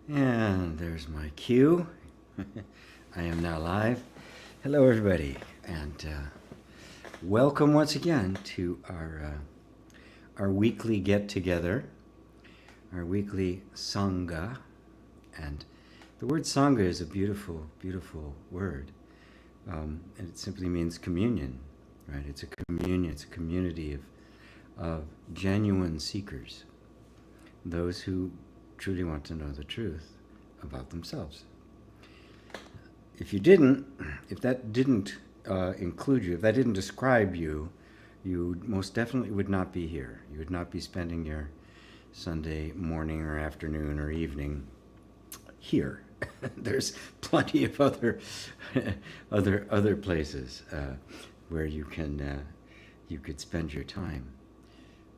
And there's my cue. I am now live. Hello, everybody, and welcome once again to our weekly get together, our weekly sangha. And the word sangha is a beautiful, beautiful word, and it simply means communion, right? It's a communion. It's a community of genuine seekers, those who truly want to know the truth about themselves. If that didn't include you, if that didn't describe you, you most definitely would not be here. You would not be spending your Sunday morning or afternoon or evening here. There's plenty of other places where you could spend your time.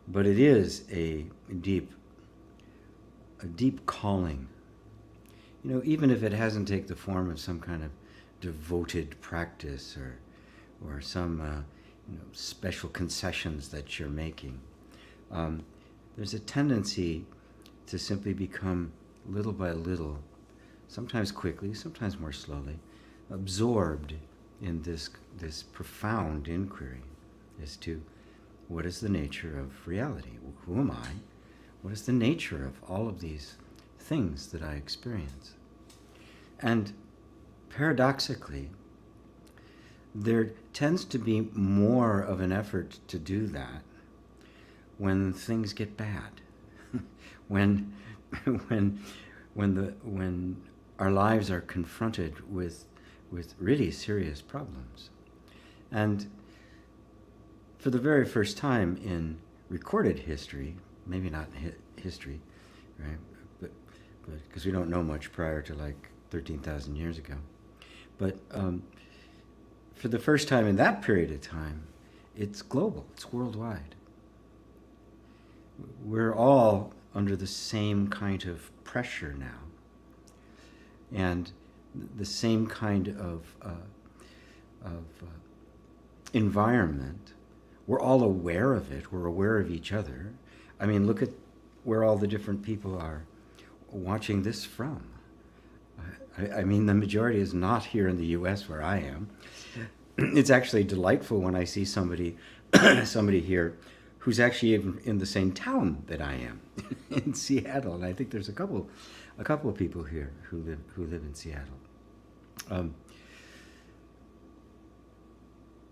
But it is a deep calling. You know, even if it hasn't taken the form of some kind of devoted practice or some special concessions that you're making, there's a tendency to simply become little by little, sometimes quickly, sometimes more slowly, absorbed in this profound inquiry as to what is the nature of reality? Who am I? What is the nature of all of these things that I experience? And paradoxically, there tends to be more of an effort to do that when things get bad, when our lives are confronted with really serious problems. And for the very first time in recorded history, maybe not history, right? But because we don't know much prior to like 13,000 years ago. But for the first time in that period of time, it's global, it's worldwide. We're all under the same kind of pressure now, and the same kind of environment. We're all aware of it. We're aware of each other. I mean, look at where all the different people are watching this from. I mean, the majority is not here in the U.S. where I am. It's actually delightful when I see somebody here who's actually in the same town that I am, in Seattle. And I think there's a couple of people here who live in Seattle.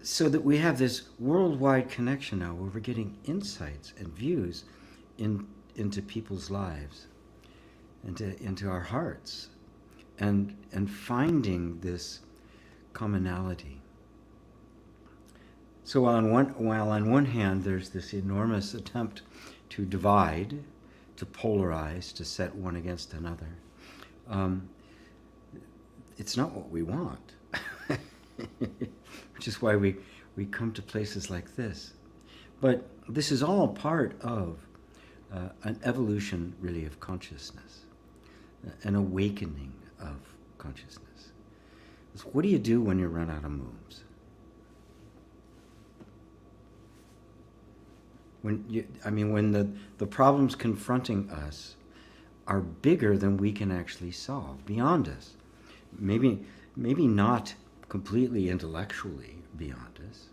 So that we have this worldwide connection now where we're getting insights and views into people's lives, into our hearts, and finding this commonality. So while on one hand there's this enormous attempt to divide, to polarize, to set one against another, it's not what we want. Which is why we come to places like this. But this is all part of an evolution, really, of consciousness, an awakening of consciousness. So what do you do when you run out of moves? When the problems confronting us are bigger than we can actually solve, beyond us. Maybe not completely intellectually beyond us,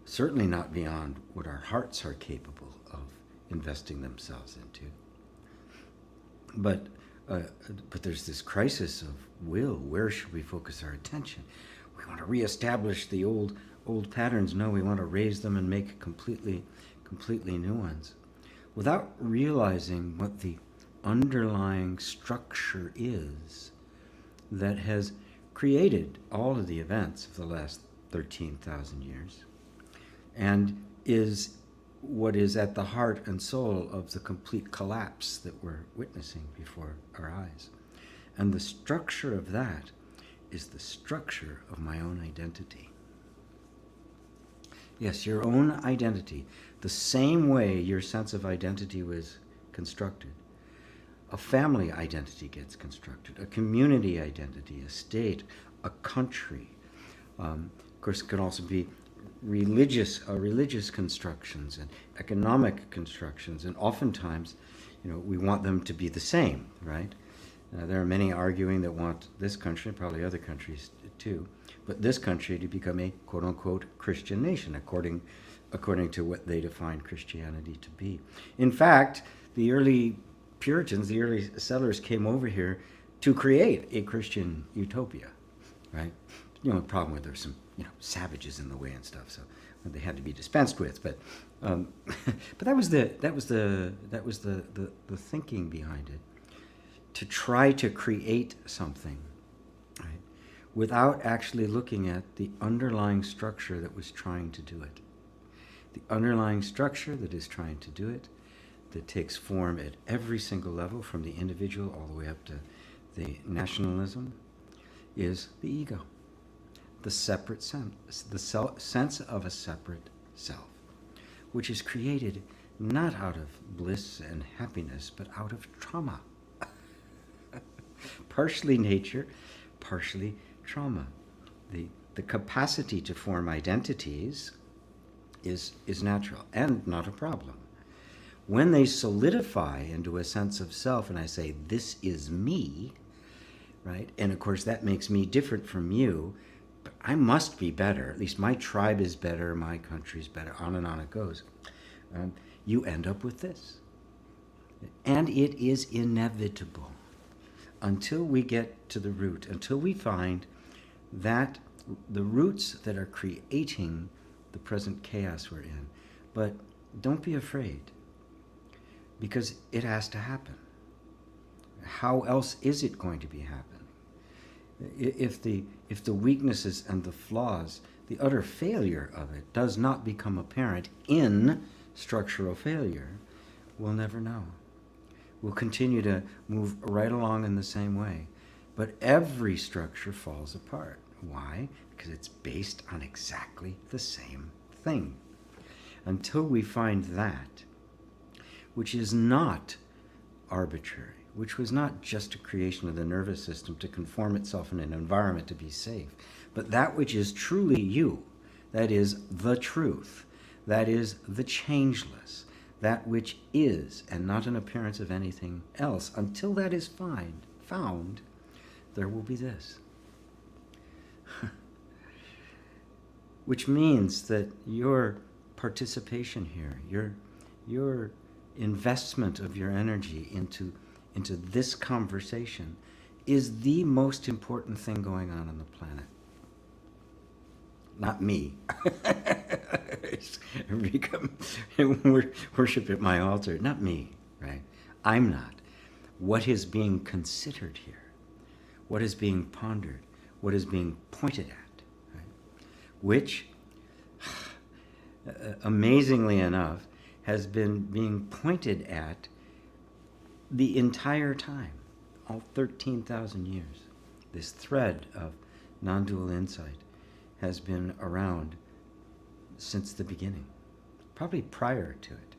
certainly not beyond what our hearts are capable of investing themselves into. But there's this crisis of will. Where should we focus our attention? We want to reestablish the old patterns. No, we want to raise them and make completely new ones, without realizing what the underlying structure is that has created all of the events of the last 13,000 years, and is what is at the heart and soul of the complete collapse that we're witnessing before our eyes. And the structure of that is the structure of my own identity. Yes, your own identity, the same way your sense of identity was constructed. A family identity gets constructed, a community identity, a state, a country. Of course, it can also be religious constructions and economic constructions, and oftentimes, we want them to be the same, right? There are many arguing that want this country, and probably other countries too, but this country to become a quote-unquote Christian nation, according to what they define Christianity to be. In fact, the early Puritans, the early settlers came over here to create a Christian utopia, right? The problem with there's some savages in the way and stuff, so they had to be dispensed with. But but that was the thinking behind it, to try to create something, right, without actually looking at the underlying structure that was trying to do it. The underlying structure that is trying to do it, that takes form at every single level, from the individual all the way up to the nationalism, is the ego, the separate sense, the sense of a separate self, which is created not out of bliss and happiness, but out of trauma. Partially nature, partially trauma. The capacity to form identities is natural and not a problem. When they solidify into a sense of self, and I say, this is me, right? And of course that makes me different from you, but I must be better. At least my tribe is better, my country's better, on and it goes. You end up with this. And it is inevitable until we get to the root, until we find that the roots that are creating the present chaos we're in. But don't be afraid, because it has to happen. How else is it going to be happening? If the weaknesses and the flaws, the utter failure of it does not become apparent in structural failure, we'll never know. We'll continue to move right along in the same way. But every structure falls apart. Why? Because it's based on exactly the same thing. Until we find that, which is not arbitrary, which was not just a creation of the nervous system to conform itself in an environment to be safe, but that which is truly you, that is the truth, that is the changeless, that which is, and not an appearance of anything else. Until that is found, there will be this. Which means that your participation here, your investment of your energy into this conversation is the most important thing going on the planet. Not me. Worship at my altar. Not me, right? I'm not. What is being considered here? What is being pondered? What is being pointed at? Right? Which, amazingly enough, has been being pointed at the entire time, all 13,000 years. This thread of non-dual insight has been around since the beginning, probably prior to it.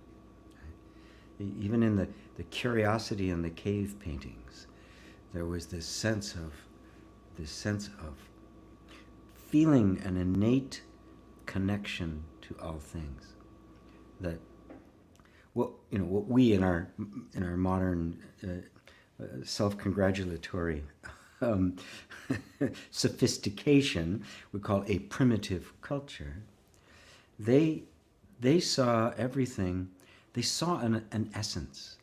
Right? Even in the curiosity in the cave paintings, there was this sense of feeling an innate connection to all things. That what we in our modern self-congratulatory sophistication would call a primitive culture, they saw everything. They saw an essence,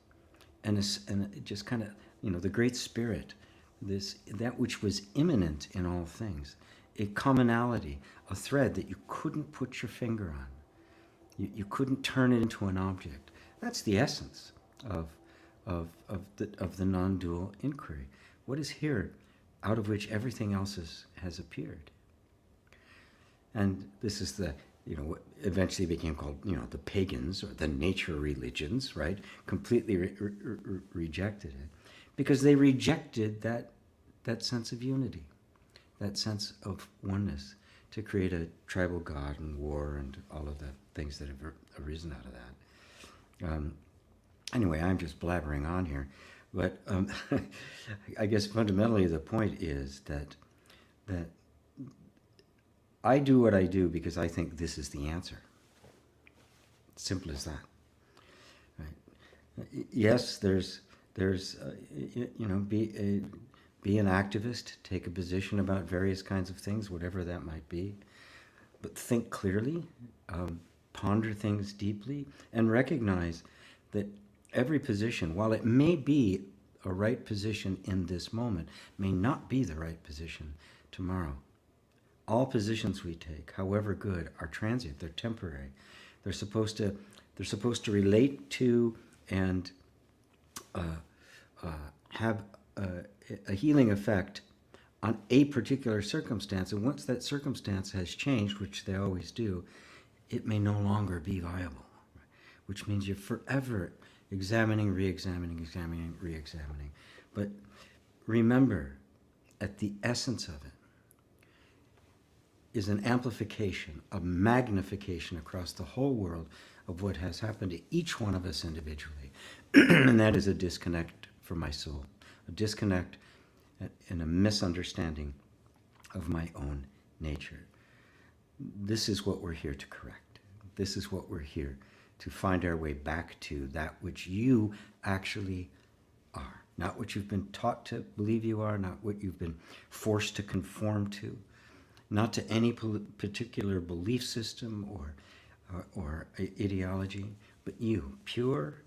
and just kind of the Great Spirit, that which was immanent in all things, a commonality, a thread that you couldn't put your finger on. You couldn't turn it into an object. That's the essence of the non-dual inquiry. What is here, out of which everything else has appeared? And this is what eventually became called, the pagans, or the nature religions, right? Completely rejected it, because they rejected that sense of unity, that sense of oneness, to create a tribal god and war and all of the things that have arisen out of that. Anyway, I'm just blabbering on here, but I guess fundamentally the point is that I do what I do because I think this is the answer. Simple as that. Right? Yes, there's There's, be an activist, take a position about various kinds of things, whatever that might be. But think clearly, ponder things deeply, and recognize that every position, while it may be a right position in this moment, may not be the right position tomorrow. All positions we take, however good, are transient. They're temporary. They're supposed to relate to and have a healing effect on a particular circumstance. And once that circumstance has changed, which they always do, it may no longer be viable, which means you're forever examining, re-examining, examining, re-examining. But remember, at the essence of it is an amplification, a magnification across the whole world of what has happened to each one of us individually. And that is a disconnect from my soul, a disconnect and a misunderstanding of my own nature. This is what we're here to correct. This is what we're here to find our way back to, that which you actually are. Not what you've been taught to believe you are, not what you've been forced to conform to, not to any particular belief system or ideology, but you, pure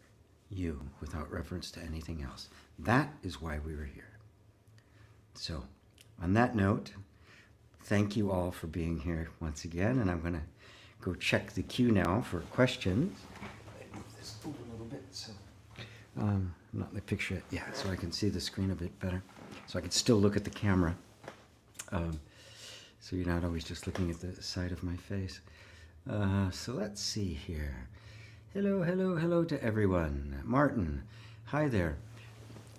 you, without reference to anything else. That is why we were here. So, on that note, thank you all for being here once again, and I'm going to go check the queue now for questions. I move this over a little bit, so not in the picture yet, so I can see the screen a bit better, so I can still look at the camera, so you're not always just looking at the side of my face. So let's see here. Hello, hello, hello to everyone. Martin, hi there.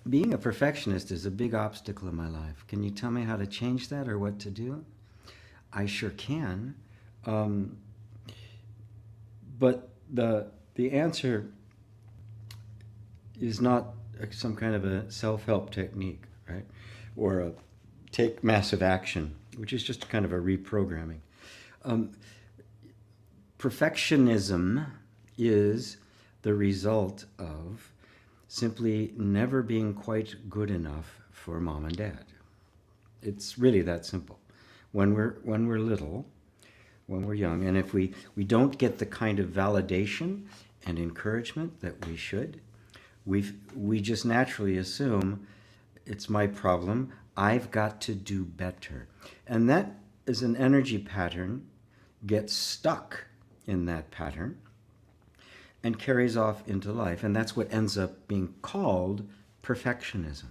Being a perfectionist is a big obstacle in my life. Can you tell me how to change that or what to do? I sure can. But the answer is not some kind of a self-help technique, right? Or a take massive action, which is just kind of a reprogramming. Perfectionism is the result of simply never being quite good enough for mom and dad. It's really that simple. When we're little, when we're young, and if we don't get the kind of validation and encouragement that we should, we just naturally assume it's my problem, I've got to do better. And that is an energy pattern, gets stuck in that pattern, and carries off into life. And that's what ends up being called perfectionism.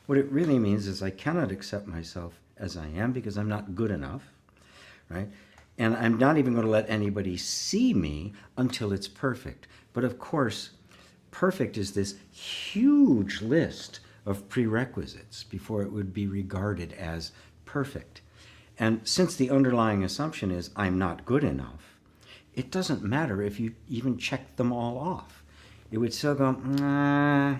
What it really means is I cannot accept myself as I am because I'm not good enough, right? And I'm not even going to let anybody see me until it's perfect. But of course, perfect is this huge list of prerequisites before it would be regarded as perfect. And since the underlying assumption is I'm not good enough, it doesn't matter if you even check them all off. It would still go, nah,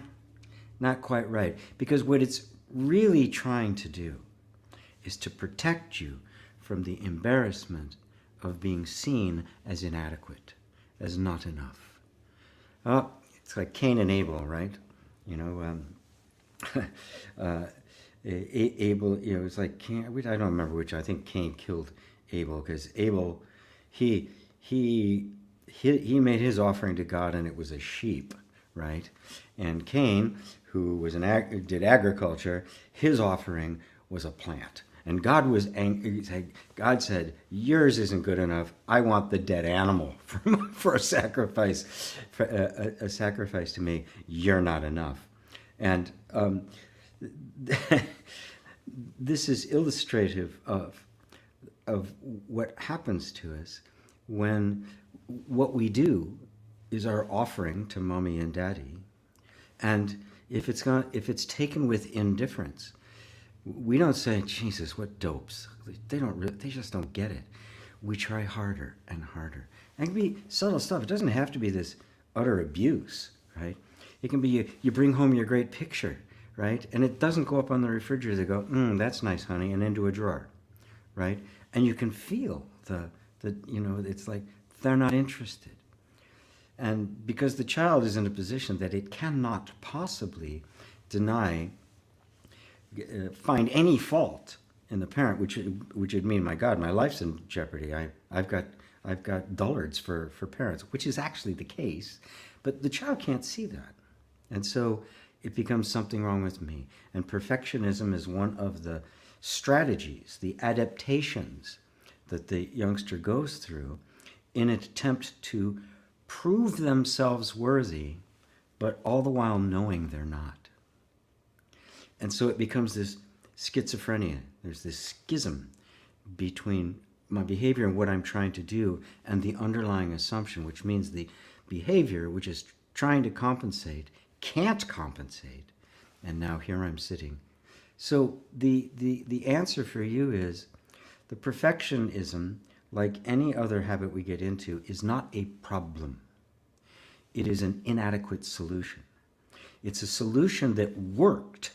not quite right. Because what it's really trying to do is to protect you from the embarrassment of being seen as inadequate, as not enough. Oh, it's like Cain and Abel, right? You know, Abel, you know, it's like Cain, I don't remember which, I think Cain killed Abel, because Abel, he made his offering to God and it was a sheep, right? And Cain, who was did agriculture, his offering was a plant. And God was angry. God said, yours isn't good enough. I want the dead animal for a sacrifice, a sacrifice to me. You're not enough. And this is illustrative of what happens to us when what we do is our offering to mommy and daddy. And if it's taken with indifference, we don't say, Jesus, what dopes. They just don't get it. We try harder and harder. And it can be subtle stuff. It doesn't have to be this utter abuse, right? It can be you bring home your great picture, right? And it doesn't go up on the refrigerator. They go, that's nice, honey, and into a drawer, right? And you can feel it's like they're not interested. And because the child is in a position that it cannot possibly deny, find any fault in the parent, which would mean, my God, my life's in jeopardy. I've got dullards for parents, which is actually the case, but the child can't see that, and so it becomes something wrong with me. And perfectionism is one of the strategies, the adaptations that the youngster goes through in an attempt to prove themselves worthy, but all the while knowing they're not. And so it becomes this schizophrenia. There's this schism between my behavior and what I'm trying to do and the underlying assumption, which means the behavior, which is trying to compensate, can't compensate. And now here I'm sitting. So the answer for you is the perfectionism, like any other habit we get into, is not a problem. It is an inadequate solution. It's a solution that worked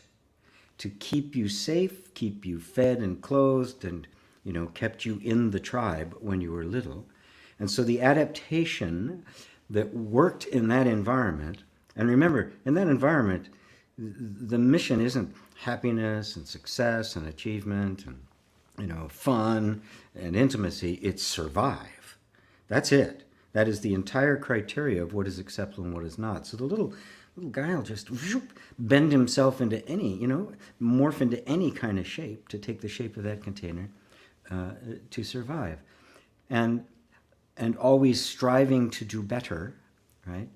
to keep you safe, keep you fed and clothed, and kept you in the tribe when you were little. And so the adaptation that worked in that environment, and remember, in that environment, the mission isn't happiness and success and achievement and fun and intimacy. It's survive. That's it. That is the entire criteria of what is acceptable and what is not. So the little guy will just bend himself into any, morph into any kind of shape to take the shape of that container to survive. And always striving to do better, right,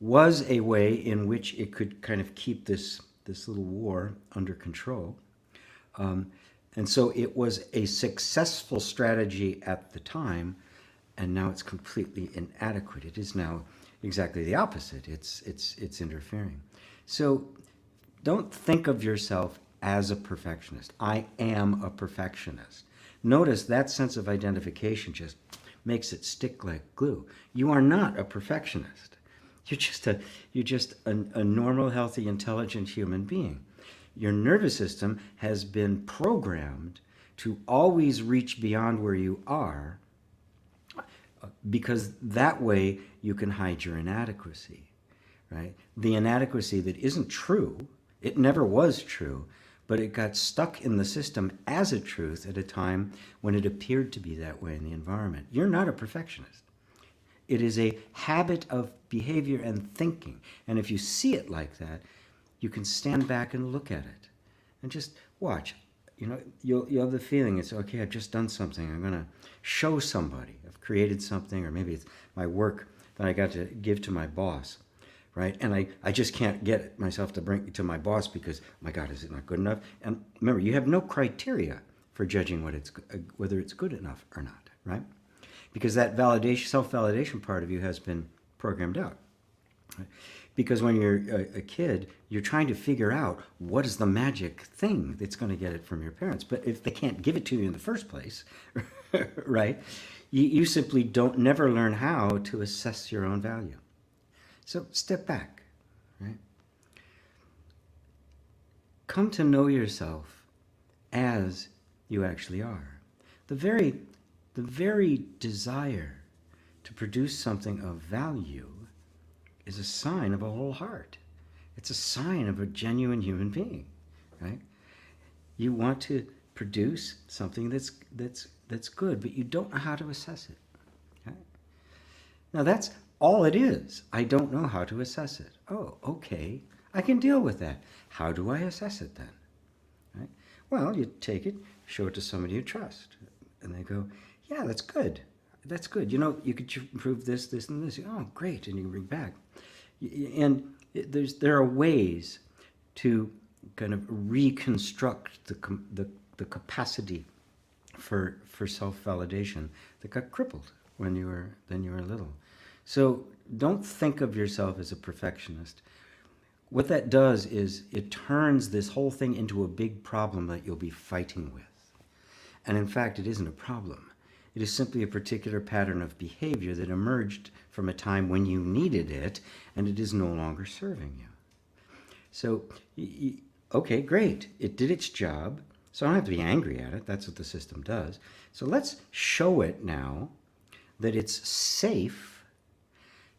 was a way in which it could kind of keep this little war under control. And so it was a successful strategy at the time, and now it's completely inadequate. It is now exactly the opposite. It's interfering. So don't think of yourself as a perfectionist. I am a perfectionist. Notice that sense of identification just makes it stick like glue. You are not a perfectionist. You're just a normal, healthy, intelligent human being. Your nervous system has been programmed to always reach beyond where you are, because that way you can hide your inadequacy, right? The inadequacy that isn't true, it never was true, but it got stuck in the system as a truth at a time when it appeared to be that way in the environment. You're not a perfectionist. It is a habit of behavior and thinking. And if you see it like that, you can stand back and look at it and just watch. You'll have the feeling it's, okay, I've just done something. I'm going to show somebody. I've created something, or maybe it's my work that I got to give to my boss, right? And I just can't get myself to bring it to my boss because, my God, is it not good enough? And remember, you have no criteria for judging whether it's good enough or not, right? Because that self-validation part of you has been programmed out. Right? Because when you're a kid, you're trying to figure out what is the magic thing that's going to get it from your parents. But if they can't give it to you in the first place, right, you simply never learn how to assess your own value. So step back, right? Come to know yourself as you actually are. The very desire to produce something of value is a sign of a whole heart. It's a sign of a genuine human being, right? You want to produce something that's good, but you don't know how to assess it. Okay? Now that's all it is. I don't know how to assess it. Oh, okay. I can deal with that. How do I assess it then? Right? Well, you take it, show it to somebody you trust, and they go, yeah, that's good. That's good. You could improve this, this, and this. Oh, great. And you bring back. And there are ways to kind of reconstruct the capacity for self-validation that got crippled when you were little. So don't think of yourself as a perfectionist. What that does is it turns this whole thing into a big problem that you'll be fighting with. And in fact, it isn't a problem. It is simply a particular pattern of behavior that emerged from a time when you needed it, and it is no longer serving you. So, okay, great. It did its job, so I don't have to be angry at it. That's what the system does. So let's show it now that it's safe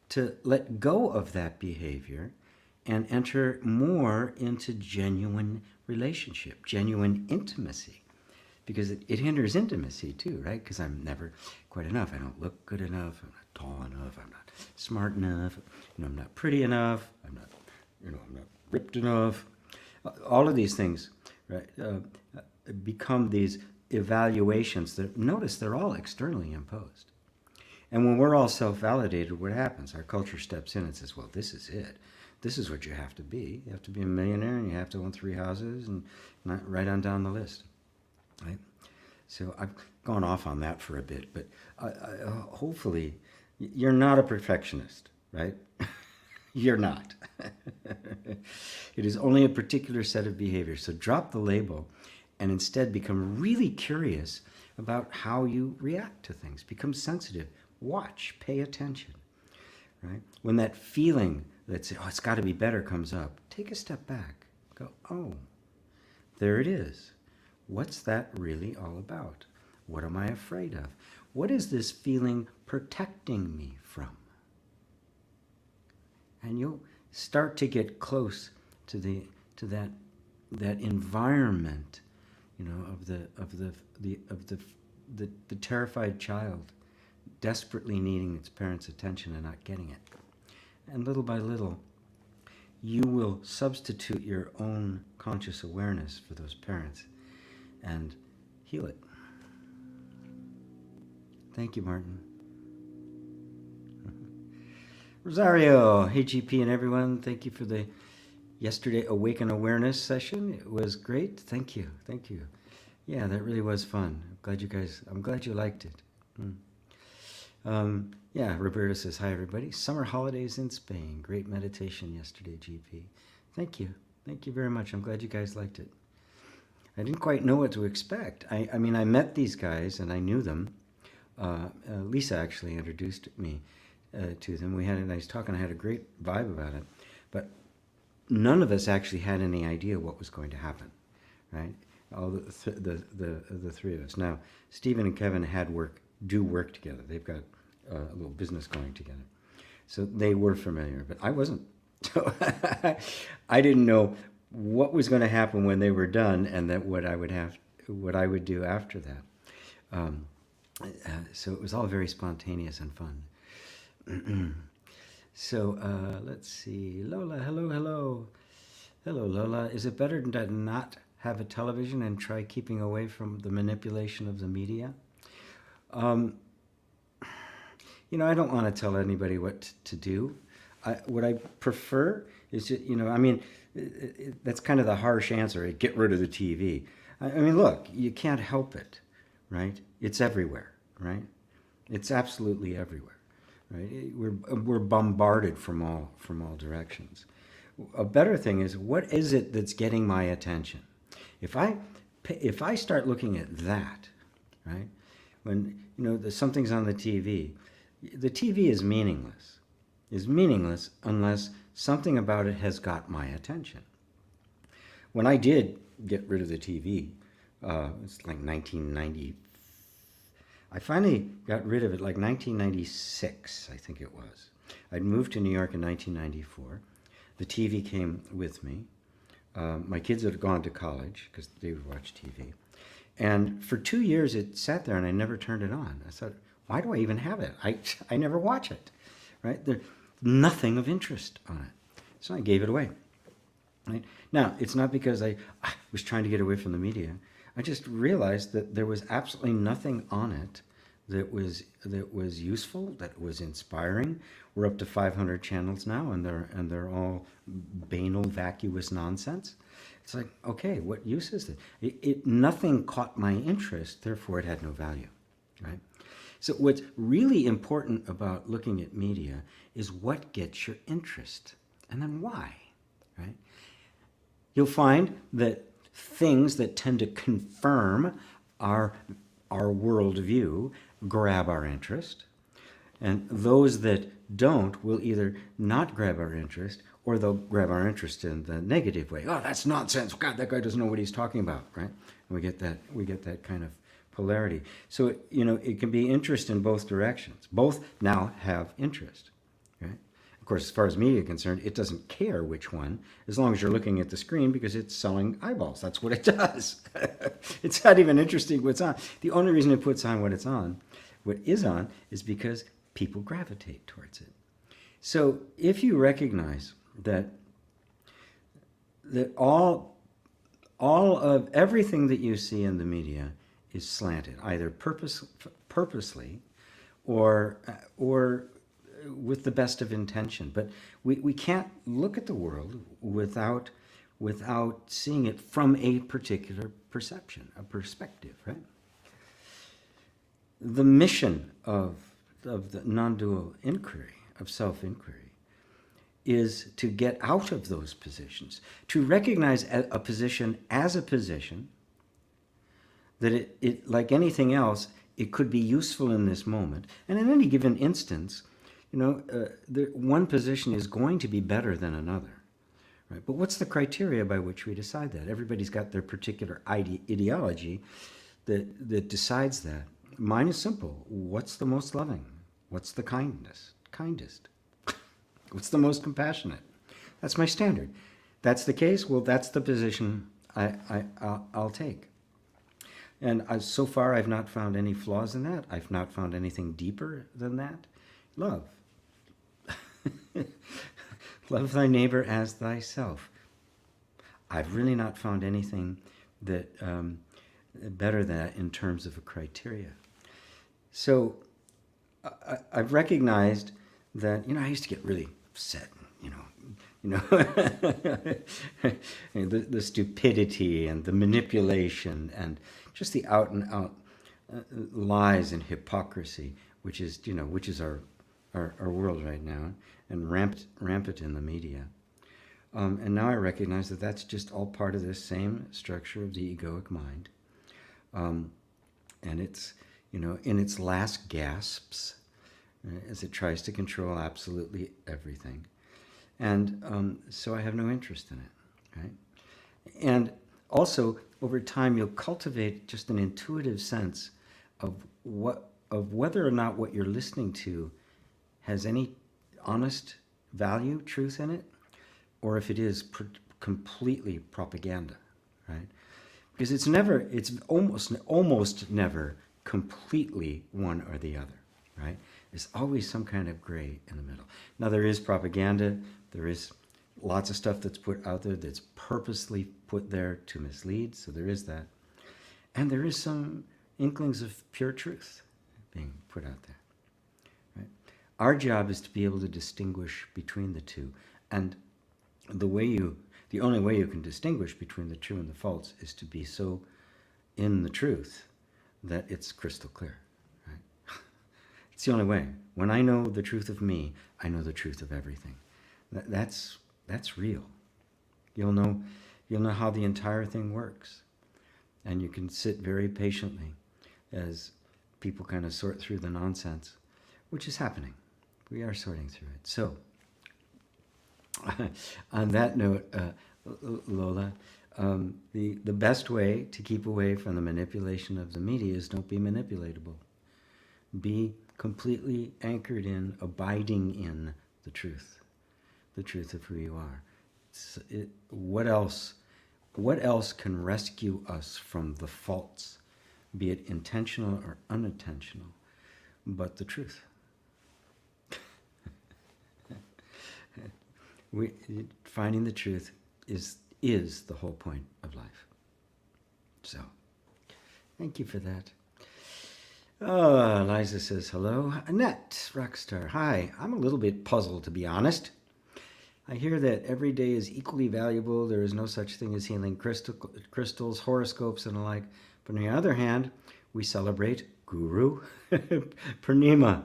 to let go of that behavior and enter more into genuine relationship, genuine intimacy. Because it hinders intimacy too, right? Because I'm never quite enough. I don't look good enough. I'm not tall enough. I'm not smart enough. I'm not pretty enough. I'm not ripped enough. All of these things, right, become these evaluations that, notice, they're all externally imposed. And when we're all self-validated, what happens? Our culture steps in and says, well, this is it. This is what you have to be. You have to be a millionaire, and you have to own 3 houses, and right on down the list. Right? So I've gone off on that for a bit, but hopefully you're not a perfectionist, right? You're not. It is only a particular set of behaviors. So drop the label and instead become really curious about how you react to things. Become sensitive. Watch. Pay attention. Right? When that feeling that says, oh, it's got to be better comes up, take a step back. Go, oh, there it is. What's that really all about? What am I afraid of? What is this feeling protecting me from? And you'll start to get close to that environment, of the terrified child desperately needing its parents' attention and not getting it. And little by little, you will substitute your own conscious awareness for those parents and heal it. Thank you, Martin. Rosario, hey GP and everyone, thank you for the yesterday Awaken Awareness session. It was great. Thank you. Yeah, that really was fun. I'm glad you liked it. Yeah, Roberta says, hi everybody. Summer holidays in Spain. Great meditation yesterday, GP. Thank you very much. I'm glad you guys liked it. I didn't quite know what to expect. I mean, I met these guys and I knew them. Lisa actually introduced me to them. We had a nice talk and I had a great vibe about it. But none of us actually had any idea what was going to happen, right? All the three of us. Now, Stephen and Kevin do work together. They've got a little business going together. So they were familiar, but I wasn't. So I didn't know what was going to happen when they were done and that what I would do after that. So it was all very spontaneous and fun. So let's see. Lola, hello. Hello, Lola. Is it better to not have a television and try keeping away from the manipulation of the media? I don't want to tell anybody what to do. What I prefer is, that's kind of the harsh answer. Get rid of the TV. I mean, look, you can't help it, right? It's everywhere, right? It's absolutely everywhere, right? We're bombarded from all directions. A better thing is, what is it that's getting my attention? If I start looking at that, right? When something's on the TV is meaningless. Is meaningless unless something about it has got my attention. When I did get rid of the TV, it's like 1990. I finally got rid of it like 1996, I think it was. I'd moved to New York in 1994. The TV came with me. My kids had gone to college because they would watch TV. And for 2 years it sat there and I never turned it on. I thought, why do I even have it? I never watch it, right? There's nothing of interest on it. So I gave it away. Right? Now, it's not because I was trying to get away from the media. I just realized that there was absolutely nothing on it that was useful, that was inspiring. We're up to 500 channels now, and they're all banal, vacuous nonsense. It's like, okay, what use is it? Nothing caught my interest, therefore it had no value, right? So what's really important about looking at media is what gets your interest, and then why, right? You'll find that things that tend to confirm our worldview grab our interest, and those that don't will either not grab our interest or they'll grab our interest in the negative way. Oh, that's nonsense. God, that guy doesn't know what he's talking about, right? And we get that kind of polarity. So, it can be interest in both directions. Both now have interest, right? Of course, as far as media is concerned, it doesn't care which one, as long as you're looking at the screen, because it's selling eyeballs. That's what it does. It's not even interesting what's on. The only reason it puts on, what is on, is because people gravitate towards it. So if you recognize that all of everything that you see in the media is slanted, either purposely or with the best of intention. But we can't look at the world without seeing it from a particular perception, a perspective, right? The mission of the non-dual inquiry, of self-inquiry, is to get out of those positions, to recognize a position as a position, that it like anything else, it could be useful in this moment. And in any given instance, one position is going to be better than another, right? But what's the criteria by which we decide that? Everybody's got their particular ideology that decides that. Mine is simple. What's the most loving? What's the kindest? What's the most compassionate? That's my standard. That's the case. Well, that's the position I'll take. And so far, I've not found any flaws in that. I've not found anything deeper than that. Love. Love thy neighbor as thyself. I've really not found anything that better than that in terms of a criteria. So I've recognized that, I used to get really upset, the stupidity and the manipulation and just the out and out lies and hypocrisy, which is our world right now, and rampant in the media. And now I recognize that that's just all part of this same structure of the egoic mind. And it's, in its last gasps, as it tries to control absolutely everything. And so I have no interest in it, right? And also, over time, you'll cultivate just an intuitive sense of whether or not what you're listening to has any honest value, truth in it, or if it is completely propaganda, right? Because it's almost never completely one or the other, right? There's always some kind of gray in the middle. Now, there is propaganda. There is lots of stuff that's put out there that's purposely put there to mislead. So there is that. And there is some inklings of pure truth being put out there. Right? Our job is to be able to distinguish between the two. And the only way you can distinguish between the true and the false is to be so in the truth that it's crystal clear. It's the only way. When I know the truth of me, I know the truth of everything. That's real. You'll know how the entire thing works. And you can sit very patiently as people kind of sort through the nonsense, which is happening. We are sorting through it. So, on that note, Lola, the best way to keep away from the manipulation of the media is don't be manipulatable. Be completely anchored in, abiding in the truth of who you are. What else can rescue us from the faults, be it intentional or unintentional, but the truth? Finding the truth is the whole point of life. So, thank you for that. Oh, Eliza says hello. Annette, Rockstar, hi. I'm a little bit puzzled, to be honest. I hear that every day is equally valuable. There is no such thing as healing crystals, horoscopes, and the like. But on the other hand, we celebrate Guru, Purnima,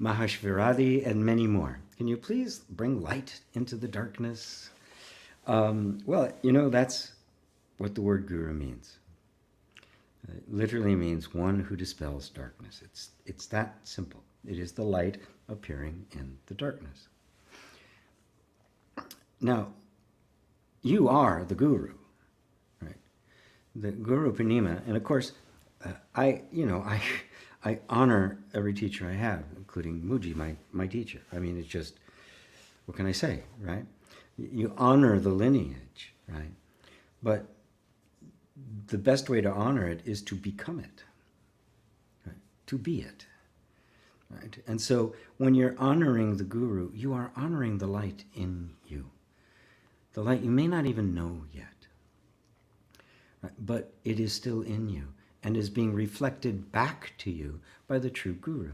Mahashivratri, and many more. Can you please bring light into the darkness? Well, that's what the word guru means. It literally means one who dispels darkness. It's that simple. It is the light appearing in the darkness. Now, you are the guru, right? The Guru Purnima, and of course, I honor every teacher I have, including Muji, my teacher. I mean, it's just what can I say, right? You honor the lineage, right? But the best way to honor it is to become it, right? To be it, right? And so when you're honoring the guru, you are honoring the light in you, the light you may not even know yet, right? But it is still in you and is being reflected back to you by the true guru.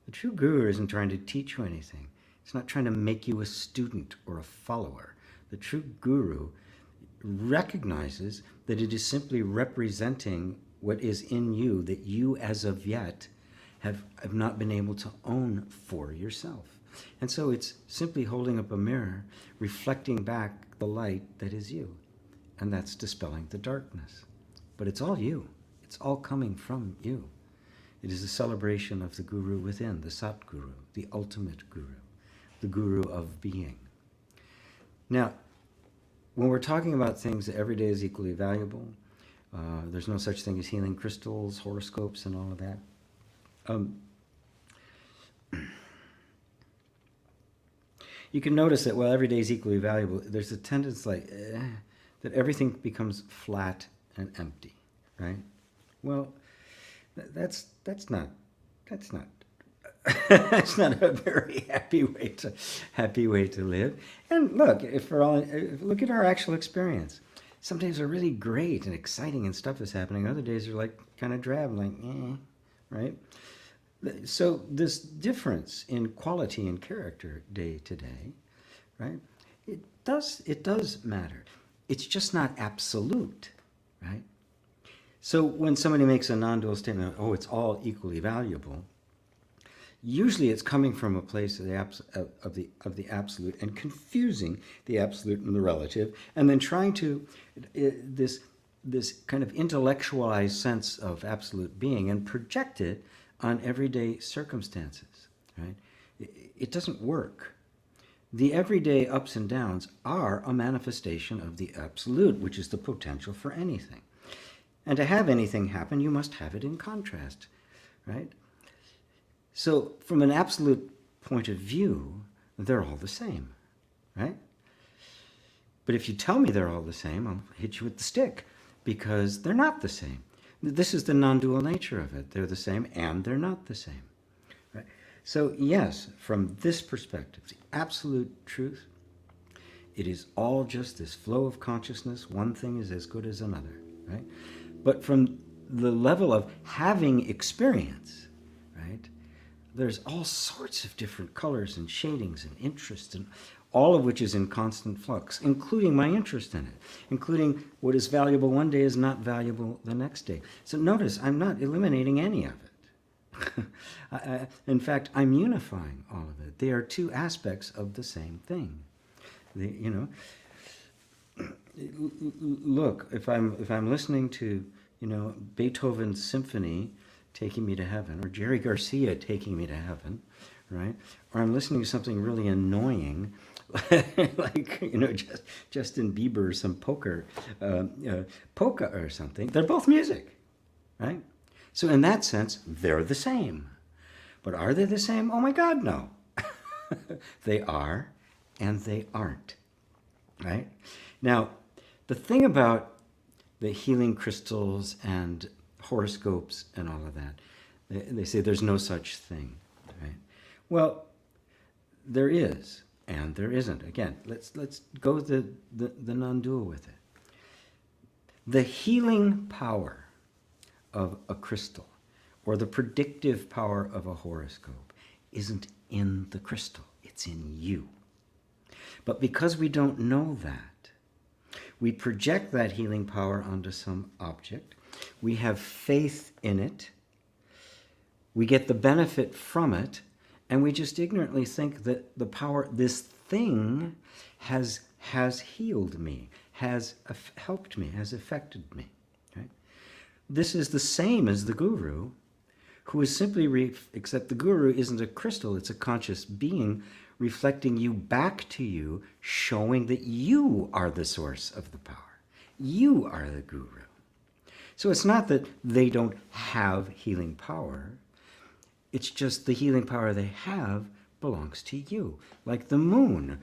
The true guru isn't trying to teach you anything. It's not trying to make you a student or a follower. The true guru recognizes that it is simply representing what is in you that you as of yet have not been able to own for yourself. And so it's simply holding up a mirror, reflecting back the light that is you. And that's dispelling the darkness. But it's all you. It's all coming from you. It is a celebration of the guru within, the Satguru, the ultimate guru, the guru of being. Now, when we're talking about things that every day is equally valuable, there's no such thing as healing crystals, horoscopes, and all of that. You can notice that while every day is equally valuable, there's a tendency that everything becomes flat and empty, right? Well, that's not that's not a very happy way to live. And look, look at our actual experience. Some days are really great and exciting and stuff is happening. Other days are like kind of drab, like right? So this difference in quality and character day to day, right? It does matter. It's just not absolute, right? So when somebody makes a non-dual statement, oh, it's all equally valuable, usually it's coming from a place of the absolute and confusing the absolute and the relative, and then trying to this kind of intellectualized sense of absolute being and project it on everyday circumstances, right? It doesn't work. The everyday ups and downs are a manifestation of the absolute, which is the potential for anything. And to have anything happen, you must have it in contrast, right? So from an absolute point of view, they're all the same, right? But if you tell me they're all the same, I'll hit you with the stick, because they're not the same. This is the non-dual nature of it. They're the same and they're not the same, right? So yes, from this perspective, the absolute truth, it is all just this flow of consciousness. One thing is as good as another, right? But from the level of having experience, right, there's all sorts of different colors and shadings and interests, and all of which is in constant flux, including my interest in it, including what is valuable one day is not valuable the next day. So notice, I'm not eliminating any of it. In fact, I'm unifying all of it. They are two aspects of the same thing. Look, if I'm listening to, Beethoven's symphony taking me to heaven, or Jerry Garcia taking me to heaven, right? Or I'm listening to something really annoying, like Justin Bieber or some polka or something. They're both music, right? So in that sense, they're the same. But are they the same? Oh my God, no. They are, and they aren't, right? Now, the thing about the healing crystals and horoscopes and all of that, they say there's no such thing, right? Well, there is, and there isn't. Again, let's go the non-dual with it. The healing power of a crystal or the predictive power of a horoscope isn't in the crystal, it's in you. But because we don't know that, we project that healing power onto some object. We have faith in it. We get the benefit from it. And we just ignorantly think that the power, this thing, has healed me, has helped me, has affected me. Right? This is the same as the guru, who is simply, except the guru isn't a crystal, it's a conscious being reflecting you back to you, showing that you are the source of the power. You are the guru. So it's not that they don't have healing power. It's just the healing power they have belongs to you. Like the moon.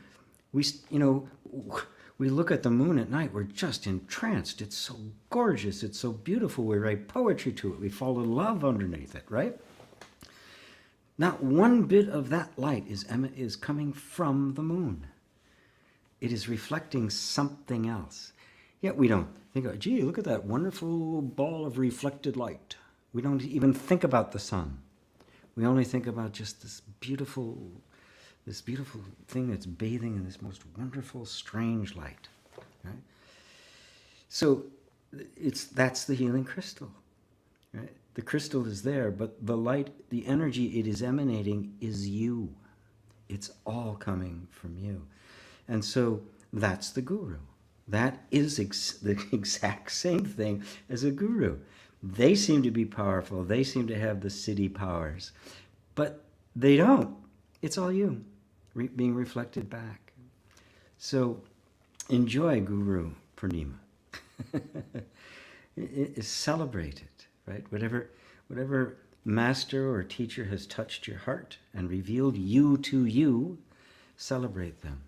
We look at the moon at night, we're just entranced. It's so gorgeous, it's so beautiful. We write poetry to it. We fall in love underneath it, right? Not one bit of that light is coming from the moon. It is reflecting something else. Yet we don't think, gee, look at that wonderful ball of reflected light. We don't even think about the sun. We only think about just this beautiful thing that's bathing in this most wonderful, strange light. Right? So that's the healing crystal. Right? The crystal is there, but the light, the energy it is emanating is you. It's all coming from you. And so that's the guru. That is the exact same thing as a guru. They seem to be powerful. They seem to have the city powers. But they don't. It's all you being reflected back. So enjoy Guru Purnima. Celebrate it, right? Whatever master or teacher has touched your heart and revealed you to you, celebrate them.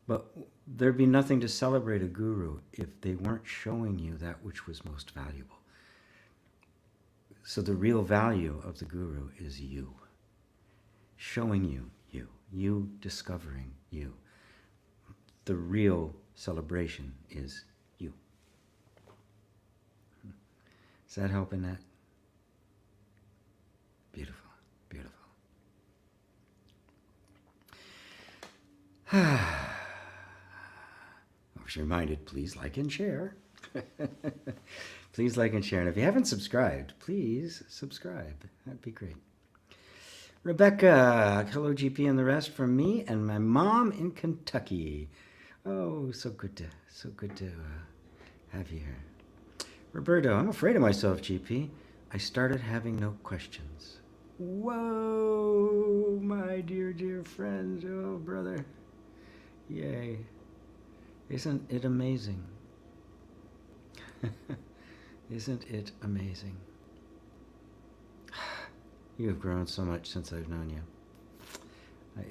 But there'd be nothing to celebrate a guru if they weren't showing you that which was most valuable. So the real value of the guru is you. Showing you, you discovering you. The real celebration is you. Does that help in that? Beautiful, beautiful. I was reminded, please like and share. Please like and share. And if you haven't subscribed, please subscribe. That'd be great. Rebecca, hello GP and the rest from me and my mom in Kentucky. Oh, so good to have you here. Roberto, I'm afraid of myself, GP. I started having no questions. Whoa, my dear friends. Oh, brother. Yay. Isn't it amazing? Isn't it amazing? You have grown so much since I've known you.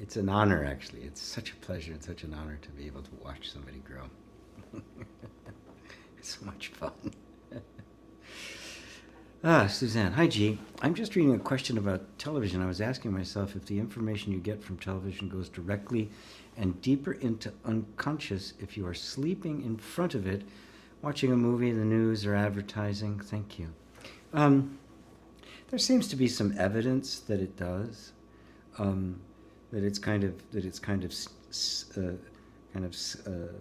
It's an honor, actually. It's such a pleasure and such an honor to be able to watch somebody grow. It's so much fun. Suzanne. Hi, G. I'm just reading a question about television. I was asking myself if the information you get from television goes directly and deeper into unconscious if you are sleeping in front of it, watching a movie, the news, or advertising. Thank you. There seems to be some evidence that it does, that it's kind of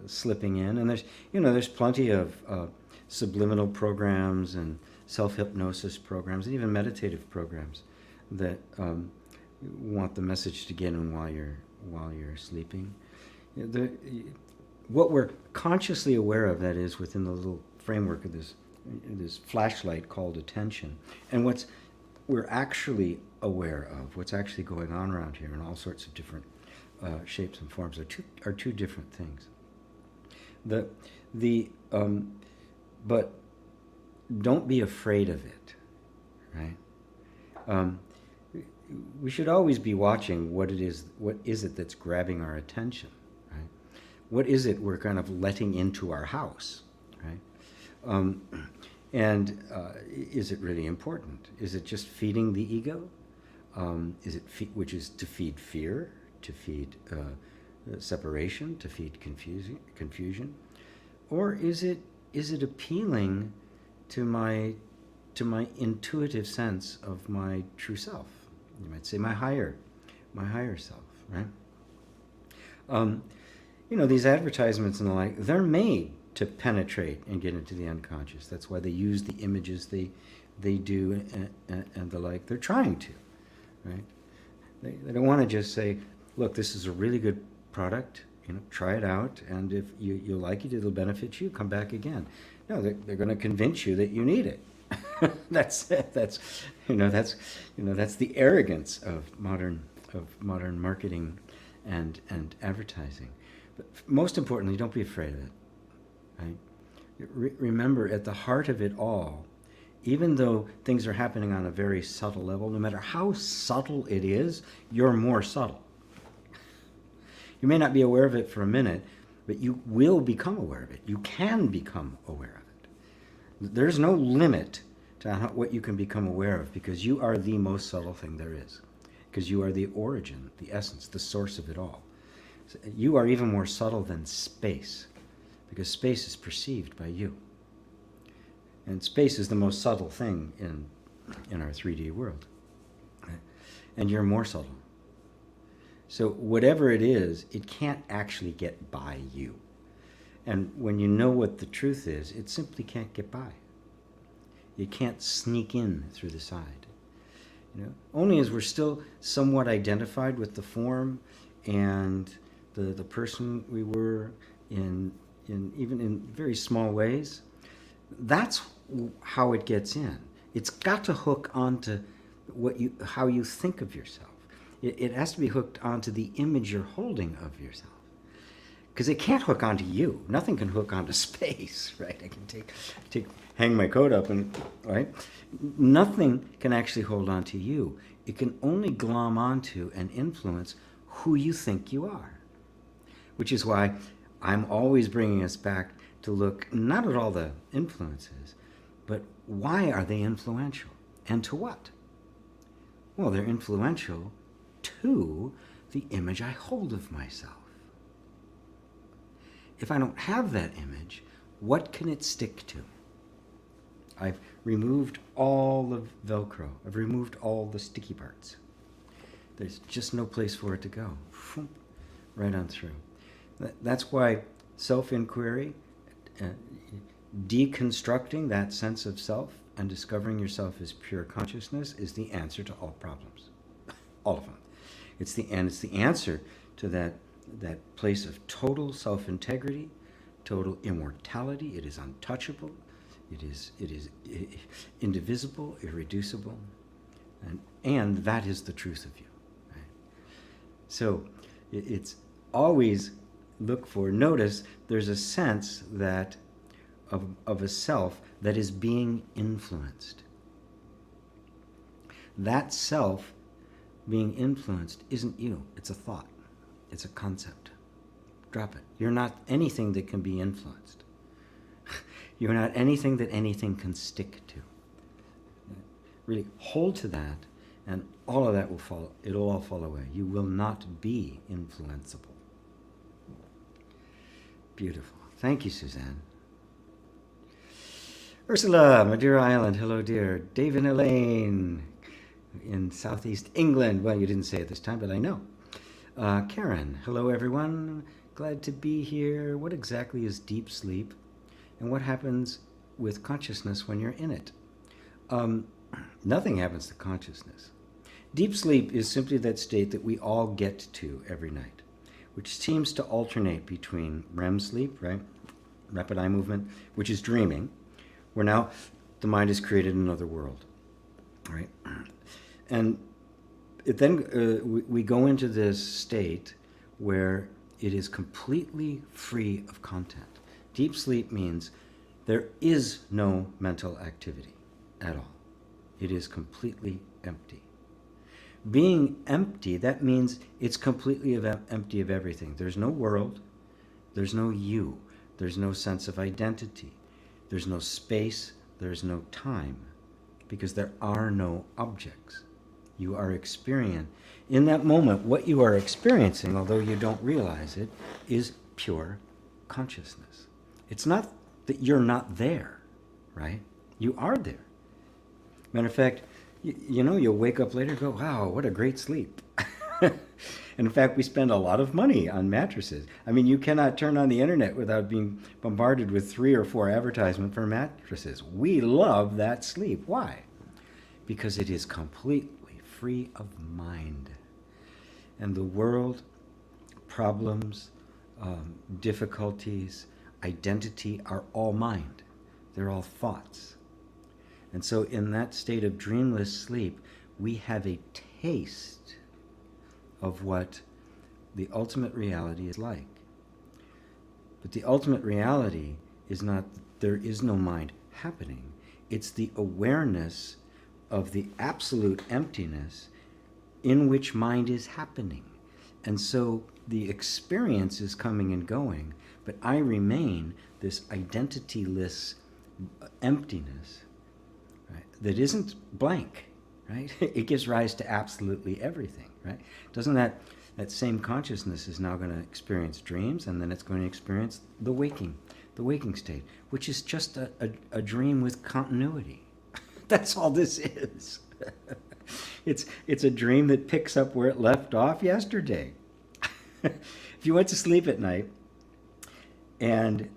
slipping in, and there's plenty of subliminal programs and self-hypnosis programs and even meditative programs that want the message to get in while you're sleeping. What we're consciously aware of, that is, within the little framework of this flashlight called attention, and what's we're actually aware of, what's actually going on around here in all sorts of different shapes and forms, are two different things. But don't be afraid of it, right? We should always be watching what is it that's grabbing our attention, right? What is it we're kind of letting into our house, right? And is it really important? Is it just feeding the ego? Which is to feed fear, to feed separation, to feed confusion? Or is it appealing to my intuitive sense of my true self? You might say my higher self, right? These advertisements and the like, they're made to penetrate and get into the unconscious. That's why they use the images they do and the like. They're trying to, right? They don't want to just say, look, this is a really good product, try it out, and if you like it, it'll benefit you, come back again. No, they're going to convince you that you need it. That's the arrogance of modern marketing and advertising. But most importantly, don't be afraid of it. Right? Remember, at the heart of it all, even though things are happening on a very subtle level, no matter how subtle it is, you're more subtle. You may not be aware of it for a minute, but you will become aware of it. You can become aware of it. There's no limit to what you can become aware of, because you are the most subtle thing there is. Because you are the origin, the essence, the source of it all. So you are even more subtle than space, because space is perceived by you. And space is the most subtle thing in our 3D world. Right? And you're more subtle. So whatever it is, it can't actually get by you. And when you know what the truth is, it simply can't get by. It can't sneak in through the side. Only as we're still somewhat identified with the form and the person we were in even in very small ways, that's how it gets in. It's got to hook onto how you think of yourself. It has to be hooked onto the image you're holding of yourself. Because it can't hook onto you. Nothing can hook onto space, right? I can hang my coat up and, right? Nothing can actually hold onto you. It can only glom onto and influence who you think you are. Which is why I'm always bringing us back to look not at all the influences, but why are they influential? And to what? Well, they're influential to the image I hold of myself. If I don't have that image, what can it stick to? I've removed all the Velcro. I've removed all the sticky parts. There's just no place for it to go. Right on through. That's why self-inquiry, deconstructing that sense of self and discovering yourself as pure consciousness is the answer to all problems. All of them. It's the answer to that place of total self-integrity, total immortality. It is untouchable. It is indivisible, irreducible, and that is the truth of you. Right? So it's always notice there's a sense that of a self that is being influenced. That self being influenced isn't you, it's a thought. It's a concept. Drop it. You're not anything that can be influenced. You're not anything that anything can stick to. Really hold to that, and all of that will fall. It'll all fall away. You will not be influenceable. Beautiful. Thank you, Suzanne. Ursula, Madeira Island. Hello, dear. Dave and Elaine in Southeast England. Well, you didn't say it this time, but I know. Karen, hello everyone. Glad to be here. What exactly is deep sleep, and what happens with consciousness when you're in it? Nothing happens to consciousness. Deep sleep is simply that state that we all get to every night, which seems to alternate between REM sleep, right? Rapid eye movement, which is dreaming, where now the mind has created another world, right? And then we go into this state where it is completely free of content. Deep sleep means there is no mental activity at all. It is completely empty. Being empty, that means it's completely empty of everything. There's no world. There's no you. There's no sense of identity. There's no space. There's no time, because there are no objects. You are experiencing. In that moment, what you are experiencing, although you don't realize it, is pure consciousness. It's not that you're not there, right? You are there. Matter of fact, you'll wake up later and go, wow, what a great sleep. And in fact, we spend a lot of money on mattresses. I mean, you cannot turn on the internet without being bombarded with 3 or 4 advertisements for mattresses. We love that sleep. Why? Because it is completely free of mind. And the world, problems, difficulties, identity are all mind. They're all thoughts. And so in that state of dreamless sleep, we have a taste of what the ultimate reality is like. But the ultimate reality is not, there is no mind happening. It's the awareness of the absolute emptiness in which mind is happening. And so the experience is coming and going, but I remain this identityless emptiness, right, that isn't blank, right? It gives rise to absolutely everything, right? Doesn't that same consciousness is now going to experience dreams, and then it's going to experience the waking state, which is just a dream with continuity. That's all this is. It's a dream that picks up where it left off yesterday. If you went to sleep at night and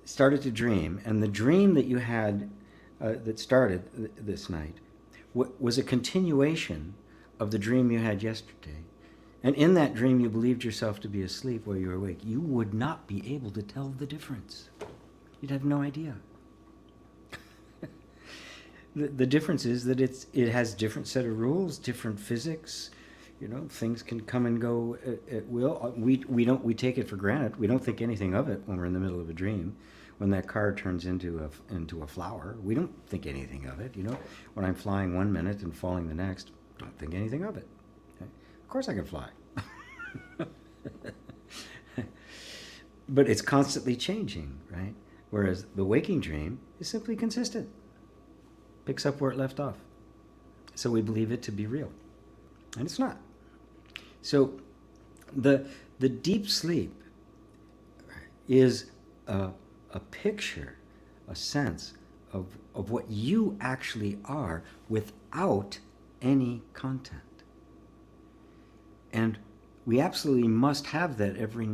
started to dream, and the dream that you had that started this night was a continuation of the dream you had yesterday, and in that dream you believed yourself to be asleep while you were awake, you would not be able to tell the difference. You'd have no idea. The difference is that it has different set of rules, different physics. You know, things can come and go at will. We take it for granted. We don't think anything of it when we're in the middle of a dream. When that car turns into a flower, we don't think anything of it. You know, when I'm flying 1 minute and falling the next, don't think anything of it. Okay? Of course I can fly. But it's constantly changing, right? Whereas the waking dream is simply consistent. Picks up where it left off. So we believe it to be real. And it's not. So the deep sleep is a picture, a sense of what you actually are without any content. And we absolutely must have that every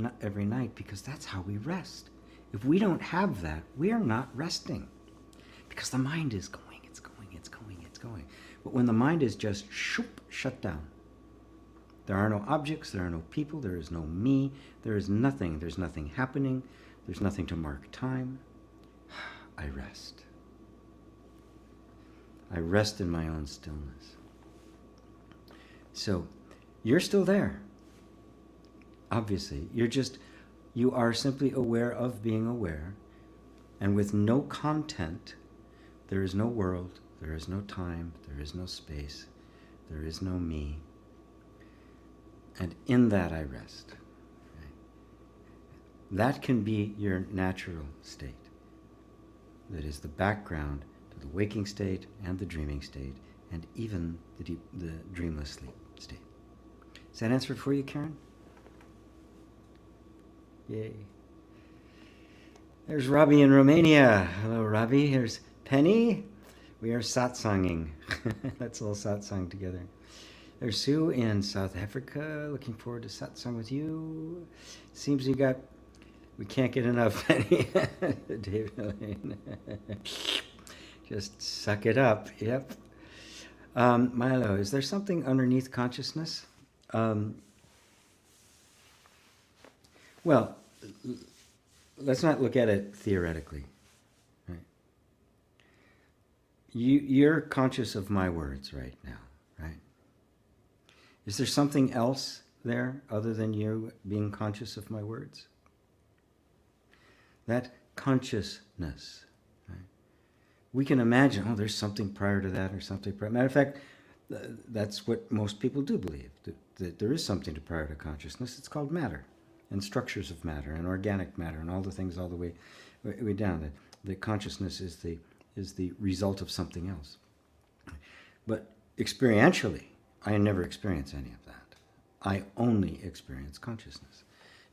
night, because that's how we rest. If we don't have that, we are not resting, because the mind is going. But when the mind is just shut down, there are no objects, there are no people, there is no me, there is nothing. There's nothing happening, there's nothing to mark time. I rest. I rest in my own stillness. So, you're still there. Obviously, you are simply aware of being aware, and with no content. There is no world, there is no time, there is no space, there is no me. And in that I rest. Right? That can be your natural state. That is the background to the waking state and the dreaming state, and even the dreamless sleep state. Does that answer it for you, Karen? Yay. There's Robbie in Romania. Hello, Robbie. Here's Penny. We are satsanging. Let's all satsang together. There's Sue in South Africa. Looking forward to satsang with you. Seems we can't get enough, Penny. David Elaine. Just suck it up. Yep. Milo, is there something underneath consciousness? Well, let's not look at it theoretically. Right? You're conscious of my words right now, right? Is there something else there other than you being conscious of my words? That consciousness, right? We can imagine, there's something prior to that or something prior. Matter of fact, that's what most people do believe, that there is something prior to consciousness. It's called matter, and structures of matter, and organic matter, and all the things all the way down. That consciousness is the result of something else. But experientially, I never experience any of that. I only experience consciousness.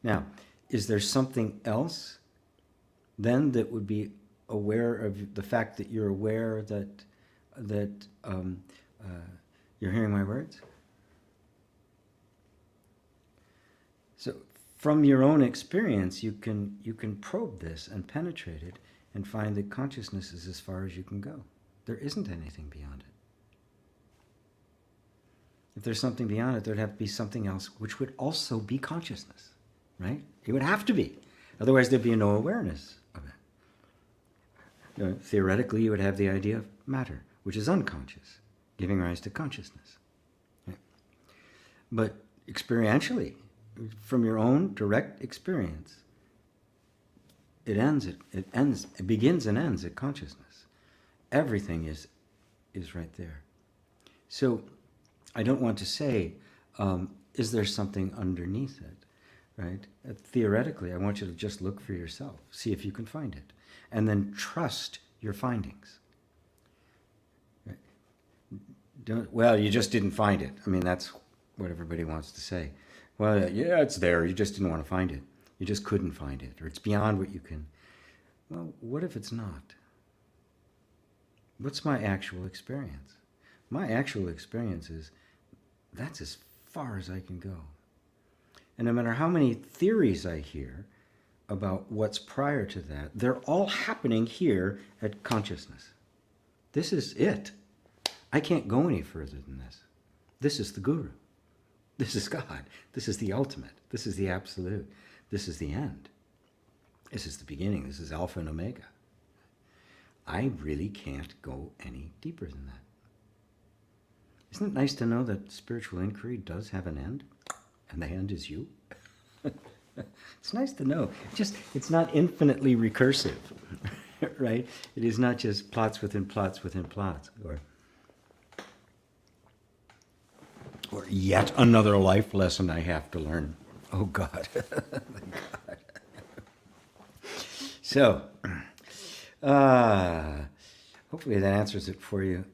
Now, is there something else then that would be aware of the fact that you're aware that you're hearing my words? So from your own experience, you can probe this and penetrate it and find that consciousness is as far as you can go. There isn't anything beyond it. If there's something beyond it, there'd have to be something else which would also be consciousness, right? It would have to be. Otherwise, there'd be no awareness of it. Theoretically, you would have the idea of matter, which is unconscious, giving rise to consciousness. Right? But experientially, from your own direct experience, it begins and ends at consciousness. Everything is right there. So I don't want to say, is there something underneath it? right? Theoretically, I want you to just look for yourself, see if you can find it, and then trust your findings. Right? Well, you just didn't find it. I mean, that's what everybody wants to say. Well, yeah, it's there. You just didn't want to find it. You just couldn't find it, or it's beyond what you can. Well, what if it's not? What's my actual experience? My actual experience is that's as far as I can go. And no matter how many theories I hear about what's prior to that, they're all happening here at consciousness. This is it. I can't go any further than this. This is the Guru. This is God. This is the ultimate. This is the absolute. This is the end. This is the beginning. This is Alpha and Omega. I really can't go any deeper than that. Isn't it nice to know that spiritual inquiry does have an end? And the end is you? It's nice to know. It's not infinitely recursive, right? It is not just plots within plots within plots, or yet another life lesson I have to learn. Oh God. God. So, hopefully that answers it for you.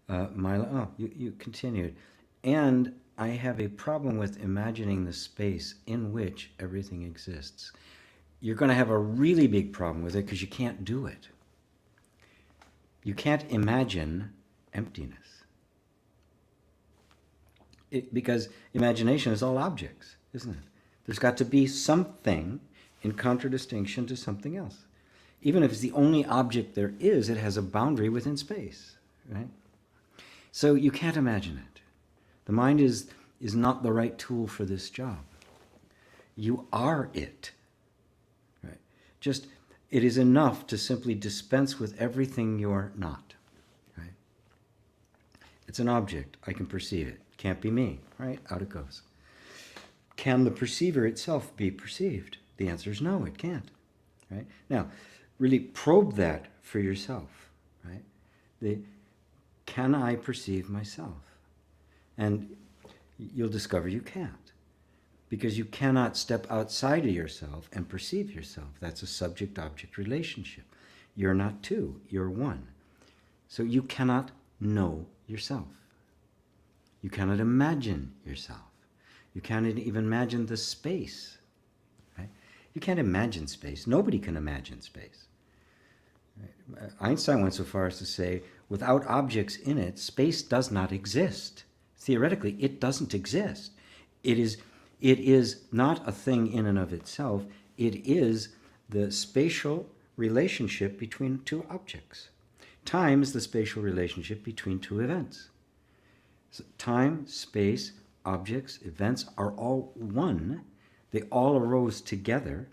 Mila, you continued. And I have a problem with imagining the space in which everything exists. You're going to have a really big problem with it because you can't do it. You can't imagine emptiness. Because imagination is all objects, isn't it? There's got to be something in contradistinction to something else. Even if it's the only object there is, it has a boundary within space, right? So you can't imagine it. The mind is not the right tool for this job. You are it, right? Just, it is enough to simply dispense with everything you're not, right? It's an object. I can perceive it. Can't be me, right? Out it goes. Can the perceiver itself be perceived? The answer is no, it can't, right? Now, really probe that for yourself, right? Can I perceive myself? And you'll discover you can't, because you cannot step outside of yourself and perceive yourself. That's a subject-object relationship. You're not two, you're one. So you cannot know yourself. You cannot imagine yourself. You can't even imagine the space, right? You can't imagine space. Nobody can imagine space. Right? Einstein went so far as to say, without objects in it, space does not exist. Theoretically, it doesn't exist. It is not a thing in and of itself. It is the spatial relationship between two objects. Time is the spatial relationship between two events. So time, space, objects, events are all one. They all arose together,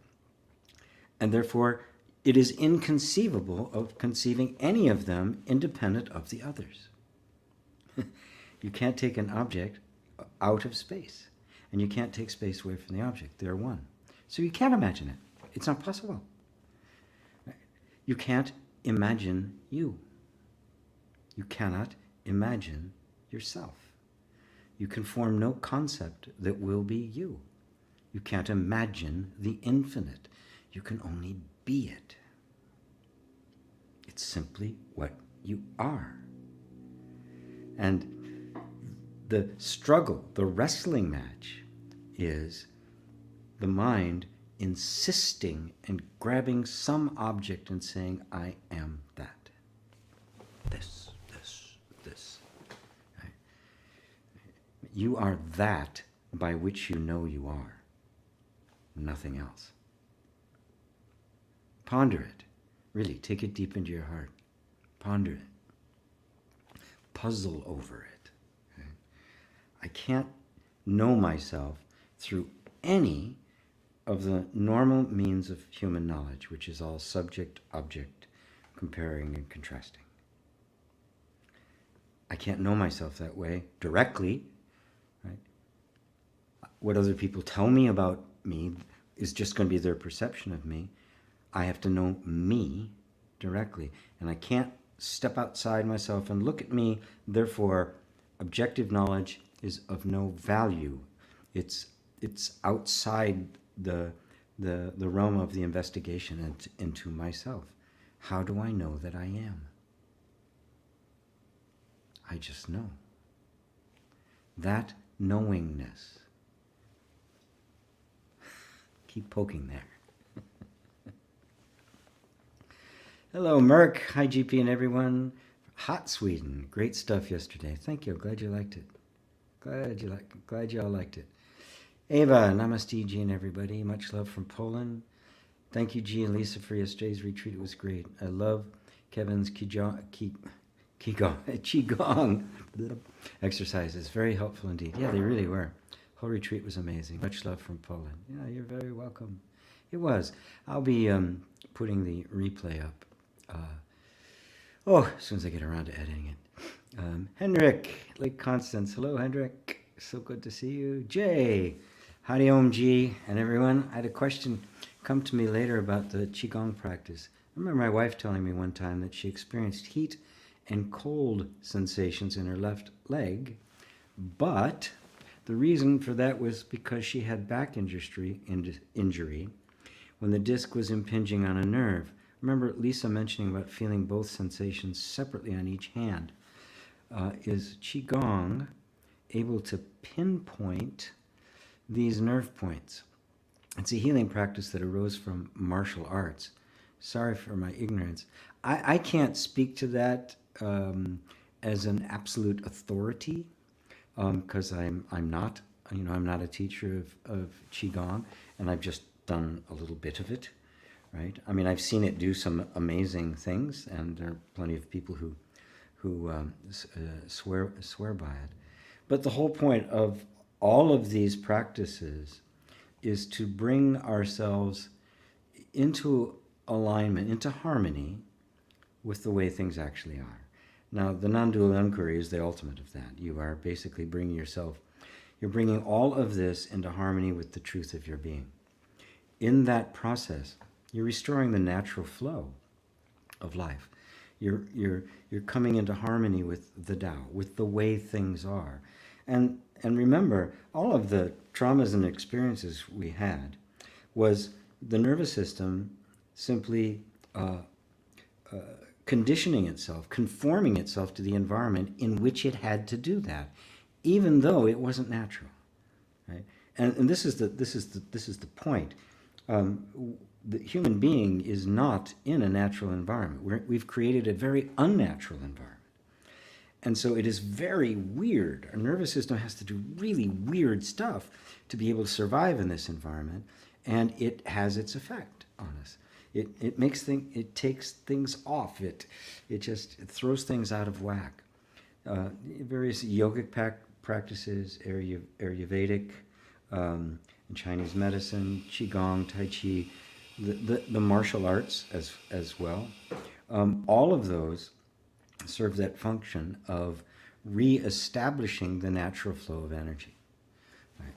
and therefore it is inconceivable of conceiving any of them independent of the others. You can't take an object out of space, and you can't take space away from the object. They're one. So you can't imagine it. It's not possible. You can't imagine you. You cannot imagine yourself. You can form no concept that will be you. You can't imagine the infinite. You can only be it. It's simply what you are. And the struggle, the wrestling match, is the mind insisting and grabbing some object and saying, I am that. This. Right? You are that by which you know you are. Nothing else. Ponder it. Really, take it deep into your heart. Ponder it. Puzzle over it. Okay? I can't know myself through any of the normal means of human knowledge, which is all subject-object, comparing and contrasting. I can't know myself that way directly. Right? What other people tell me about me is just going to be their perception of me. I have to know me directly. And I can't step outside myself and look at me. Therefore, objective knowledge is of no value. It's it's outside the realm of the investigation and into myself. How do I know that I am? I just know. That knowingness. Keep poking there. Hello, Merck. Hi, GP and everyone. Hot Sweden. Great stuff yesterday. Thank you. Glad you liked it. Glad you all liked it. Ava, namaste, G and everybody. Much love from Poland. Thank you, G and Lisa, for yesterday's retreat. It was great. I love Kevin's Qigong exercises. Very helpful indeed. Yeah, they really were. Whole retreat was amazing. Much love from Poland. Yeah, you're very welcome. It was. I'll be putting the replay up. As soon as I get around to editing it. Hendrik, Lake Constance. Hello, Hendrik. So good to see you. Jay, Hari Om Ji, and everyone. I had a question come to me later about the Qigong practice. I remember my wife telling me one time that she experienced heat and cold sensations in her left leg, but the reason for that was because she had back injury when the disc was impinging on a nerve. Remember Lisa mentioning about feeling both sensations separately on each hand. Is Qigong able to pinpoint these nerve points? It's a healing practice that arose from martial arts. Sorry for my ignorance. I can't speak to that as an absolute authority because I'm not a teacher of Qigong, and I've just done a little bit of it, right? I mean, I've seen it do some amazing things, and there are plenty of people who swear by it. But the whole point of all of these practices is to bring ourselves into alignment, into harmony with the way things actually are. Now, the non-dual inquiry is the ultimate of that. You are basically you're bringing all of this into harmony with the truth of your being. In that process, you're restoring the natural flow of life. You're coming into harmony with the Tao, with the way things are. And remember, all of the traumas and experiences we had was the nervous system simply conditioning itself, conforming itself to the environment in which it had to do that, even though it wasn't natural, right? And this is the point. The human being is not in a natural environment. We've created a very unnatural environment. And so it is very weird. Our nervous system has to do really weird stuff to be able to survive in this environment, and it has its effect on us. It takes things off. It throws things out of whack. Various yogic practices, Ayurvedic, in Chinese medicine, Qigong, Tai Chi, the martial arts as well. All of those serve that function of re-establishing the natural flow of energy. Right?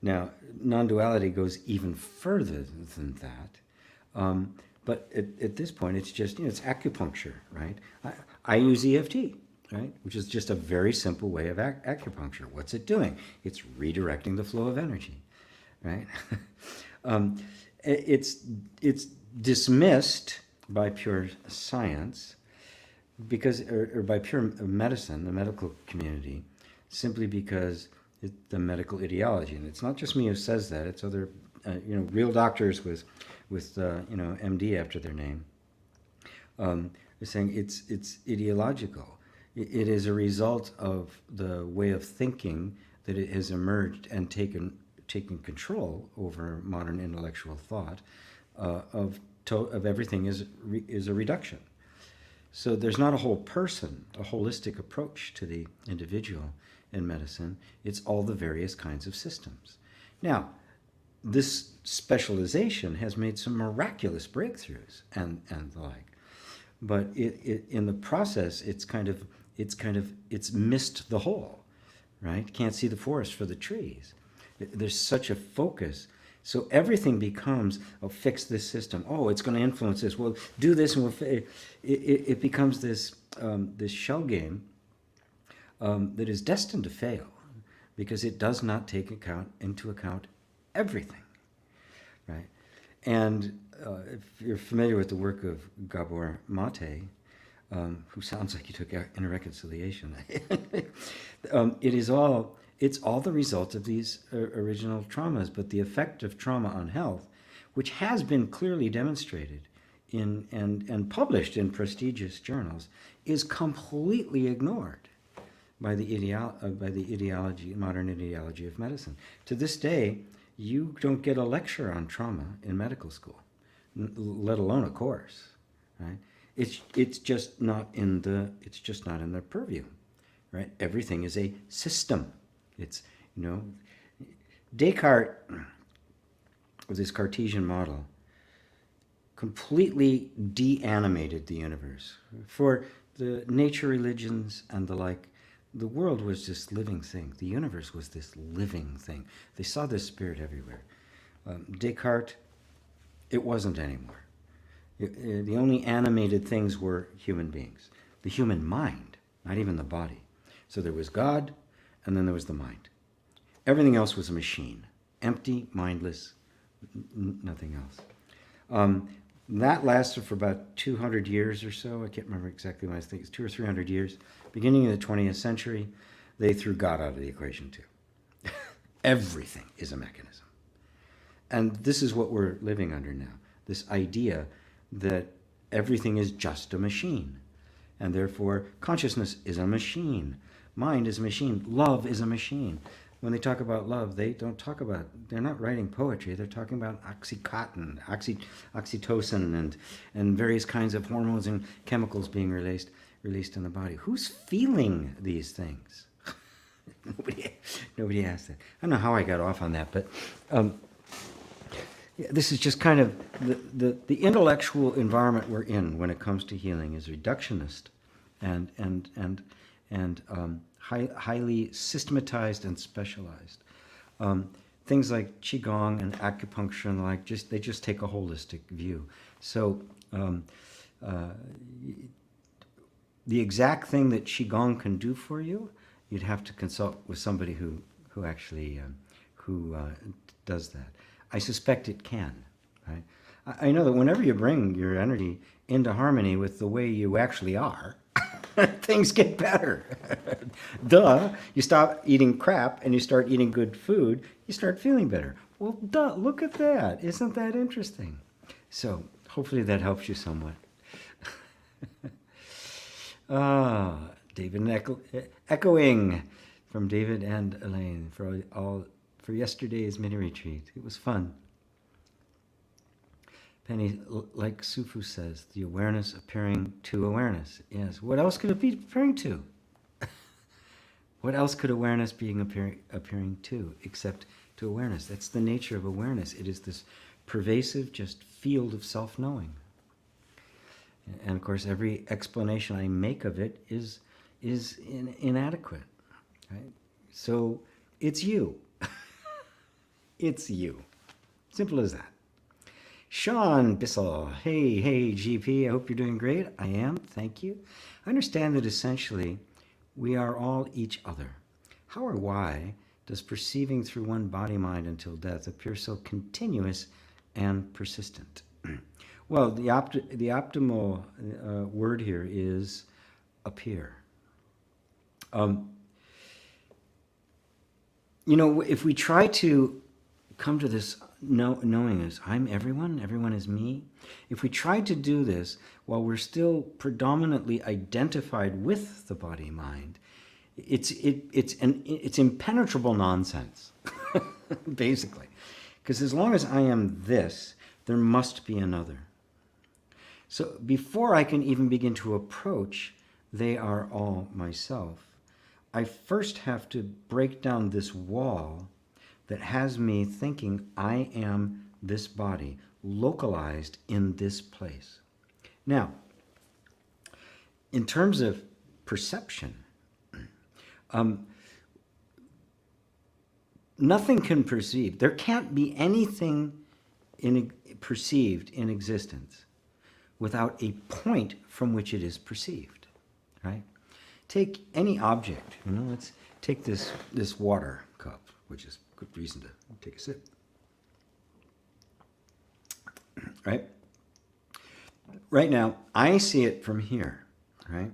Now, non-duality goes even further than that. But at this point, it's just, it's acupuncture, right? I use EFT, right? Which is just a very simple way of acupuncture. What's it doing? It's redirecting the flow of energy, right? It's dismissed by pure science because, or by pure medicine, the medical community, simply because it's the medical ideology. And it's not just me who says that, it's other, real doctors with MD after their name. They're saying it's ideological. It is a result of the way of thinking that it has emerged and taken control over modern intellectual thought of everything is a reduction. So there's not a whole person, a holistic approach to the individual in medicine. It's all the various kinds of systems. Now, this specialization has made some miraculous breakthroughs and the like, but in the process, it's missed the whole, right? Can't see the forest for the trees. There's such a focus. So everything becomes, fix this system. It's going to influence this. Well, do this, and it becomes this shell game that is destined to fail because it does not take into account everything, right? And if you're familiar with the work of Gabor Mate, who sounds like he took inner reconciliation, it's all the result of these original traumas, but the effect of trauma on health, which has been clearly demonstrated and published in prestigious journals, is completely ignored by the modern ideology of medicine. To this day, you don't get a lecture on trauma in medical school, let alone a course, right? It's just not in their purview, right? Everything is a system. It's, Descartes, with his Cartesian model, completely de-animated the universe. For the nature religions and the like, the world was this living thing. The universe was this living thing. They saw this spirit everywhere. Descartes, it wasn't anymore. The only animated things were human beings. The human mind, not even the body. So there was God, and then there was the mind. Everything else was a machine. Empty, mindless, nothing else. That lasted for about 200 years or so. I can't remember exactly when. I think it's 200 or 300 years. Beginning of the 20th century, they threw God out of the equation too. Everything is a mechanism. And this is what we're living under now. This idea that everything is just a machine. And therefore, consciousness is a machine. Mind is a machine. Love is a machine. When they talk about love, they're not writing poetry. They're talking about oxycontin, oxytocin, and various kinds of hormones and chemicals being released in the body. Who's feeling these things? Nobody asked that. I don't know how I got off on that, but this is just kind of the intellectual environment we're in when it comes to healing is reductionist and highly systematized and specialized. Things like qigong and acupuncture and the like, they just take a holistic view. So the exact thing that qigong can do for you, you'd have to consult with somebody who actually does that. I suspect it can. Right? I know that whenever you bring your energy into harmony with the way you actually are, things get better. Duh, you stop eating crap and you start eating good food, you start feeling better. Well, duh, look at that. Isn't that interesting? So hopefully that helps you somewhat. David echoing from David and Elaine for yesterday's mini retreat. It was fun. Penny, like Sufu says, the awareness appearing to awareness. Yes. What else could it be appearing to? What else could awareness being appearing to except to awareness? That's the nature of awareness. It is this pervasive just field of self-knowing. And of course, every explanation I make of it is inadequate. Right? So it's you. It's you. Simple as that. Sean Bissell, hey, GP, I hope you're doing great. I am, thank you. I understand that essentially we are all each other. How or why does perceiving through one body mind until death appear so continuous and persistent? Well, the optimal word here is appear. If we try to come to this knowing as I'm everyone is me, if we try to do this while we're still predominantly identified with the body mind, it's impenetrable nonsense, basically. Because as long as I am this, there must be another. So before I can even begin to approach, they are all myself, I first have to break down this wall that has me thinking I am this body, localized in this place. Now, in terms of perception, nothing can perceive. There can't be anything perceived in existence without a point from which it is perceived, right? Take any object, let's take this water cup, which is good reason to take a sip. right? Right now, I see it from here, right?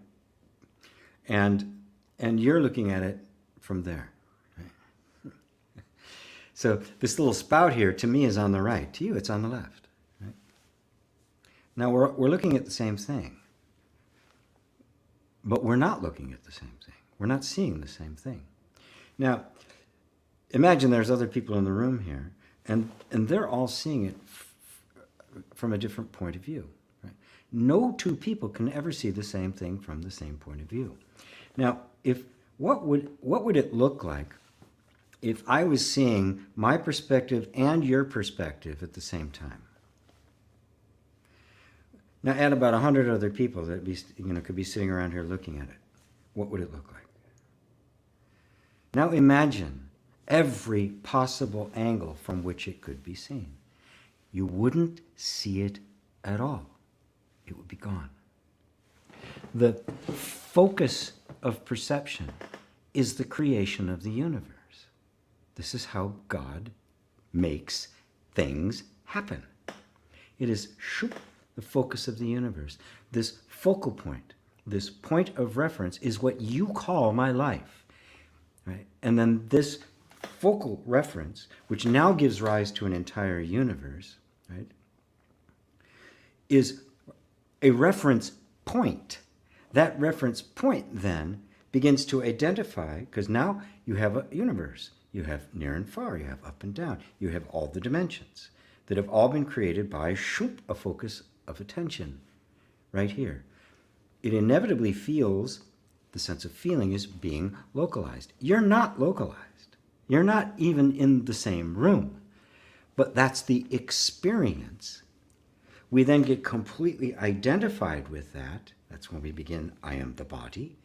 And you're looking at it from there. Right? So this little spout here, to me, is on the right. To you, it's on the left. Right? Now, we're looking at the same thing. But we're not looking at the same thing. We're not seeing the same thing. Now, imagine there's other people in the room here, and they're all seeing it from a different point of view. Right? No two people can ever see the same thing from the same point of view. Now, what would it look like if I was seeing my perspective and your perspective at the same time? Now add about 100 other people that could be sitting around here looking at it. What would it look like? Now imagine every possible angle from which it could be seen. You wouldn't see it at all. It would be gone. The focus of perception is the creation of the universe. This is how God makes things happen. It is the focus of the universe. This focal point, this point of reference, is what you call my life. Right? And then this focal reference, which now gives rise to an entire universe, right, is a reference point. That reference point then begins to identify, because now you have a universe. You have near and far, you have up and down, you have all the dimensions that have all been created by a focus of attention right here. It inevitably feels, the sense of feeling is being localized. You're not localized. You're not even in the same room. But that's the experience. We then get completely identified with that. That's when we begin, I am the body.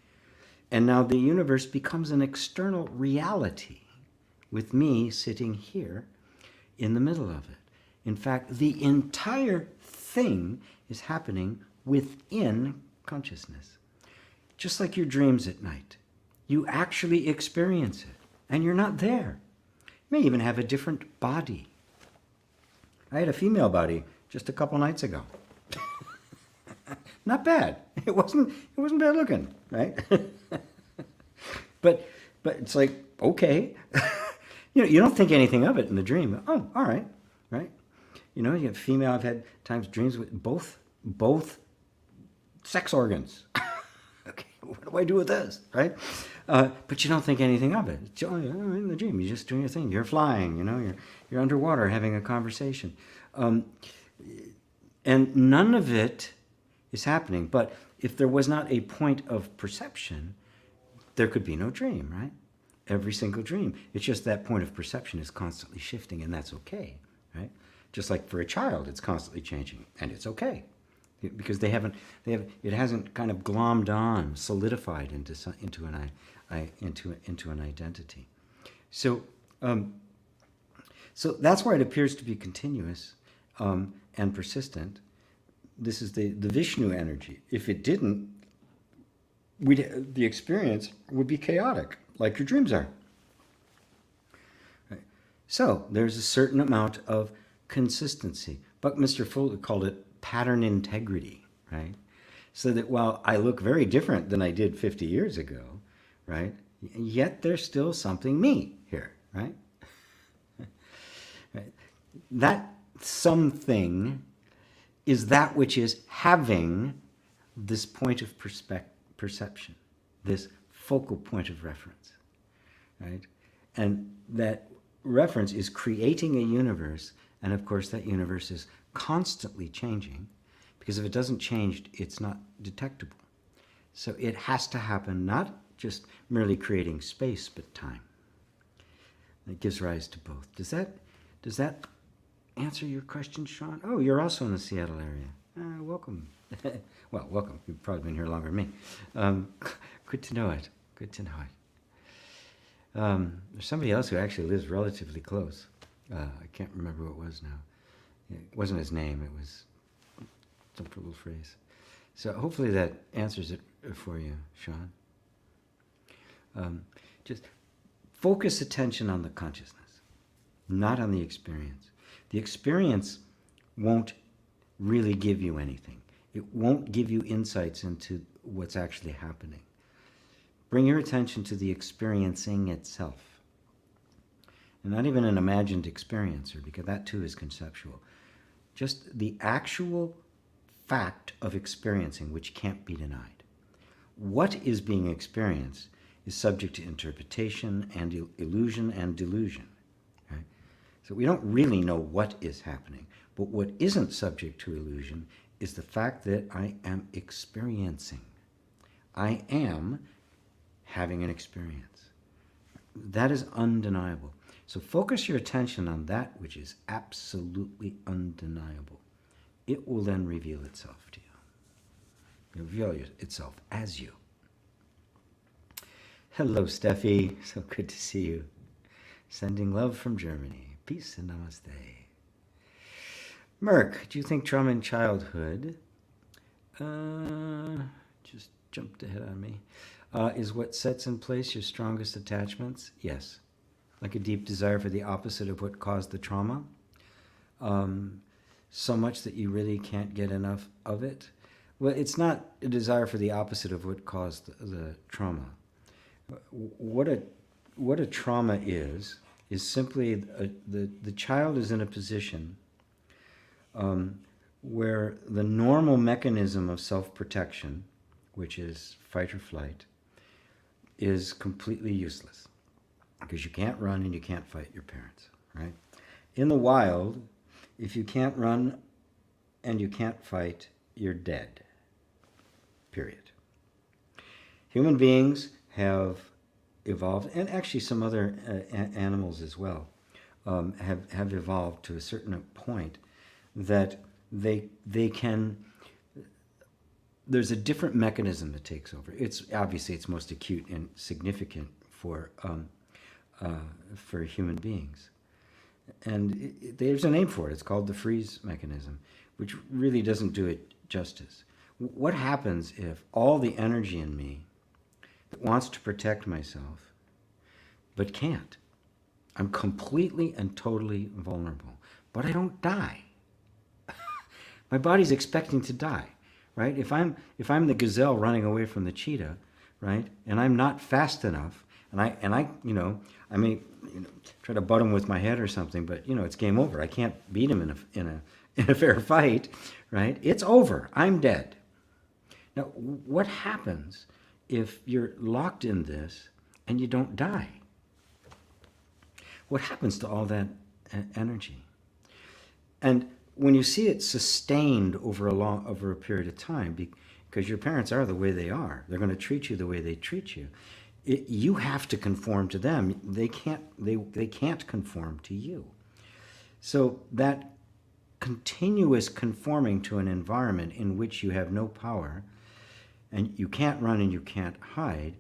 And now the universe becomes an external reality with me sitting here in the middle of it. In fact, the entire thing is happening within consciousness. Just like your dreams at night. You actually experience it, and you're not there. You may even have a different body. I had a female body just a couple nights ago. Not bad. It wasn't bad looking, right? but it's like, okay. You don't think anything of it in the dream. Oh, all right, right? You have female. I've had times dreams with both sex organs. Okay, what do I do with this, right? But you don't think anything of it. It's, in the dream, you're just doing your thing. You're flying. You're underwater having a conversation, and none of it is happening. But if there was not a point of perception, there could be no dream, right? Every single dream. It's just that point of perception is constantly shifting, and that's okay, right? Just like for a child, it's constantly changing, and it's okay, because it hasn't kind of glommed on, solidified into an identity. So that's why it appears to be continuous and persistent. This is the Vishnu energy. If it didn't, the experience would be chaotic, like your dreams are. Right. So there's a certain amount of consistency. Buckminster Fuller called it pattern integrity, right? So that while I look very different than I did 50 years ago, right, yet there's still something me here, right? Right. That something is that which is having this point of perception, this focal point of reference, right? And that reference is creating a universe, and of course that universe is constantly changing, because if it doesn't change, it's not detectable. So it has to happen, not just merely creating space, but time. It gives rise to both. Does that answer your question, Sean? Oh, you're also in the Seattle area. Welcome. Well, welcome. You've probably been here longer than me. Good to know it. Good to know it. There's somebody else who actually lives relatively close. I can't remember what it was now. It wasn't his name. It was some little phrase. So hopefully that answers it for you, Sean. Just focus attention on the consciousness, not on the experience. The experience won't really give you anything. It won't give you insights into what's actually happening. Bring your attention to the experiencing itself. And not even an imagined experiencer, because that too is conceptual. Just the actual fact of experiencing, which can't be denied. What is being experienced is subject to interpretation and illusion and delusion. Right? So we don't really know what is happening, but what isn't subject to illusion is the fact that I am experiencing. I am having an experience. That is undeniable. So focus your attention on that which is absolutely undeniable. It will then reveal itself to you. Reveal itself as you. Hello, Steffi. So good to see you. Sending love from Germany. Peace and namaste. Merck, do you think trauma in childhood, just jumped ahead on me, is what sets in place your strongest attachments? Yes. Like a deep desire for the opposite of what caused the trauma. So much that you really can't get enough of it. Well, it's not a desire for the opposite of what caused the trauma. What a trauma is simply the child is in a position where the normal mechanism of self-protection, which is fight or flight, is completely useless. Because you can't run and you can't fight your parents, right? In the wild, if you can't run and you can't fight, you're dead. Period. Human beings have evolved, and actually some other animals as well, have evolved to a certain point that they can. There's a different mechanism that takes over. It's obviously it's most acute and significant for human beings. And there's a name for it. It's called the freeze mechanism, which really doesn't do it justice. What happens if all the energy in me that wants to protect myself but can't? I'm completely and totally vulnerable, but I don't die. My body's expecting to die, right? If I'm the gazelle running away from the cheetah, right, and I'm not fast enough, and I I may try to butt him with my head or something, but it's game over. I can't beat him in a fair fight, right? It's over. I'm dead. Now, what happens if you're locked in this and you don't die? What happens to all that energy? And when you see it sustained over a period of time, because your parents are the way they are, they're going to treat you the way they treat you. You have to conform to them. They can't conform to you. So that continuous conforming to an environment in which you have no power, and you can't run and you can't hide,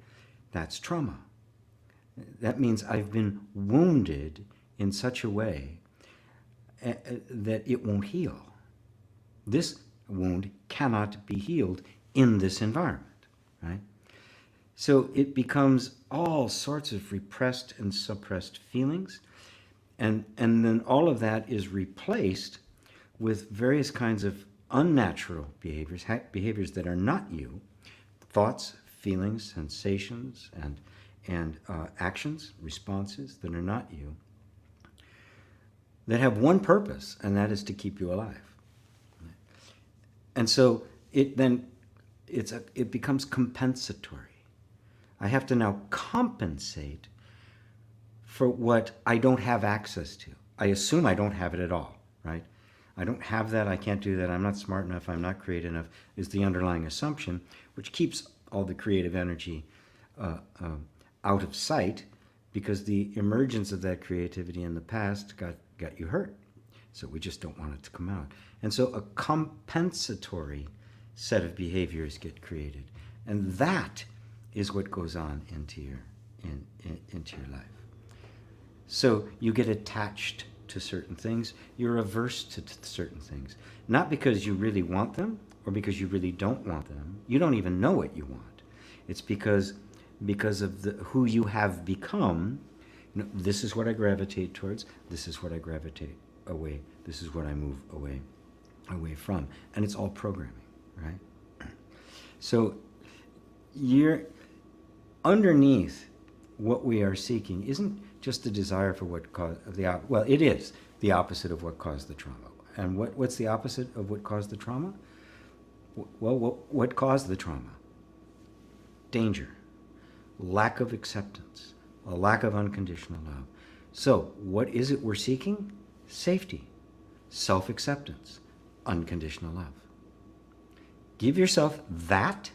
that's trauma. That means I've been wounded in such a way that it won't heal. This wound cannot be healed in this environment, right? So it becomes all sorts of repressed and suppressed feelings, and then all of that is replaced with various kinds of unnatural behaviors that are not you, thoughts, feelings, sensations, and actions, responses that are not you, that have one purpose, and that is to keep you alive. And so it becomes compensatory. I have to now compensate for what I don't have access to. I assume I don't have it at all, right? I don't have that, I can't do that, I'm not smart enough, I'm not creative enough, is the underlying assumption, which keeps all the creative energy out of sight, because the emergence of that creativity in the past got you hurt. So we just don't want it to come out. And so a compensatory set of behaviors get created. And that is what goes on into your life. So you get attached to certain things, you're averse to certain things. Not because you really want them or because you really don't want them. You don't even know what you want. It's because of who you have become. This is what I gravitate towards, this is what I gravitate away, this is what I move away. away from. And it's all programming, right? So you're underneath what we are seeking isn't just the desire for what caused well, it is the opposite of what caused the trauma. And what's the opposite of what caused the trauma? Well, what caused the trauma? Danger, lack of acceptance, a lack of unconditional love. So what is it we're seeking? Safety, self-acceptance, unconditional love. Give yourself that,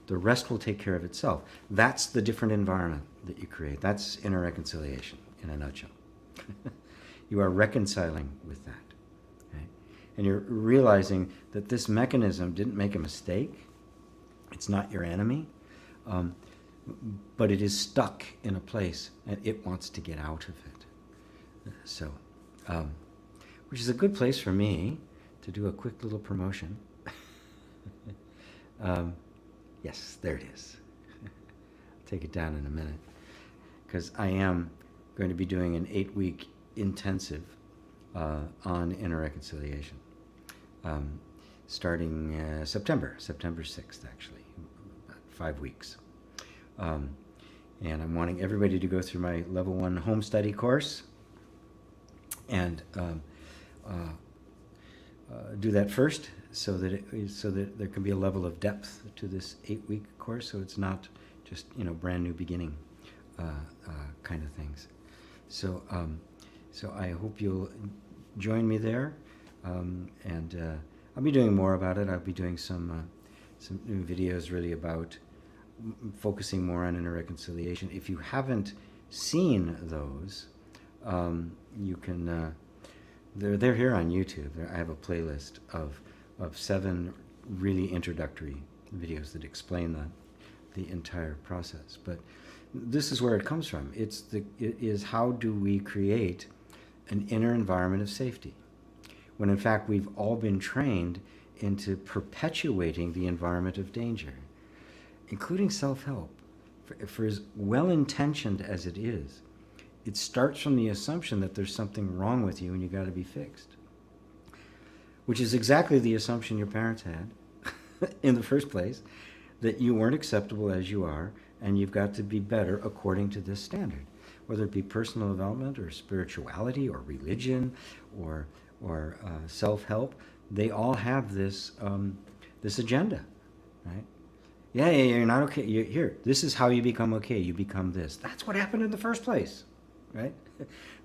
the rest will take care of itself. That's the different environment that you create. That's inner reconciliation in a nutshell. You are reconciling with that. Okay? And you're realizing that this mechanism didn't make a mistake. It's not your enemy. But it is stuck in a place and it wants to get out of it. So, which is a good place for me to do a quick little promotion. Yes, there it is. I'll take it down in a minute. Because I am going to be doing an 8-week intensive on inner reconciliation. Starting September 6th, actually. About 5 weeks. And I'm wanting everybody to go through my level 1 home study course and do that first, so that there can be a level of depth to this 8-week course, so it's not just brand new beginning kind of things. So I hope you'll join me there, and I'll be doing more about it. I'll be doing some new videos really about focusing more on inner reconciliation. If you haven't seen those, you can. They're here on YouTube. I have a playlist of 7 really introductory videos that explain the entire process. But this is where it comes from. It is how do we create an inner environment of safety, when in fact we've all been trained into perpetuating the environment of danger, including self-help. For as well-intentioned as it is, it starts from the assumption that there's something wrong with you and you got to be fixed, which is exactly the assumption your parents had in the first place, that you weren't acceptable as you are and you've got to be better according to this standard, whether it be personal development or spirituality or religion or self-help. They all have this this agenda, right? Yeah, you're not okay. Here, this is how you become okay. You become this. That's what happened in the first place, right?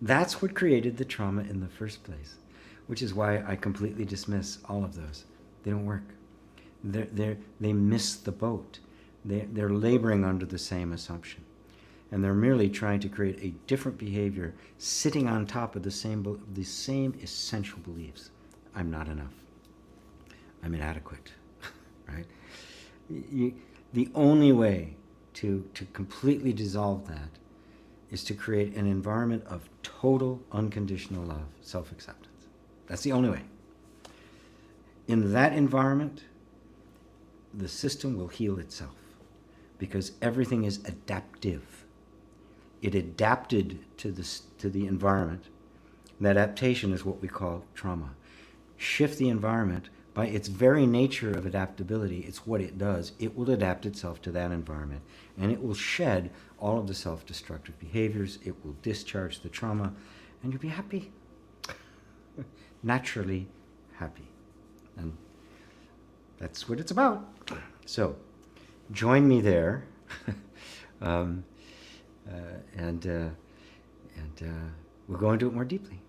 That's what created the trauma in the first place, which is why I completely dismiss all of those. They don't work. They miss the boat. They're laboring under the same assumption, and they're merely trying to create a different behavior, sitting on top of the same essential beliefs. I'm not enough. I'm inadequate, right? The only way to completely dissolve that is to create an environment of total unconditional love, self-acceptance. That's the only way. In that environment, the system will heal itself, because everything is adaptive. It adapted to the environment. And adaptation is what we call trauma. Shift the environment. By its very nature of adaptability, it's what it does. It will adapt itself to that environment, and it will shed all of the self-destructive behaviors. It will discharge the trauma, and you'll be happy. Naturally happy. And that's what it's about. So, join me there, and we'll go into it more deeply.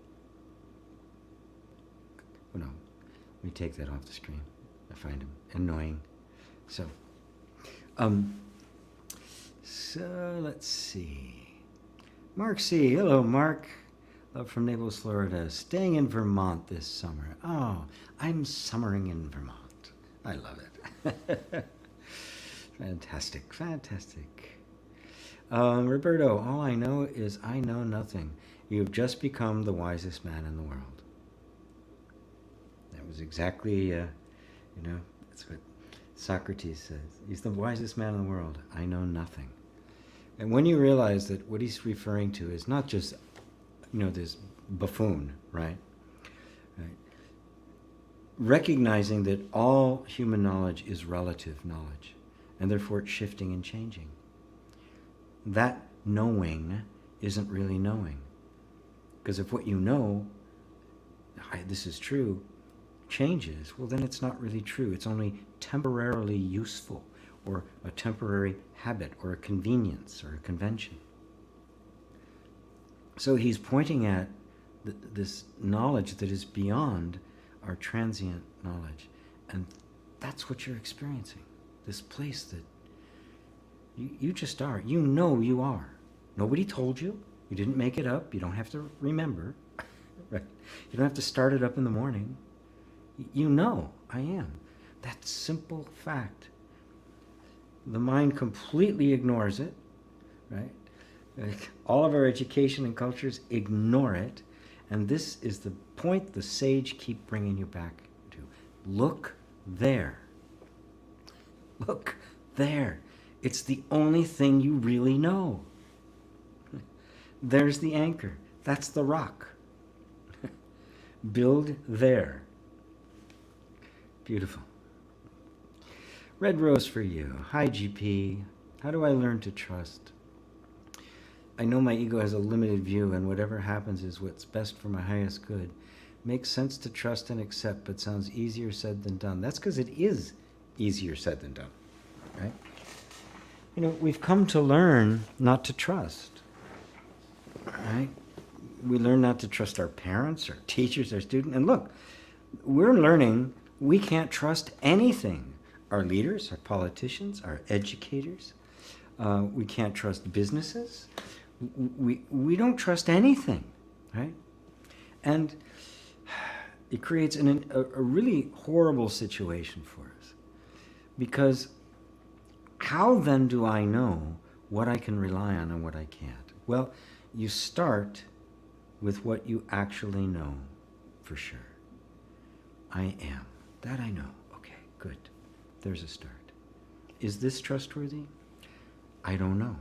Oh, no. Let me take that off the screen. I find him annoying. So let's see. Mark C. Hello, Mark. Love from Naples, Florida. Staying in Vermont this summer. Oh, I'm summering in Vermont. I love it. Fantastic, fantastic. Roberto, all I know is I know nothing. You've just become the wisest man in the world. That was exactly, that's what Socrates says. He's the wisest man in the world. I know nothing. And when you realize that what he's referring to is not just, this buffoon, right? recognizing that all human knowledge is relative knowledge, and therefore it's shifting and changing. That knowing isn't really knowing. Because if what you know, this is true, changes, well then it's not really true. It's only temporarily useful, or a temporary habit, or a convenience, or a convention. So he's pointing at this knowledge that is beyond our transient knowledge. And that's what you're experiencing. This place that you just are. You know you are. Nobody told you. You didn't make it up. You don't have to remember. Right? You don't have to start it up in the morning. You know, I am. That simple fact. The mind completely ignores it, right? Like all of our education and cultures ignore it. And this is the point the sage keep bringing you back to. Look there. Look there. It's the only thing you really know. There's the anchor. That's the rock. Build there. Beautiful. Red rose for you. Hi, GP. How do I learn to trust? I know my ego has a limited view, and whatever happens is what's best for my highest good. Makes sense to trust and accept, but sounds easier said than done. That's because it is easier said than done, right? You know, we've come to learn not to trust, right? We learn not to trust our parents, our teachers, our students. And look, we're learning we can't trust anything. Our leaders, our politicians, our educators. We can't trust businesses. We don't trust anything, right? And it creates a really horrible situation for us. Because how then do I know what I can rely on and what I can't? Well, you start with what you actually know for sure. I am. That I know. Okay, good. There's a start. Is this trustworthy? I don't know.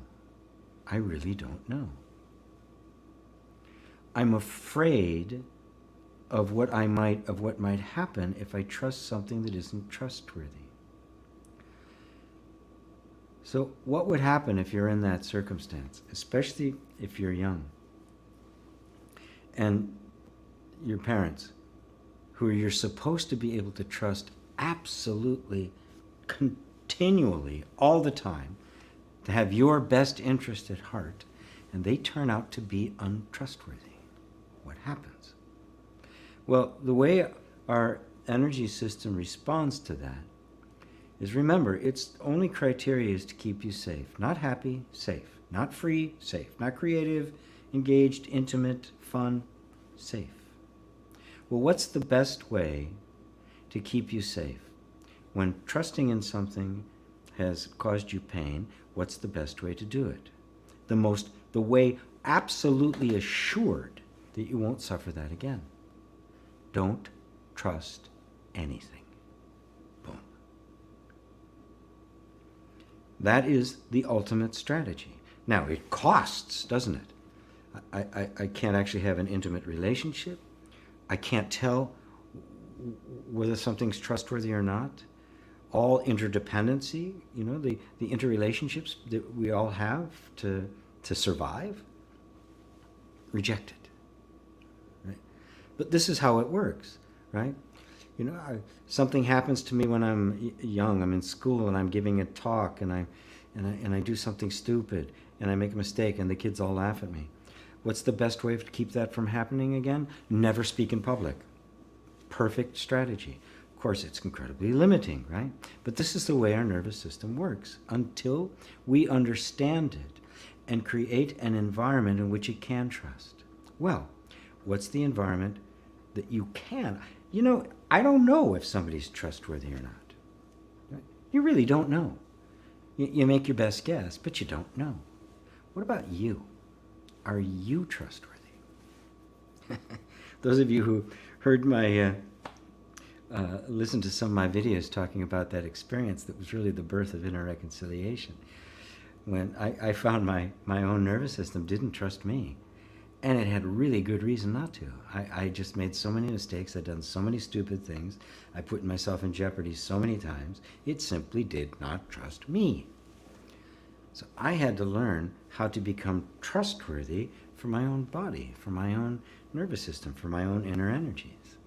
I really don't know. I'm afraid of what might happen if I trust something that isn't trustworthy. So what would happen if you're in that circumstance, especially if you're young? And your parents, who you're supposed to be able to trust absolutely, continually, all the time, to have your best interest at heart, and they turn out to be untrustworthy. What happens? Well, the way our energy system responds to that is, remember, its only criteria is to keep you safe. Not happy, safe. Not free, safe. Not creative, engaged, intimate, fun, safe. Well, what's the best way to keep you safe? When trusting in something has caused you pain, what's the best way to do it? The way absolutely assured that you won't suffer that again. Don't trust anything. Boom. That is the ultimate strategy. Now, it costs, doesn't it? I can't actually have an intimate relationship. I can't tell whether something's trustworthy or not. All interdependency, you know, the interrelationships that we all have to survive, rejected. Right? But this is how it works, right? You know, something happens to me when I'm young. I'm in school and I'm giving a talk, and I do something stupid, and I make a mistake, and the kids all laugh at me. What's the best way to keep that from happening again? Never speak in public. Perfect strategy. Of course, it's incredibly limiting, right? But this is the way our nervous system works until we understand it and create an environment in which it can trust. Well, what's the environment that you can? You know, I don't know if somebody's trustworthy or not. Right? You really don't know. You make your best guess, but you don't know. What about you? Are you trustworthy? Those of you who heard my listened to some of my videos talking about that experience that was really the birth of inner reconciliation, when I found my own nervous system didn't trust me. And it had really good reason not to. I just made so many mistakes. I'd done so many stupid things. I put myself in jeopardy so many times. It simply did not trust me. So I had to learn how to become trustworthy for my own body, for my own nervous system, for my own inner energies.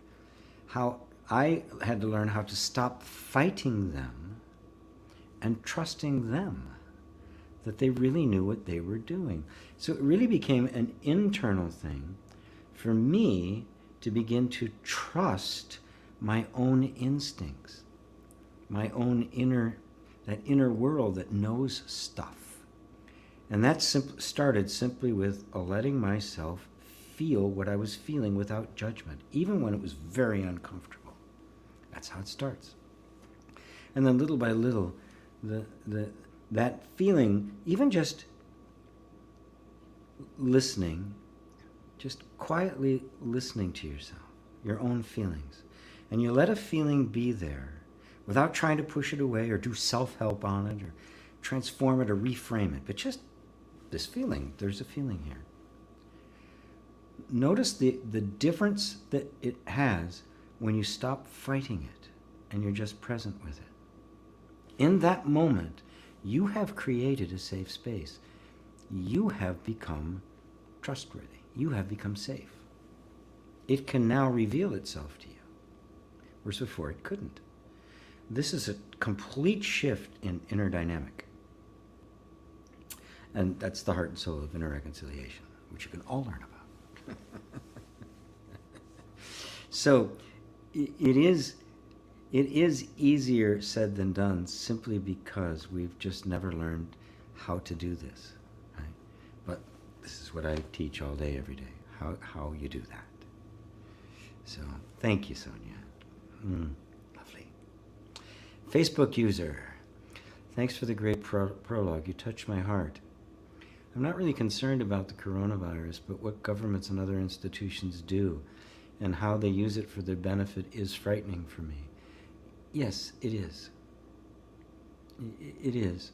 How I had to learn how to stop fighting them and trusting them, that they really knew what they were doing. So it really became an internal thing for me to begin to trust my own instincts, my own that inner world that knows stuff. And that started simply with letting myself feel what I was feeling without judgment, even when it was very uncomfortable. That's how it starts. And then little by little, that feeling, even just listening, just quietly listening to yourself, your own feelings. And you let a feeling be there without trying to push it away or do self-help on it or transform it or reframe it, but just this feeling, there's a feeling here. Notice the difference that it has when you stop fighting it and you're just present with it. In that moment, you have created a safe space. You have become trustworthy. You have become safe. It can now reveal itself to you, whereas before it couldn't. This is a complete shift in inner dynamic. And that's the heart and soul of inner reconciliation, which you can all learn about. So it is easier said than done simply because we've just never learned how to do this. Right? But this is what I teach all day, every day, how you do that. So thank you, Sonia. Lovely. Facebook user, thanks for the great prologue. You touched my heart. I'm not really concerned about the coronavirus, but what governments and other institutions do and how they use it for their benefit is frightening for me. Yes, it is. It is.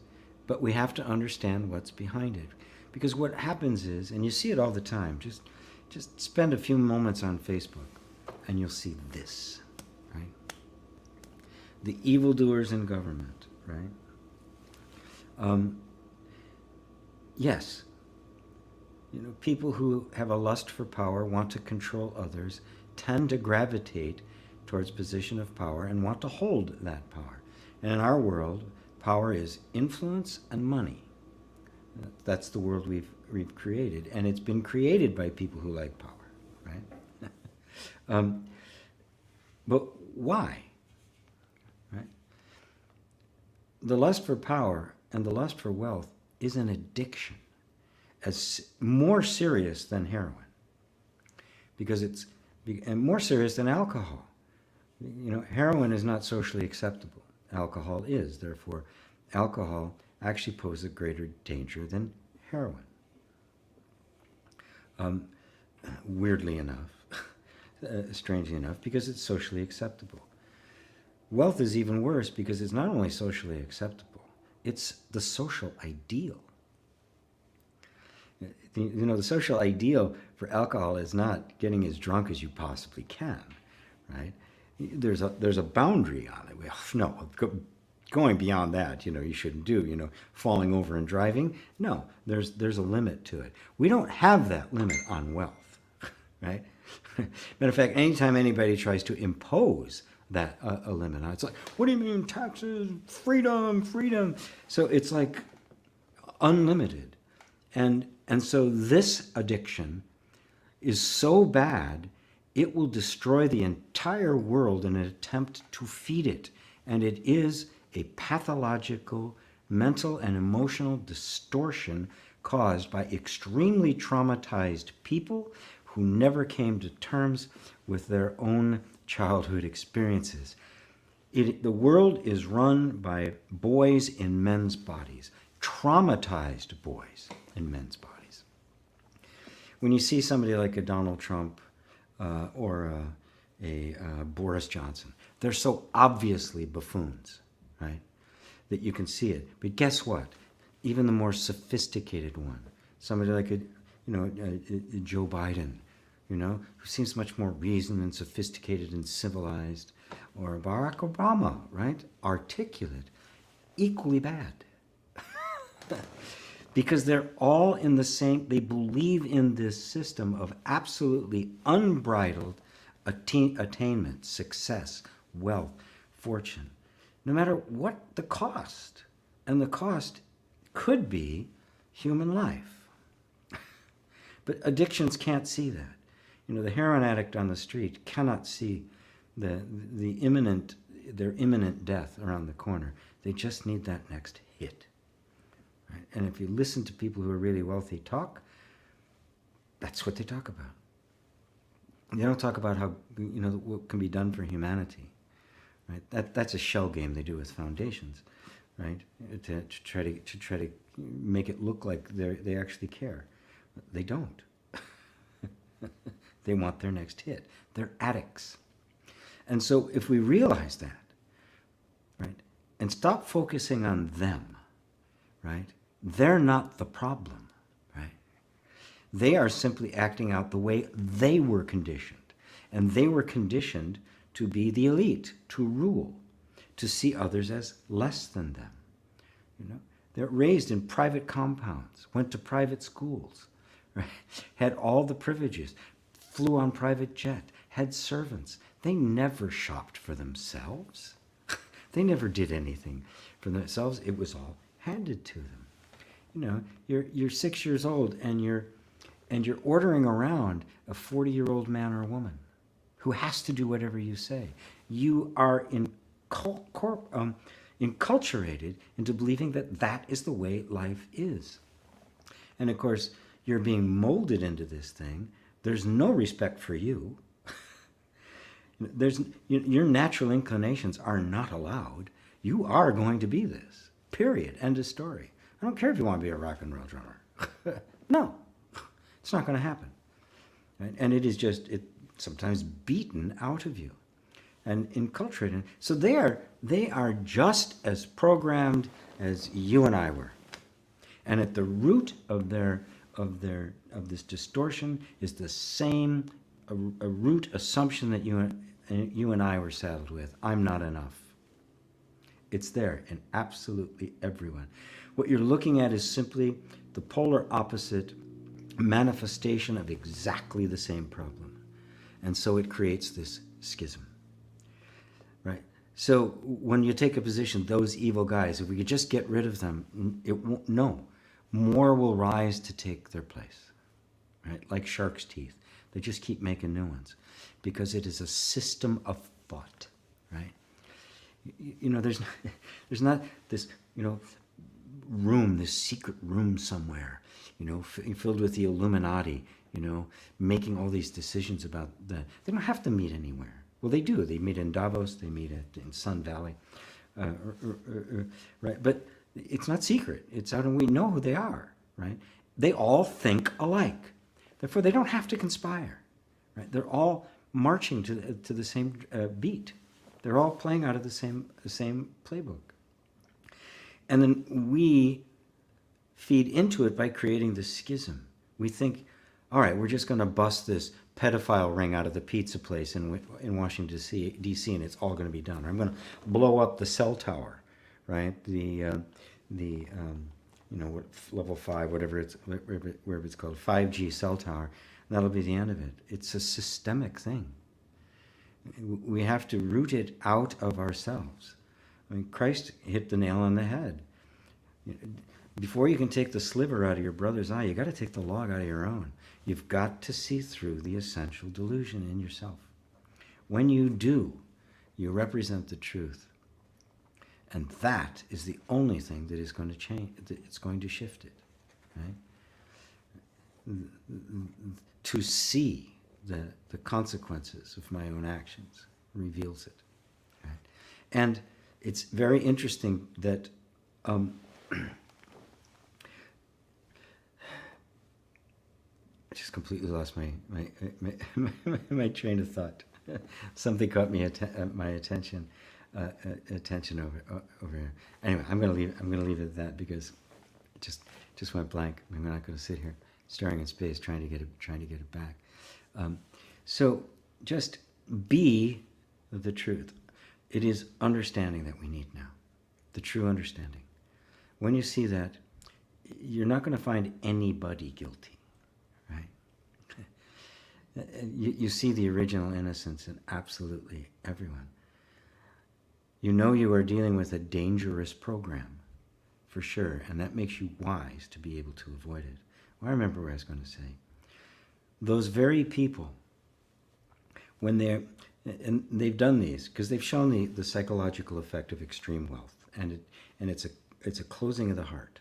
But we have to understand what's behind it. Because what happens is, and you see it all the time, just spend a few moments on Facebook and you'll see this, right? The evildoers in government, right? Yes, people who have a lust for power, want to control others, tend to gravitate towards position of power and want to hold that power. And in our world, power is influence and money. That's the world we've created, and it's been created by people who like power, right? But why? Right? The lust for power and the lust for wealth is an addiction, as more serious than heroin, because it's and more serious than alcohol. Heroin is not socially acceptable. Alcohol is. Therefore, alcohol actually poses a greater danger than heroin. Weirdly enough, strangely enough, because it's socially acceptable. Wealth is even worse because it's not only socially acceptable, it's the social ideal. The social ideal for alcohol is not getting as drunk as you possibly can, right? There's a boundary on it. No, going beyond that, you shouldn't do. Falling over and driving. No, there's a limit to it. We don't have that limit on wealth, right? Matter of fact, anytime anybody tries to impose that a limit on, it's like, what do you mean taxes, freedom? So it's like unlimited, and so this addiction is so bad, it will destroy the entire world in an attempt to feed it. And it is a pathological mental and emotional distortion caused by extremely traumatized people who never came to terms with their own childhood experiences. The world is run by boys in men's bodies, traumatized boys in men's bodies. When you see somebody like a Donald Trump or a Boris Johnson, they're so obviously buffoons, right, that you can see it. But guess what? Even the more sophisticated one, somebody like Joe Biden, who seems much more reasoned and sophisticated and civilized, or Barack Obama, right? Articulate, equally bad. Because they're all in the same, they believe in this system of absolutely unbridled attainment, success, wealth, fortune, no matter what the cost. And the cost could be human life. But addictions can't see that. The heroin addict on the street cannot see their imminent death around the corner. They just need that next hit. Right? And if you listen to people who are really wealthy talk, that's what they talk about. They don't talk about how what can be done for humanity. Right? That's a shell game they do with foundations, right? To try to make it look like they actually care. They don't. They want their next hit. They're addicts. And so if we realize that, right, and stop focusing on them, right, they're not the problem, right? They are simply acting out the way they were conditioned. And they were conditioned to be the elite, to rule, to see others as less than them. They're raised in private compounds, went to private schools, right, had all the privileges, flew on private jet, had servants. They never shopped for themselves. They never did anything for themselves. It was all handed to them. You're 6 years old and you're ordering around a 40-year-old man or woman who has to do whatever you say. You are enculturated into believing that is the way life is. And of course, you're being molded into this thing. There's no respect for you. Your natural inclinations are not allowed. You are going to be this. Period. End of story. I don't care if you want to be a rock and roll drummer. No, it's not going to happen. Right? And it is just sometimes beaten out of you and enculturated. So they are just as programmed as you and I were. And at the root of this distortion is the same a root assumption that you and I were saddled with. I'm not enough. It's there in absolutely everyone. What you're looking at is simply the polar opposite manifestation of exactly the same problem. And so it creates this schism. Right? So when you take a position, those evil guys, if we could just get rid of them, more will rise to take their place. Right? Like shark's teeth. They just keep making new ones because it is a system of thought, right? There's not this, room, this secret room somewhere, filled with the Illuminati, making all these decisions about that. They don't have to meet anywhere. Well, they do. They meet in Davos. They meet in Sun Valley, right? But it's not secret. It's out, and we know who they are, right? They all think alike. Therefore, they don't have to conspire, right? They're all marching to the same beat. They're all playing out of the same playbook. And then we feed into it by creating this schism. We think, all right, we're just going to bust this pedophile ring out of the pizza place in Washington, D.C., and it's all going to be done. Or I'm going to blow up the cell tower, right? Level 5, wherever it's called, 5G cell tower. That'll be the end of it. It's a systemic thing. We have to root it out of ourselves. I mean, Christ hit the nail on the head. Before you can take the sliver out of your brother's eye, you got to take the log out of your own. You've got to see through the essential delusion in yourself. When you do, you represent the truth. And that is the only thing that is going to change, it's going to shift it. Right? To see the consequences of my own actions reveals it. Right? And it's very interesting that I just completely lost my train of thought. Something caught my attention over here. Anyway, I'm gonna leave it at that because it just went blank. I'm not going to sit here staring in space, trying to get it back. So just be the truth. It is understanding that we need now, the true understanding. When you see that, you're not going to find anybody guilty, right? You see the original innocence in absolutely everyone. You know you are dealing with a dangerous program, for sure, and that makes you wise to be able to avoid it. Well, I remember what I was going to say. Those very people, when they've done these, because they've shown the psychological effect of extreme wealth, and it's a closing of the heart.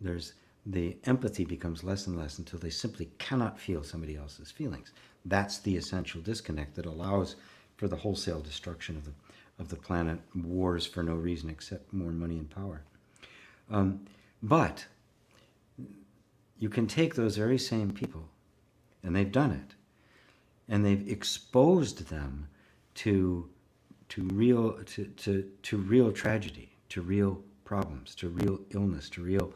There's the empathy becomes less and less until they simply cannot feel somebody else's feelings. That's the essential disconnect that allows for the wholesale destruction of the planet, wars for no reason except more money and power. But you can take those very same people, and they've done it, and they've exposed them to real tragedy, to real problems, to real illness, to real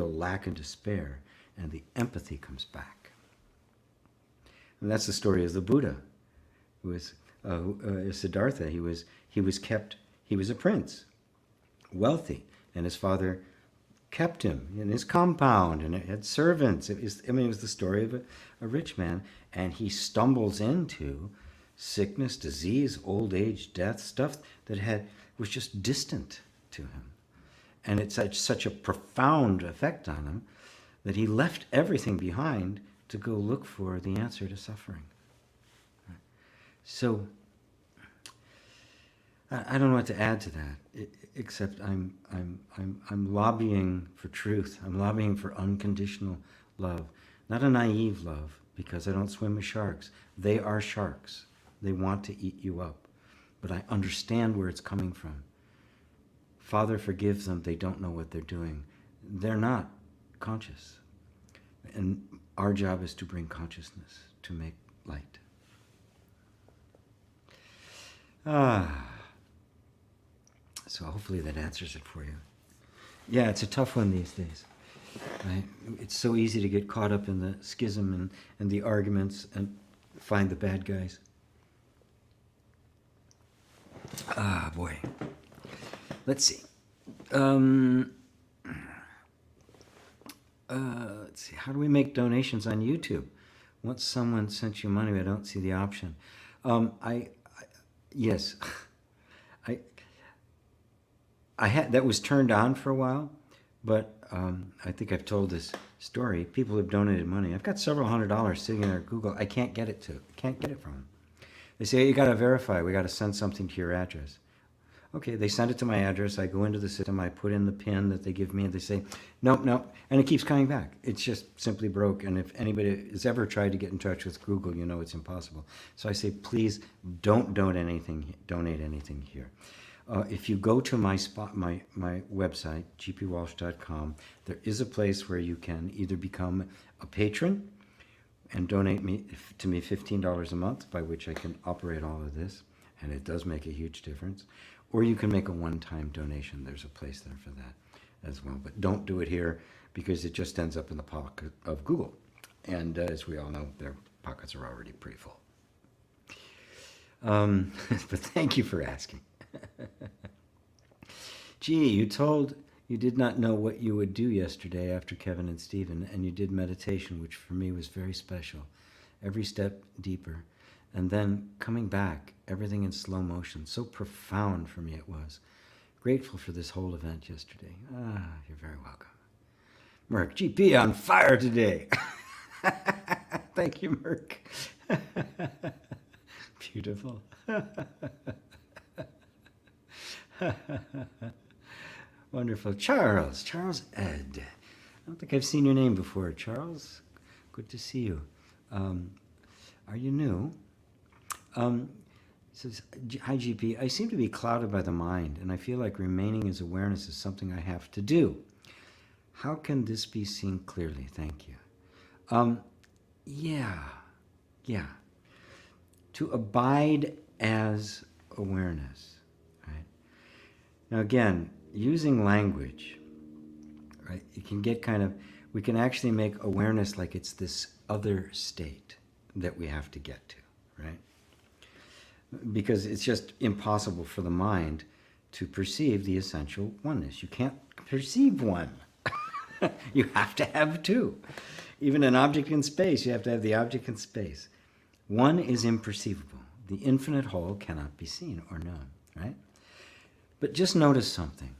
lack and despair, and the empathy comes back. And that's the story of the Buddha, who was Siddhartha. He was a prince, wealthy, and his father kept him in his compound, and it had servants. It was the story of a rich man, and he stumbles into sickness, disease, old age, death, stuff that was just distant to him. And it had such a profound effect on him that he left everything behind to go look for the answer to suffering. So I don't know what to add to that, except I'm lobbying for truth. I'm lobbying for unconditional love, not a naive love, because I don't swim with sharks. They are sharks. They want to eat you up, but I understand where it's coming from. Father, forgive them. They don't know what they're doing. They're not conscious, and our job is to bring consciousness, to make light. So hopefully that answers it for you. Yeah, it's a tough one these days. Right? It's so easy to get caught up in the schism and the arguments and find the bad guys. Boy. Let's see. Let's see. How do we make donations on YouTube? Once someone sent you money, I don't see the option. Yes. I had that was turned on for a while, but I think I've told this story. People have donated money. I've got several $100s sitting in our Google. I can't get it from them. They say, you got to verify. We got to send something to your address. Okay, they send it to my address. I go into the system. I put in the PIN that they give me, and they say, nope. And it keeps coming back. It's just simply broke. And if anybody has ever tried to get in touch with Google, you know it's impossible. So I say, please don't donate anything here. If you go to my website, gpwalsh.com, there is a place where you can either become a patron and donate to me $15 a month, by which I can operate all of this, and it does make a huge difference. Or you can make a one-time donation. There's a place there for that as well. But don't do it here, because it just ends up in the pocket of Google. And as we all know, their pockets are already pretty full. But thank you for asking. Gee, you did not know what you would do yesterday after Kevin and Stephen, and you did meditation, which for me was very special. Every step deeper. And then coming back, everything in slow motion. So profound for me it was. Grateful for this whole event yesterday. You're very welcome. Merck, GP on fire today. Thank you, Merck. Beautiful. Wonderful. Charles Ed. I don't think I've seen your name before. Charles, good to see you. Are you new? Says, hi GP, I seem to be clouded by the mind, and I feel like remaining as awareness is something I have to do. How can this be seen clearly? Thank you. Yeah. To abide as awareness, right? Now again, using language, right? You can get we can actually make awareness like it's this other state that we have to get to, right? Because it's just impossible for the mind to perceive the essential oneness. You can't perceive one. You have to have two. Even an object in space, you have to have the object in space. One is imperceivable. The infinite whole cannot be seen or known, right? But just notice something,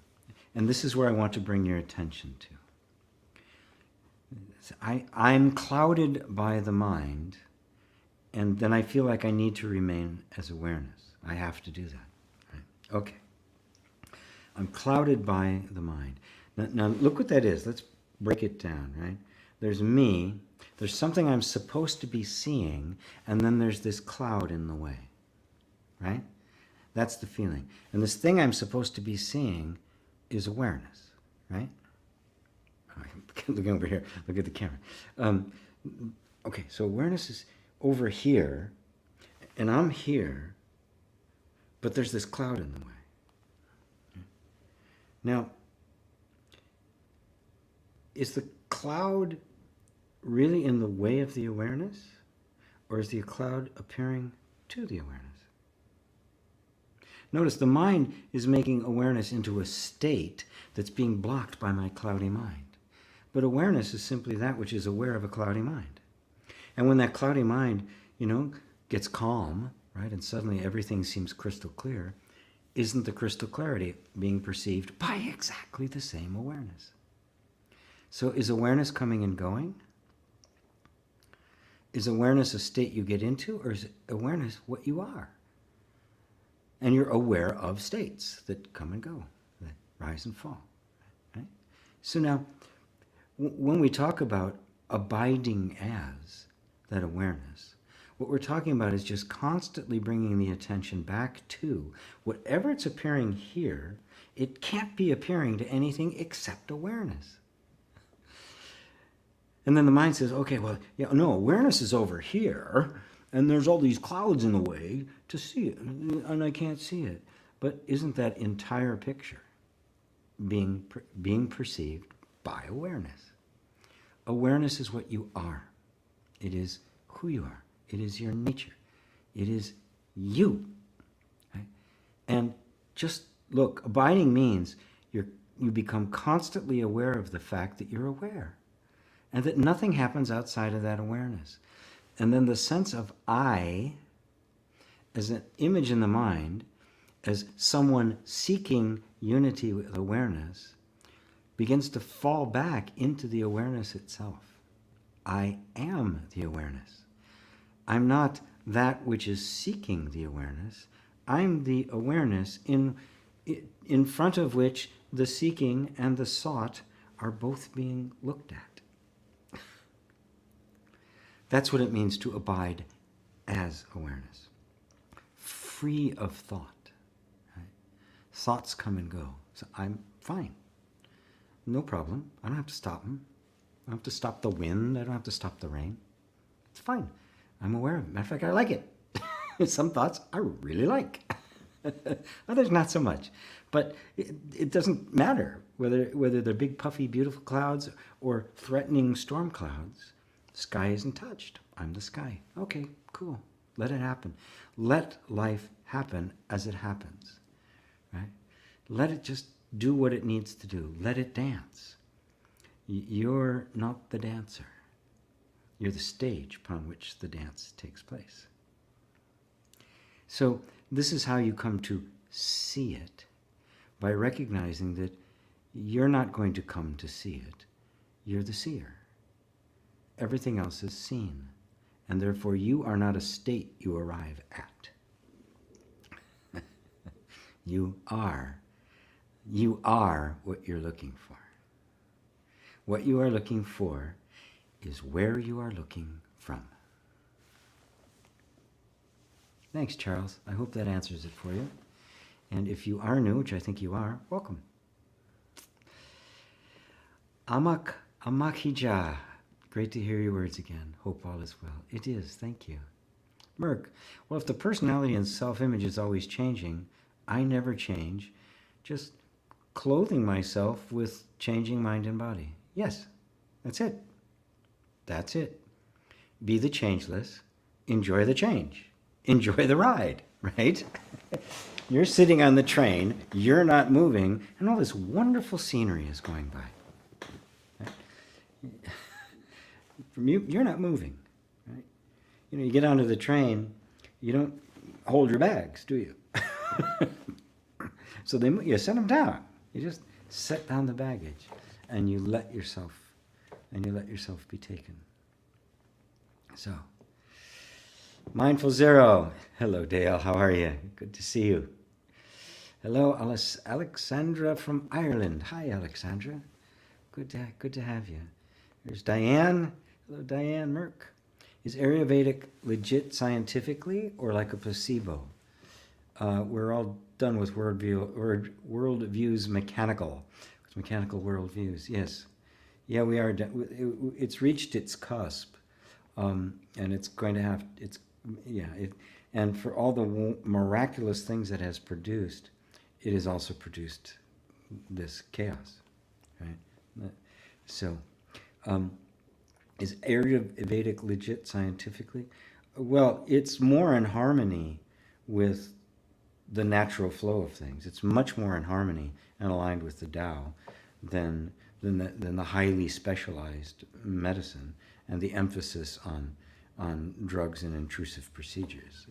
and this is where I want to bring your attention to. I'm clouded by the mind, and then I feel like I need to remain as awareness. I have to do that. Right? Okay. I'm clouded by the mind. Now look what that is. Let's break it down, right? There's me, there's something I'm supposed to be seeing, and then there's this cloud in the way, right? That's the feeling. And this thing I'm supposed to be seeing is awareness, right? Looking over here, look at the camera. Okay, so awareness is over here, and I'm here, but there's this cloud in the way. Now, is the cloud really in the way of the awareness, or is the cloud appearing to the awareness? Notice the mind is making awareness into a state that's being blocked by my cloudy mind. But awareness is simply that which is aware of a cloudy mind. And when that cloudy mind, gets calm, right, and suddenly everything seems crystal clear, isn't the crystal clarity being perceived by exactly the same awareness? So is awareness coming and going? Is awareness a state you get into, or is awareness what you are? And you're aware of states that come and go, that rise and fall. Right? So now, when we talk about abiding as that awareness, what we're talking about is just constantly bringing the attention back to whatever it's appearing here. It can't be appearing to anything except awareness. And then the mind says, okay, well, yeah, no, awareness is over here, and there's all these clouds in the way to see it, and I can't see it. But isn't that entire picture being perceived by awareness? Awareness is what you are. It is who you are. It is your nature. It is you. Right? And just look, abiding means you become constantly aware of the fact that you're aware, and that nothing happens outside of that awareness. And then the sense of I, as an image in the mind, as someone seeking unity with awareness, begins to fall back into the awareness itself. I am the awareness. I'm not that which is seeking the awareness. I'm the awareness in front of which the seeking and the sought are both being looked at. That's what it means to abide as awareness. Free of thought. Right? Thoughts come and go. So I'm fine. No problem. I don't have to stop them. I don't have to stop the wind. I don't have to stop the rain. It's fine. I'm aware of it. Matter of fact, I like it. Some thoughts I really like. Others not so much. But it doesn't matter whether they're big, puffy, beautiful clouds or threatening storm clouds. The sky isn't touched. I'm the sky. Okay, cool. Let it happen. Let life happen as it happens. Right? Let it just do what it needs to do. Let it dance. You're not the dancer. You're the stage upon which the dance takes place. So this is how you come to see it, by recognizing that you're not going to come to see it. You're the seer. Everything else is seen, and therefore you are not a state you arrive at. You are what you're looking for. What you are looking for is where you are looking from. Thanks, Charles. I hope that answers it for you. And if you are new, which I think you are, welcome. Amakija. Great to hear your words again. Hope all is well. It is. Thank you. Merck. Well, if the personality and self-image is always changing, I never change. Just clothing myself with changing mind and body. Yes. That's it. That's it. Be the changeless. Enjoy the change. Enjoy the ride, right? You're sitting on the train, you're not moving, and all this wonderful scenery is going by. Right? From you, you're not moving. Right? You know, you get onto the train, you don't hold your bags, do you? So you set them down. You just set down the baggage, and you let yourself be taken. So, Mindful Zero. Hello, Dale. How are you? Good to see you. Hello, Alexandra from Ireland. Hi, Alexandra. Good to have you. There's Diane. Hello, Diane Merck. Is Ayurvedic legit scientifically or like a placebo? We're all done with worldviews mechanical. It's mechanical worldviews. Yes. Yeah, we are. It's reached its cusp, and it's going to have. And for all the miraculous things it has produced, it has also produced this chaos, right? So, is Ayurvedic legit scientifically? Well, it's more in harmony with the natural flow of things. It's much more in harmony and aligned with the Tao than the highly specialized medicine and the emphasis on drugs and intrusive procedures.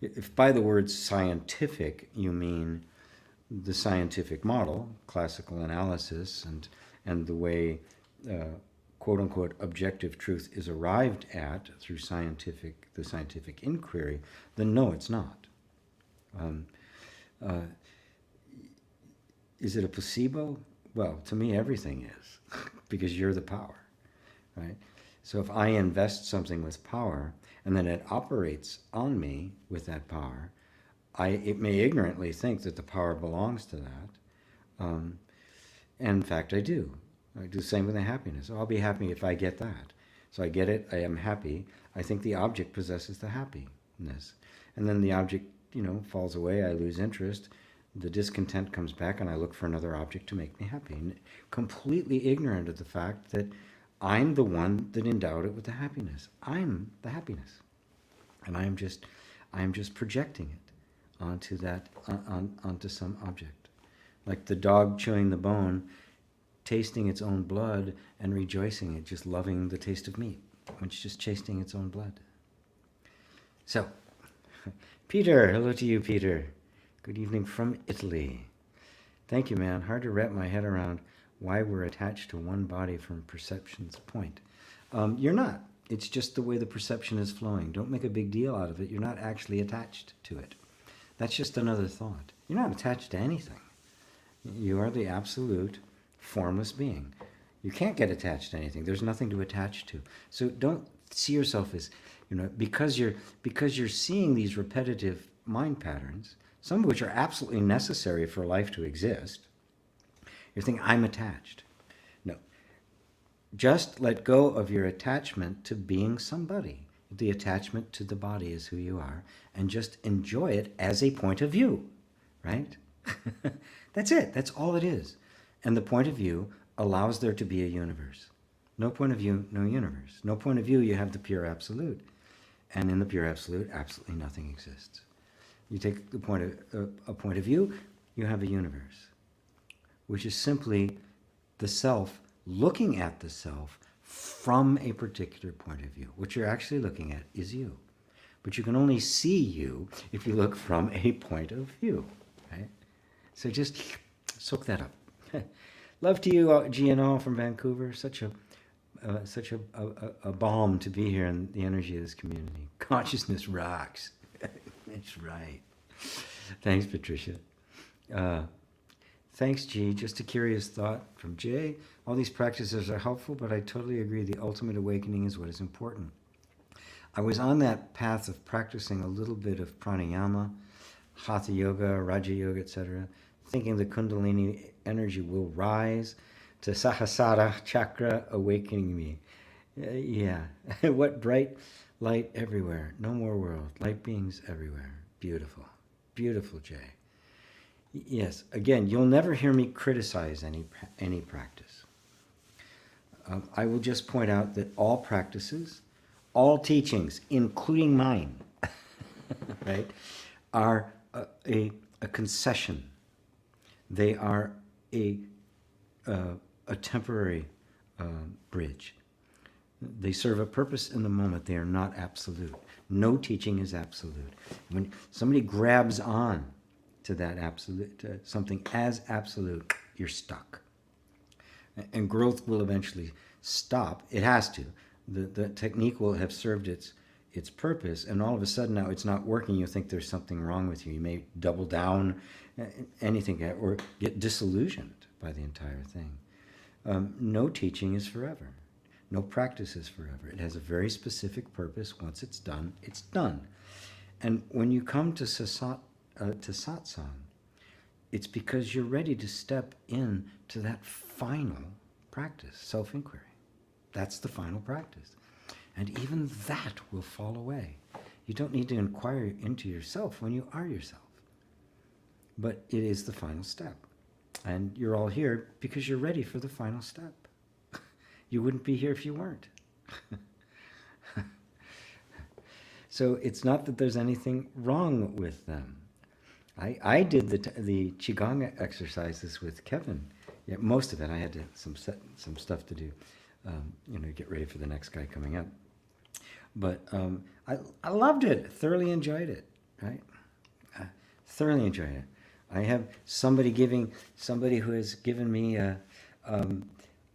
If by the word scientific you mean the scientific model, classical analysis, and the way quote-unquote objective truth is arrived at through the scientific inquiry, then no, it's not. Is it a placebo? Well, to me, everything is, because you're the power, right? So if I invest something with power, and then it operates on me with that power, it may ignorantly think that the power belongs to that. And in fact, I do. I do the same with the happiness. I'll be happy if I get that. So I get it, I am happy. I think the object possesses the happiness. And then the object, falls away, I lose interest. The discontent comes back, and I look for another object to make me happy. Completely ignorant of the fact that I'm the one that endowed it with the happiness. I'm the happiness. And I am just projecting it onto onto some object. Like the dog chewing the bone, tasting its own blood and rejoicing it, just loving the taste of meat. It's just tasting its own blood. So, Peter, hello to you, Peter. Good evening from Italy. Thank you, man. Hard to wrap my head around why we're attached to one body from perception's point. You're not. It's just the way the perception is flowing. Don't make a big deal out of it. You're not actually attached to it. That's just another thought. You're not attached to anything. You are the absolute formless being. You can't get attached to anything. There's nothing to attach to. So don't see yourself as, because you're seeing these repetitive mind patterns, some of which are absolutely necessary for life to exist. You're thinking, I'm attached. No. Just let go of your attachment to being somebody. The attachment to the body is who you are, and just enjoy it as a point of view, right? That's it. That's all it is. And the point of view allows there to be a universe. No point of view, no universe. No point of view, you have the pure absolute. And in the pure absolute, absolutely nothing exists. You take a point of view, you have a universe, which is simply the self looking at the self from a particular point of view. What you're actually looking at is you. But you can only see you if you look from a point of view, right? So just soak that up. Love to you, GNO from Vancouver. Such a balm to be here in the energy of this community. Consciousness rocks. That's right. Thanks, Patricia. Thanks, G. Just a curious thought from Jay. All these practices are helpful, but I totally agree the ultimate awakening is what is important. I was on that path of practicing a little bit of pranayama, hatha yoga, raja yoga, etc., thinking the kundalini energy will rise to Sahasrara chakra, awakening me. Yeah. What bright light everywhere. No more world. Light beings everywhere. Beautiful. Beautiful, Jay. Yes. Again, you'll never hear me criticize any practice. I will just point out that all practices, all teachings, including mine, right, are a concession. They are a temporary bridge. They serve a purpose in the moment. They are not absolute. No teaching is absolute. When somebody grabs on to that absolute, to something as absolute, you're stuck. And growth will eventually stop. It has to. The technique will have served its purpose, and all of a sudden now it's not working. You think there's something wrong with you. You may double down, anything, or get disillusioned by the entire thing. No teaching is forever. No practice is forever. It has a very specific purpose. Once it's done, it's done. And when you come to satsang, it's because you're ready to step in to that final practice, self-inquiry. That's the final practice. And even that will fall away. You don't need to inquire into yourself when you are yourself. But it is the final step. And you're all here because you're ready for the final step. You wouldn't be here if you weren't. So it's not that there's anything wrong with them. I did the Qigong exercises with Kevin. Yeah, most of it. I had some stuff to do, get ready for the next guy coming up. But I loved it. Thoroughly enjoyed it. Right? Thoroughly enjoyed it. I have somebody who has given me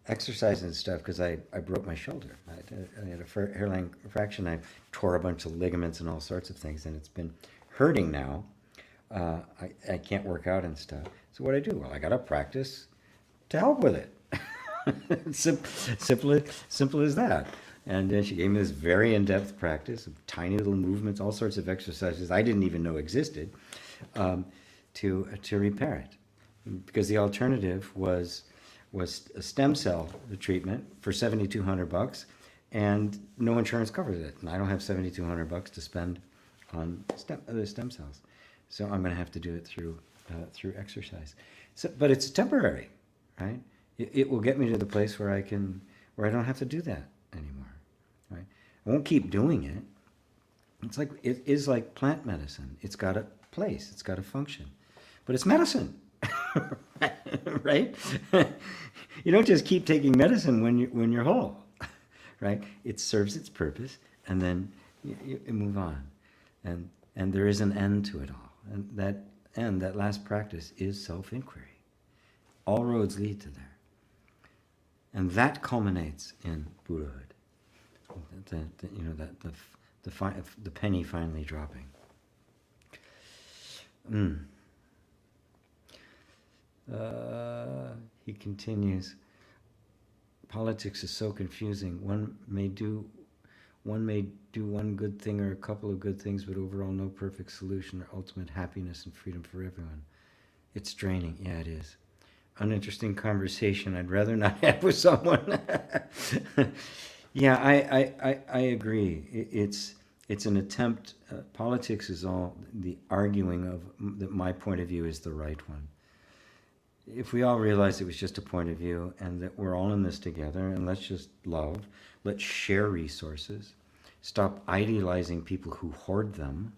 exercise and stuff because I broke my shoulder. I had a hairline fraction. I tore a bunch of ligaments and all sorts of things, and it's been hurting now. I can't work out and stuff. So what do? Well, I got to practice to help with it. Simple as that. And then she gave me this very in-depth practice of tiny little movements, all sorts of exercises I didn't even know existed, to repair it. Because the alternative was a stem cell treatment for $7,200, and no insurance covers it. And I don't have $7,200 to spend on stem cells. So I'm going to have to do it through exercise. So, but it's temporary, right? It will get me to the place where I don't have to do that anymore, right? I won't keep doing it. It is like plant medicine. It's got a place. It's got a function, but it's medicine, right? You don't just keep taking medicine when you're whole, right? It serves its purpose, and then you move on, and there is an end to it all. And that last practice is self-inquiry. All roads lead to there. And that culminates in Buddhahood. The penny finally dropping. He continues, politics is so confusing. One may do one good thing or a couple of good things, but overall no perfect solution or ultimate happiness and freedom for everyone. It's draining. Yeah, it is. Uninteresting conversation I'd rather not have with someone. Yeah, I agree. It's an attempt. Politics is all the arguing of that my point of view is the right one. If we all realized it was just a point of view and that we're all in this together, and let's just love, let's share resources, stop idealizing people who hoard them,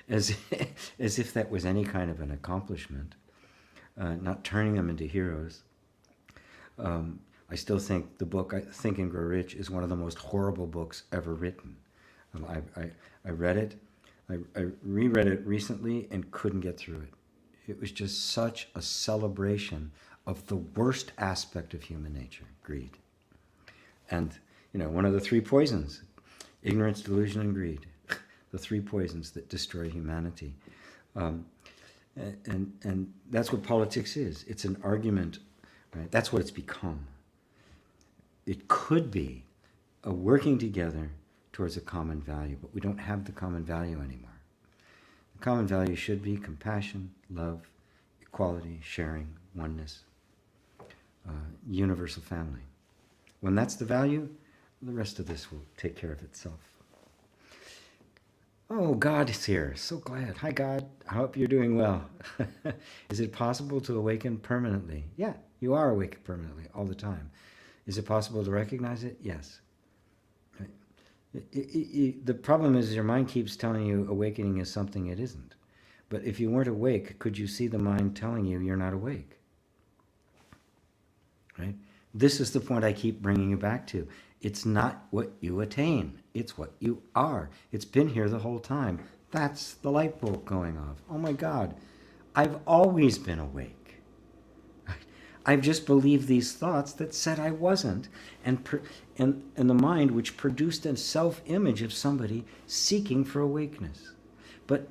as if that was any kind of an accomplishment, not turning them into heroes. I still think the book Think and Grow Rich is one of the most horrible books ever written. I read it, I reread it recently and couldn't get through it. It was just such a celebration of the worst aspect of human nature, greed. And, one of the three poisons, ignorance, delusion, and greed, the three poisons that destroy humanity. And that's what politics is. It's an argument, right? That's what it's become. It could be a working together towards a common value, but we don't have the common value anymore. The common value should be compassion, love, equality, sharing, oneness, universal family. When that's the value, the rest of this will take care of itself. Oh, God is here. So glad. Hi, God. I hope you're doing well. Is it possible to awaken permanently? Yeah, you are awake permanently all the time. Is it possible to recognize it? Yes. Right? The problem is your mind keeps telling you awakening is something it isn't. But if you weren't awake, could you see the mind telling you you're not awake? Right? This is the point I keep bringing you back to. It's not what you attain. It's what you are. It's been here the whole time. That's the light bulb going off. Oh my God, I've always been awake. I've just believed these thoughts that said I wasn't. And the mind which produced a self-image of somebody seeking for awakeness. But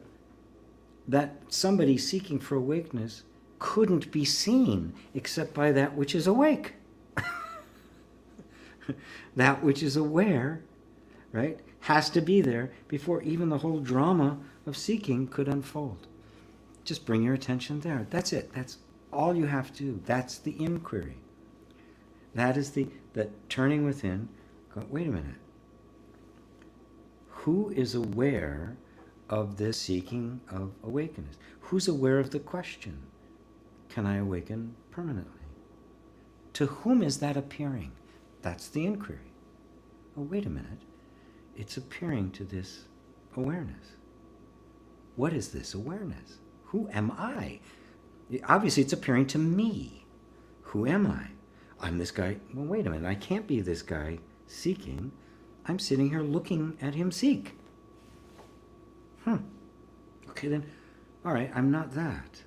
that somebody seeking for awakeness couldn't be seen except by that which is awake. That which is aware, right, has to be there before even the whole drama of seeking could unfold. Just bring your attention there. That's it. That's all you have to do. That's the inquiry. That is the turning within. Wait a minute. Who is aware of this seeking of awakeness? Who's aware of the question, can I awaken permanently? To whom is that appearing? That's the inquiry. Oh, wait a minute. It's appearing to this awareness. What is this awareness? Who am I? Obviously, it's appearing to me. Who am I? I'm this guy. Well, wait a minute. I can't be this guy seeking. I'm sitting here looking at him seek. Okay, then, all right, I'm not that.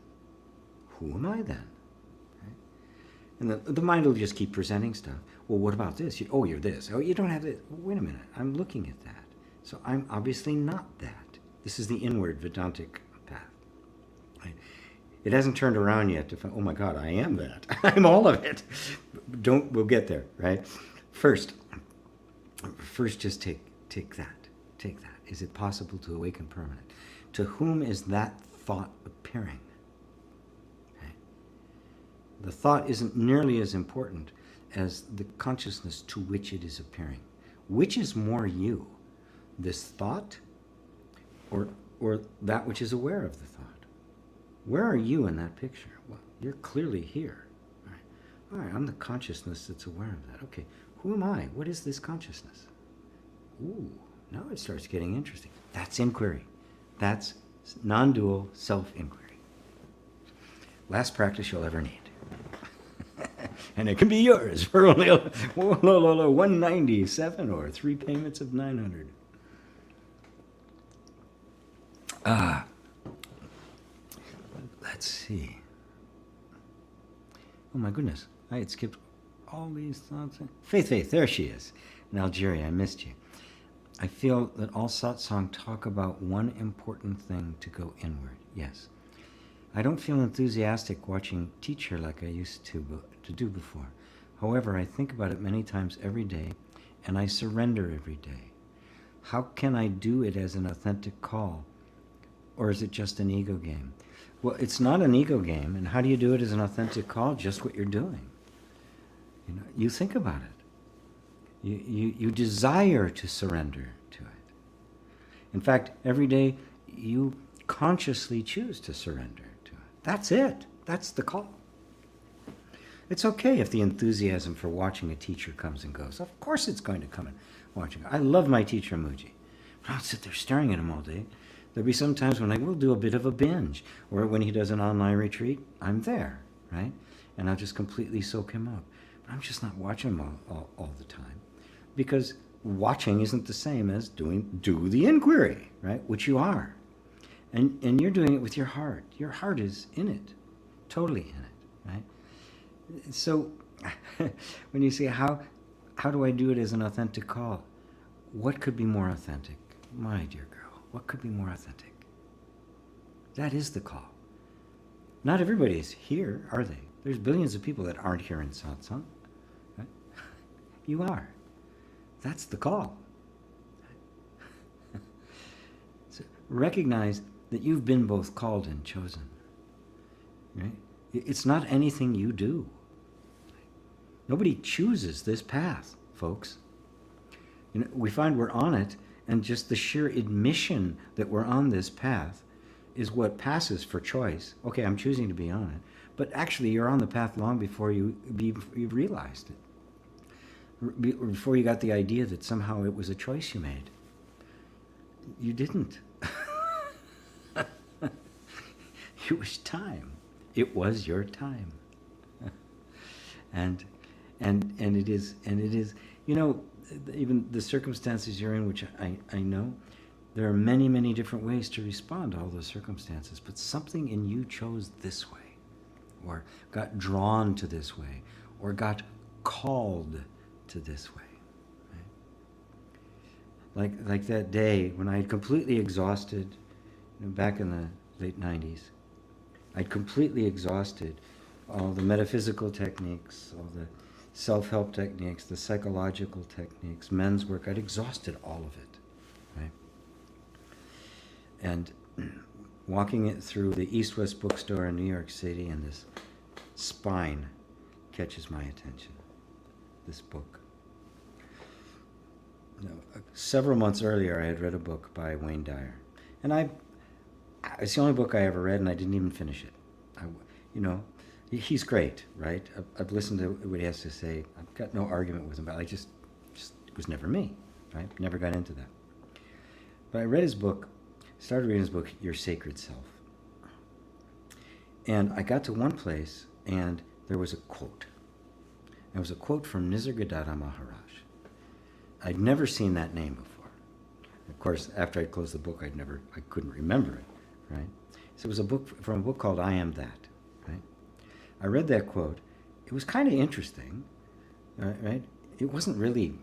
Who am I then? Right? And the mind will just keep presenting stuff. Well, what about this? You're this. Oh, you don't have this. Well, wait a minute. I'm looking at that. So I'm obviously not that. This is the inward Vedantic path. Right? It hasn't turned around yet to find, oh my God, I am that. I'm all of it. We'll get there, right? First just take that. Take that. Is it possible to awaken permanent? To whom is that thought appearing? Okay. The thought isn't nearly as important as the consciousness to which it is appearing. Which is more you? This thought or that which is aware of the thought? Where are you in that picture? Well, you're clearly here. All right, I'm the consciousness that's aware of that. Okay, who am I? What is this consciousness? Ooh, now it starts getting interesting. That's inquiry. That's non-dual self-inquiry. Last practice you'll ever need. And it can be yours for only $197 or 3 payments of $900. Let's see. Oh my goodness, I had skipped all these thoughts. Faith, there she is. In Algeria, I missed you. I feel that all satsang talk about one important thing to go inward. Yes. I don't feel enthusiastic watching teacher like I used to do before. However, I think about it many times every day, and I surrender every day. How can I do it as an authentic call? Or is it just an ego game? Well, it's not an ego game, and how do you do it as an authentic call? Just what you're doing. You think about it. You desire to surrender to it. In fact, every day you consciously choose to surrender to it. That's it. That's the call. It's okay if the enthusiasm for watching a teacher comes and goes. Of course it's going to come and watching. I love my teacher, Muji. But I'll sit there staring at him all day. There'll be some times when I will do a bit of a binge, or when he does an online retreat, I'm there, right? And I'll just completely soak him up. But I'm just not watching him all the time, because watching isn't the same as do the inquiry, right? Which you are, and you're doing it with your heart. Your heart is in it, totally in it, right? So when you say how do I do it as an authentic call? What could be more authentic, my dear girl? What could be more authentic? That is the call. Not everybody is here, are they? There's billions of people that aren't here in satsang. Right? You are. That's the call. So recognize that you've been both called and chosen. Right? It's not anything you do. Nobody chooses this path, folks. We find we're on it, and just the sheer admission that we're on this path is what passes for choice. Okay, I'm choosing to be on it. But actually, you're on the path long before you realized it. before you got the idea that somehow it was a choice you made. You didn't. It was time. It was your time. and it is, even the circumstances you're in, which I know, there are many, many different ways to respond to all those circumstances, but something in you chose this way, or got drawn to this way, or got called to this way. Right? Like that day when I had completely exhausted, back in the late 90s, I'd completely exhausted all the metaphysical techniques, all the self-help techniques, the psychological techniques, men's work. I'd exhausted all of it, right? And walking it through the East-West bookstore in New York City, and this spine catches my attention, this book. Several months earlier, I had read a book by Wayne Dyer. And it's the only book I ever read, and I didn't even finish it. He's great, right? I've listened to what he has to say. I've got no argument with him, but just it was never me, right? Never got into that. But I read his book, started reading his book, Your Sacred Self. And I got to one place, and there was a quote. It was a quote from Nisargadatta Maharaj. I'd never seen that name before. Of course, after I closed the book, I couldn't remember it, right? So it was a book from a book called I Am That, right? I read that quote. It was kind of interesting, right? It wasn't really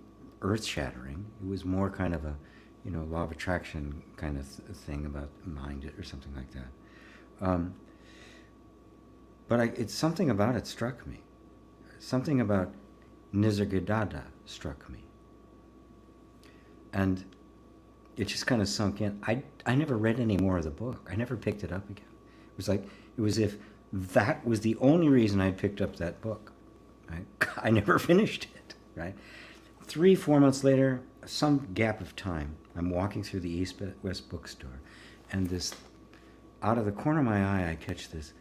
earth-shattering. It was more kind of a, law of attraction kind of thing about mind or something like that. But it's something about it struck me. Something about Nisargadatta struck me. And it just kind of sunk in. I never read any more of the book. I never picked it up again. It was if that was the only reason I picked up that book. Right? I never finished it. Right? 3-4 months later, some gap of time, I'm walking through the East-West bookstore, and this, out of the corner of my eye, I catch this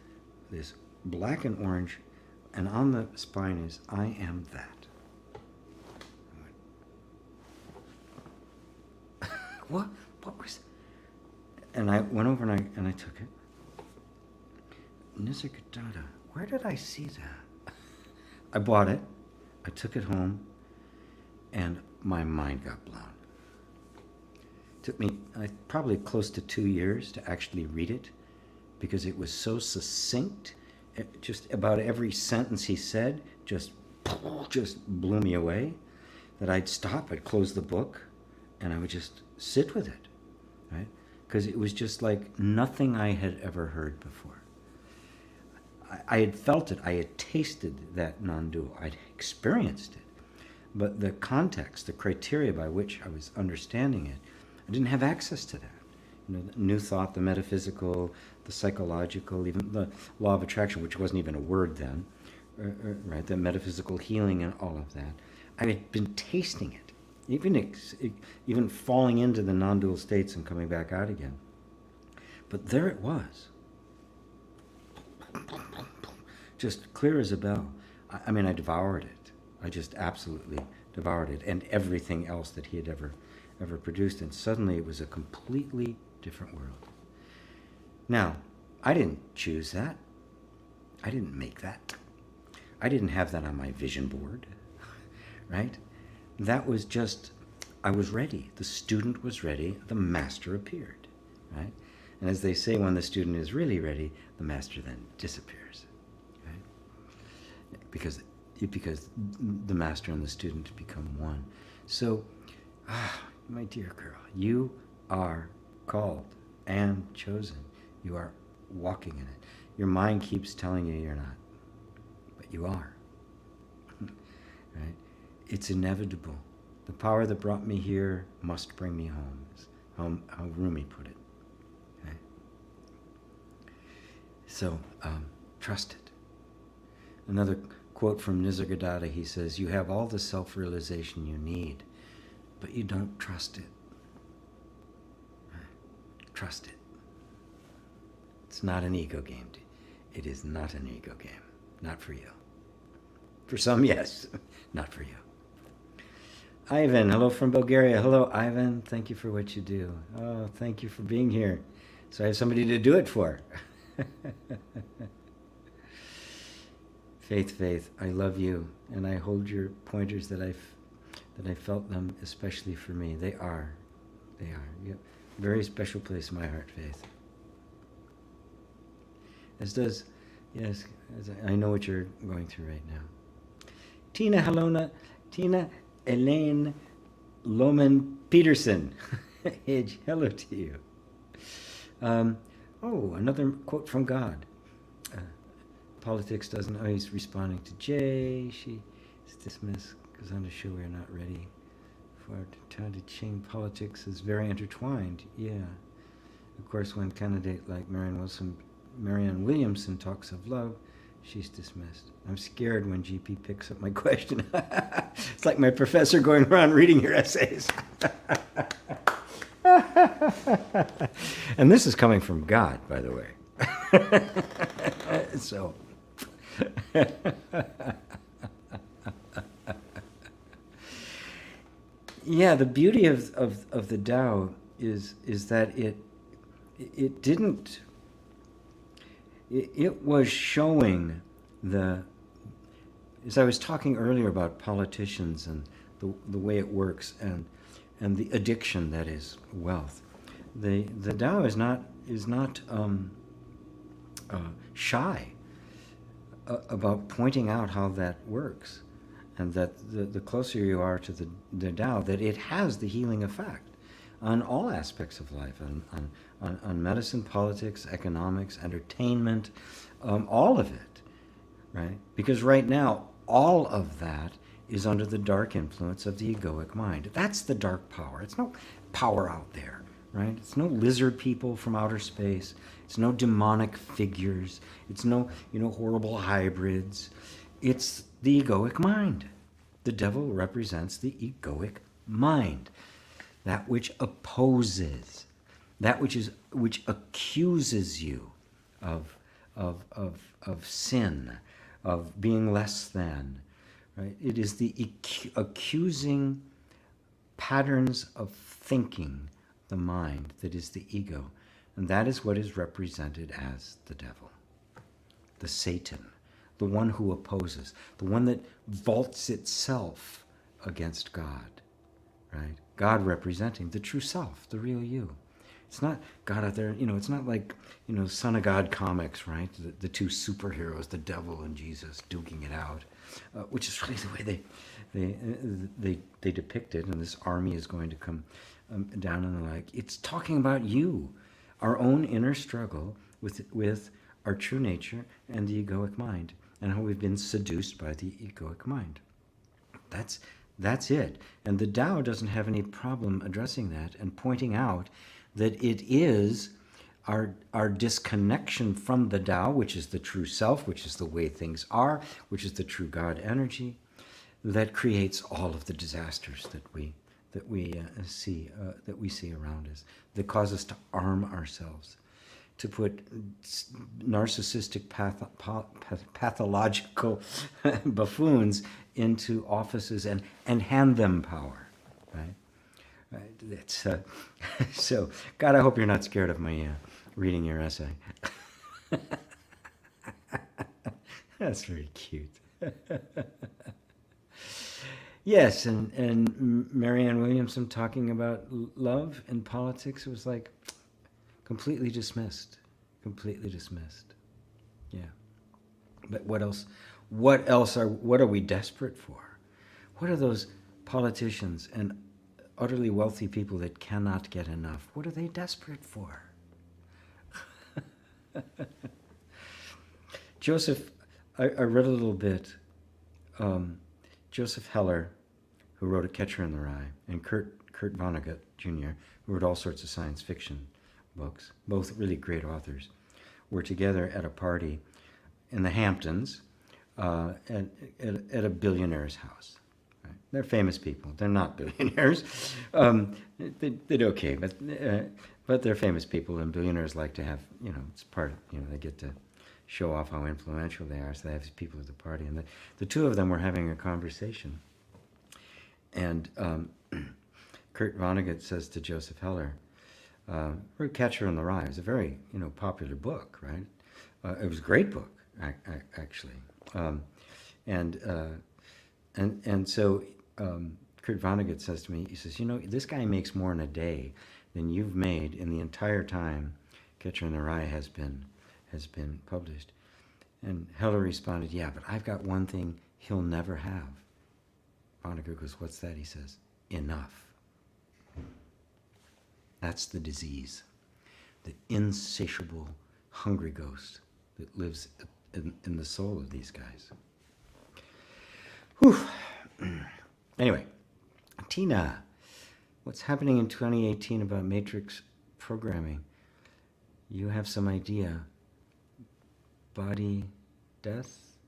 black and orange, and on the spine is I Am That. What was that? And I went over and I took it. Nisargadatta, where did I see that? I bought it, I took it home, and my mind got blown. It took me probably close to 2 years to actually read it, because it was so succinct. Just about every sentence he said just blew me away, that I'd stop, I'd close the book, and I would just sit with it, right? Because it was just like nothing I had ever heard before. I had felt it, I had tasted that non-dual, I'd experienced it, but the context, the criteria by which I was understanding it, I didn't have access to that. The new thought, the metaphysical, the psychological, even the law of attraction, which wasn't even a word then, right? The metaphysical healing and all of that. I had been tasting it. Even falling into the non-dual states and coming back out again. But there it was. Just clear as a bell. I devoured it. I just absolutely devoured it, and everything else that he had ever produced. And suddenly it was a completely different world. Now, I didn't choose that. I didn't make that. I didn't have that on my vision board, right? That was just, I was ready. The student was ready. The master appeared, right? And as they say, when the student is really ready, the master then disappears, right? Because the master and the student become one. So, my dear girl, you are called and chosen. You are walking in it. Your mind keeps telling you you're not, but you are, right? It's inevitable. The power that brought me here must bring me home, is how Rumi put it. Okay? So, trust it. Another quote from Nisargadatta, he says, you have all the self-realization you need, but you don't trust it. Trust it. It's not an ego game. It is not an ego game. Not for you. For some, yes. Not for you. Ivan, hello from Bulgaria. Hello, Ivan. Thank you for what you do. Oh, thank you for being here. So I have somebody to do it for. Faith, Faith, I love you, and I hold your pointers that I felt them especially for me. They are. Yep. Very special place in my heart, Faith. As does, yes, as I know what you're going through right now. Tina Elaine Loman Peterson. Hello to you. Another quote from God. Politics doesn't. Oh, he's responding to Jay. She is dismissed. Goes on to show we're not ready for time to change. Politics is very intertwined. Yeah. Of course, when a candidate like Marianne Williamson talks of love, she's dismissed. I'm scared when GP picks up my question. It's like my professor going around reading your essays. And this is coming from God, by the way. So. Yeah, the beauty of the Tao is that it didn't. It was showing as I was talking earlier about politicians and the way it works and the addiction that is wealth. The Tao is not shy about pointing out how that works, and that the closer you are to the Tao, that it has the healing effect on all aspects of life, on medicine, politics, economics, entertainment, all of it, right? Because right now, all of that is under the dark influence of the egoic mind. That's the dark power. It's no power out there, right? It's no lizard people from outer space. It's no demonic figures. It's no, horrible hybrids. It's the egoic mind. The devil represents the egoic mind, that which opposes, that which accuses you of sin, of being less than, right? It is the accusing patterns of thinking, the mind, that is the ego. And that is what is represented as the devil, the Satan, the one who opposes, the one that vaults itself against God, right? God representing the true self, the real you. It's not God out there, it's not like, Son of God comics, right? The two superheroes, the devil and Jesus, duking it out, which is really the way they depict it, and this army is going to come down and the like. It's talking about you, our own inner struggle with our true nature and the egoic mind, and how we've been seduced by the egoic mind. That's it. And the Tao doesn't have any problem addressing that and pointing out that it is our disconnection from the Tao, which is the true self, which is the way things are, which is the true God energy, that creates all of the disasters that we see around us, that cause us to arm ourselves, to put narcissistic pathological buffoons into offices and hand them power, right? It's, so, God, I hope you're not scared of my reading your essay. That's very cute. Yes, and Marianne Williamson talking about love and politics, it was like completely dismissed. Yeah. But what else? What are we desperate for? What are those politicians and utterly wealthy people that cannot get enough? What are they desperate for? Joseph, I read a little bit. Joseph Heller, who wrote A Catcher in the Rye, and Kurt Vonnegut Jr., who wrote all sorts of science fiction books, both really great authors, were together at a party in the Hamptons at a billionaire's house. Right? They're famous people. They're not billionaires. They did okay, but they're famous people, and billionaires like to have, it's part of, they get to show off how influential they are, so they have these people at the party. And the two of them were having a conversation. And Kurt Vonnegut says to Joseph Heller, Catcher in the Rye is a very popular book, right? It was a great book, actually. And so Kurt Vonnegut says to me, he says, this guy makes more in a day than you've made in the entire time Catcher in the Rye has been published. And Heller responded, yeah, but I've got one thing he'll never have. Vonnegut goes, what's that? He says, enough. That's the disease, the insatiable, hungry ghost that lives in the soul of these guys. Whew. Anyway, Tina, what's happening in 2018 about matrix programming? You have some idea. Body death?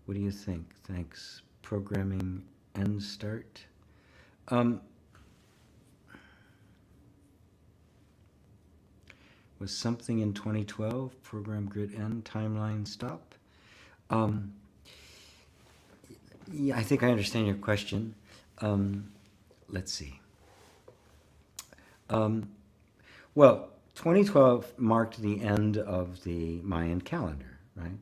What do you think? Thanks. Programming end start? Was something in 2012, program grid end, timeline stop? Yeah, I think I understand your question. Let's see. Well, 2012 marked the end of the Mayan calendar, right?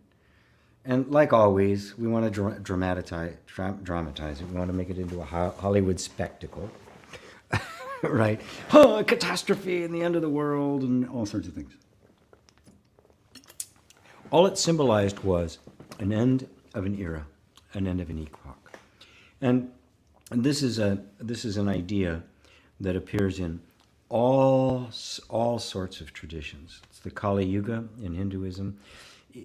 And like always, we want to dramatize it. We want to make it into a Hollywood spectacle, right? Oh, a catastrophe and the end of the world and all sorts of things. All it symbolized was an end of an era, an end of an epoch. And this is an idea that appears in all sorts of traditions. It's the Kali Yuga in Hinduism.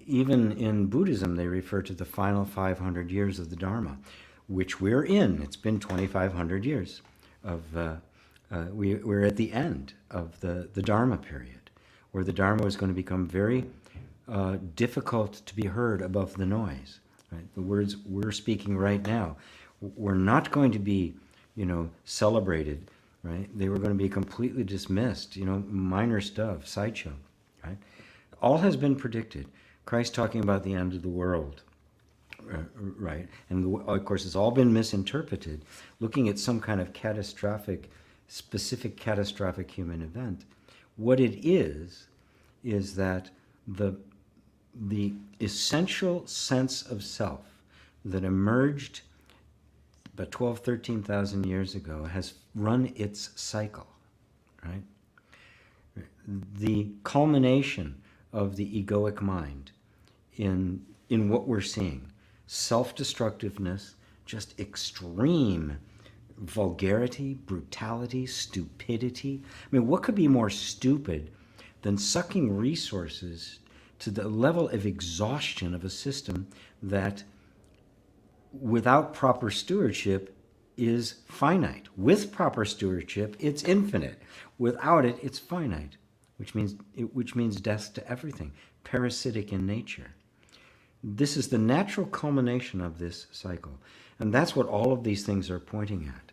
Even in Buddhism, they refer to the final 500 years of the Dharma, which we're in. It's been 2,500 years of. We're at the end of the Dharma period, where the Dharma is going to become very difficult to be heard above the noise. Right? The words we're speaking right now were not going to be, celebrated. Right? They were going to be completely dismissed. Minor stuff, sideshow. Right? All has been predicted. Christ talking about the end of the world. Right? And of course, it's all been misinterpreted, looking at some kind of specific catastrophic human event. What it is that the essential sense of self that emerged about 12, 13,000 years ago has run its cycle, right? The culmination of the egoic mind in what we're seeing, self-destructiveness, just extreme vulgarity, brutality, stupidity. I mean, what could be more stupid than sucking resources to the level of exhaustion of a system that, without proper stewardship, is finite. With proper stewardship, it's infinite. Without it, it's finite, which means death to everything, parasitic in nature. This is the natural culmination of this cycle. And that's what all of these things are pointing at.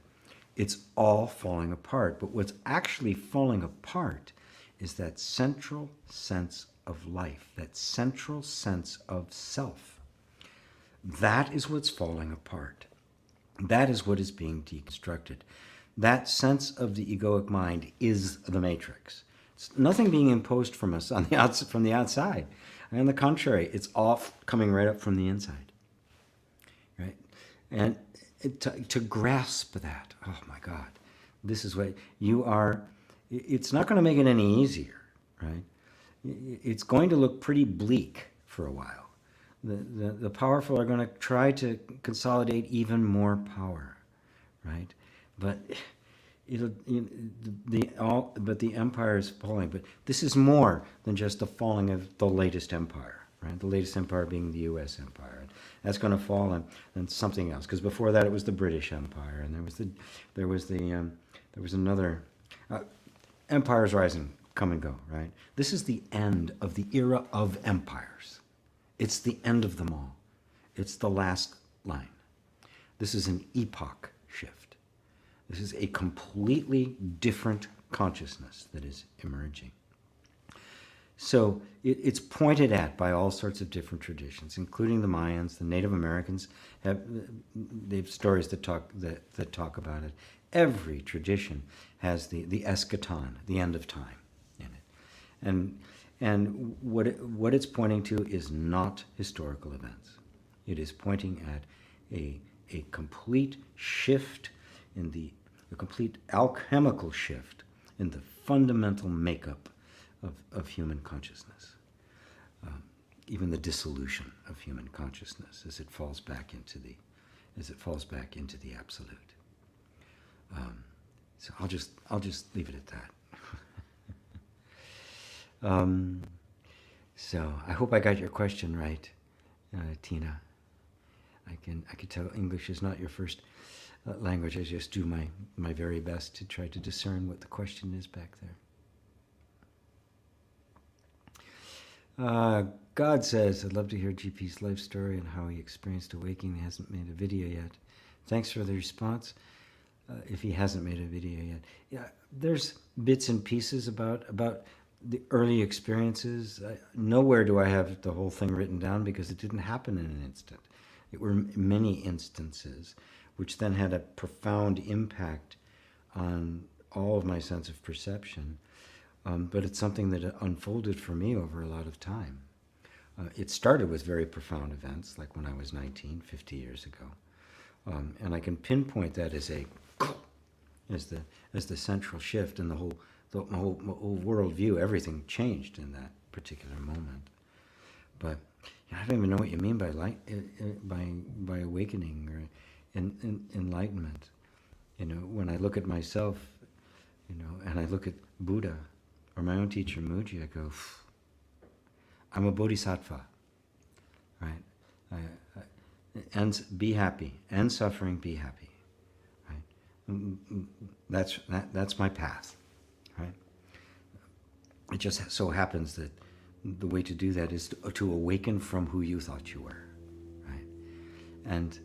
It's all falling apart. But what's actually falling apart is that central sense of life, that central sense of self. That is what's falling apart. That is what is being deconstructed. That sense of the egoic mind is the matrix. It's nothing being imposed from us from the outside. And on the contrary, it's all coming right up from the inside. Right? And to grasp that, oh my God, this is what you are. It's not going to make it any easier, right? It's going to look pretty bleak for a while. The powerful are going to try to consolidate even more power, right? But the empire is falling. But this is more than just the falling of the latest empire, right? The latest empire being the U.S. empire. That's going to fall and something else. Because before that, it was the British Empire, and there was another empires rising, come and go, right? This is the end of the era of empires. It's the end of them all. It's the last line. This is an epoch shift. This is a completely different consciousness that is emerging. So it's pointed at by all sorts of different traditions, including the Mayans, the Native Americans. They have stories that talk about it. Every tradition has the eschaton, the end of time, in it, and what it's pointing to is not historical events. It is pointing at a complete shift a complete alchemical shift in the fundamental makeup of human consciousness, even the dissolution of human consciousness as it falls back into the absolute. So I'll just leave it at that. So I hope I got your question right, Tina. I can tell English is not your first language. I just do my very best to try to discern what the question is back there. God says, I'd love to hear GP's life story and how he experienced awakening. He hasn't made a video yet. Thanks for the response. If he hasn't made a video yet. Yeah, there's bits and pieces about the early experiences. Nowhere do I have the whole thing written down because it didn't happen in an instant. It were many instances, which then had a profound impact on all of my sense of perception. But it's something that unfolded for me over a lot of time. It started with very profound events, like when I was 19, 50 years ago. And I can pinpoint that as the central shift in the whole worldview. Everything changed in that particular moment. But I don't even know what you mean by by awakening or enlightenment. When I look at myself, and I look at Buddha or my own teacher Muji, I go, I'm a bodhisattva, right? And be happy, and suffering, be happy, right? That's my path, right? It just so happens that the way to do that is to awaken from who you thought you were, right? And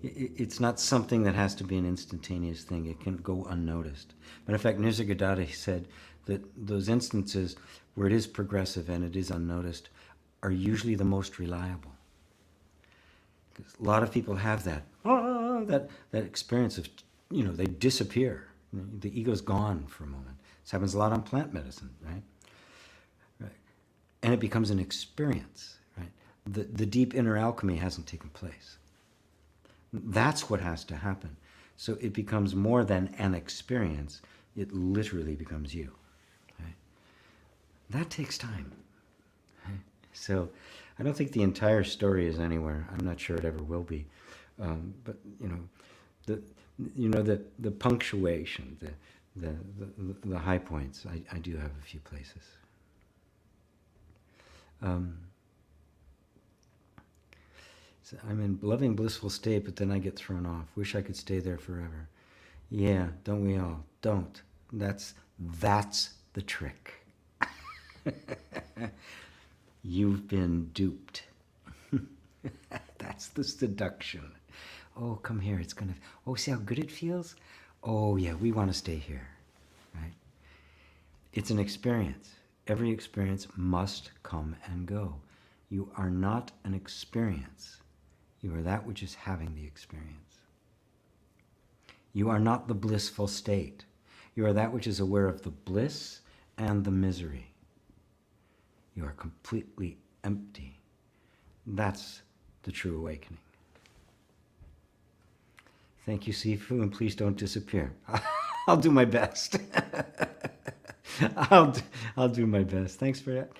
it's not something that has to be an instantaneous thing. It can go unnoticed. But in fact, Nisargadatta said that those instances where it is progressive and it is unnoticed are usually the most reliable. Because a lot of people have that experience of, they disappear. The ego's gone for a moment. This happens a lot on plant medicine, right? And it becomes an experience, right? The deep inner alchemy hasn't taken place. That's what has to happen. So it becomes more than an experience. It literally becomes you. Right? That takes time. Right? So I don't think the entire story is anywhere. I'm not sure it ever will be. But the punctuation, the high points, I do have a few places. So I'm in loving blissful state, but then I get thrown off. Wish I could stay there forever. Yeah, don't we all? Don't. That's the trick. You've been duped. That's the seduction. Oh, come here. It's gonna. Oh, see how good it feels? Oh, yeah, we want to stay here, right? It's an experience. Every experience must come and go. You are not an experience. You are that which is having the experience. You are not the blissful state. You are that which is aware of the bliss and the misery. You are completely empty. That's the true awakening. Thank you, Sifu, and please don't disappear. I'll do my best. I'll do my best. Thanks for that.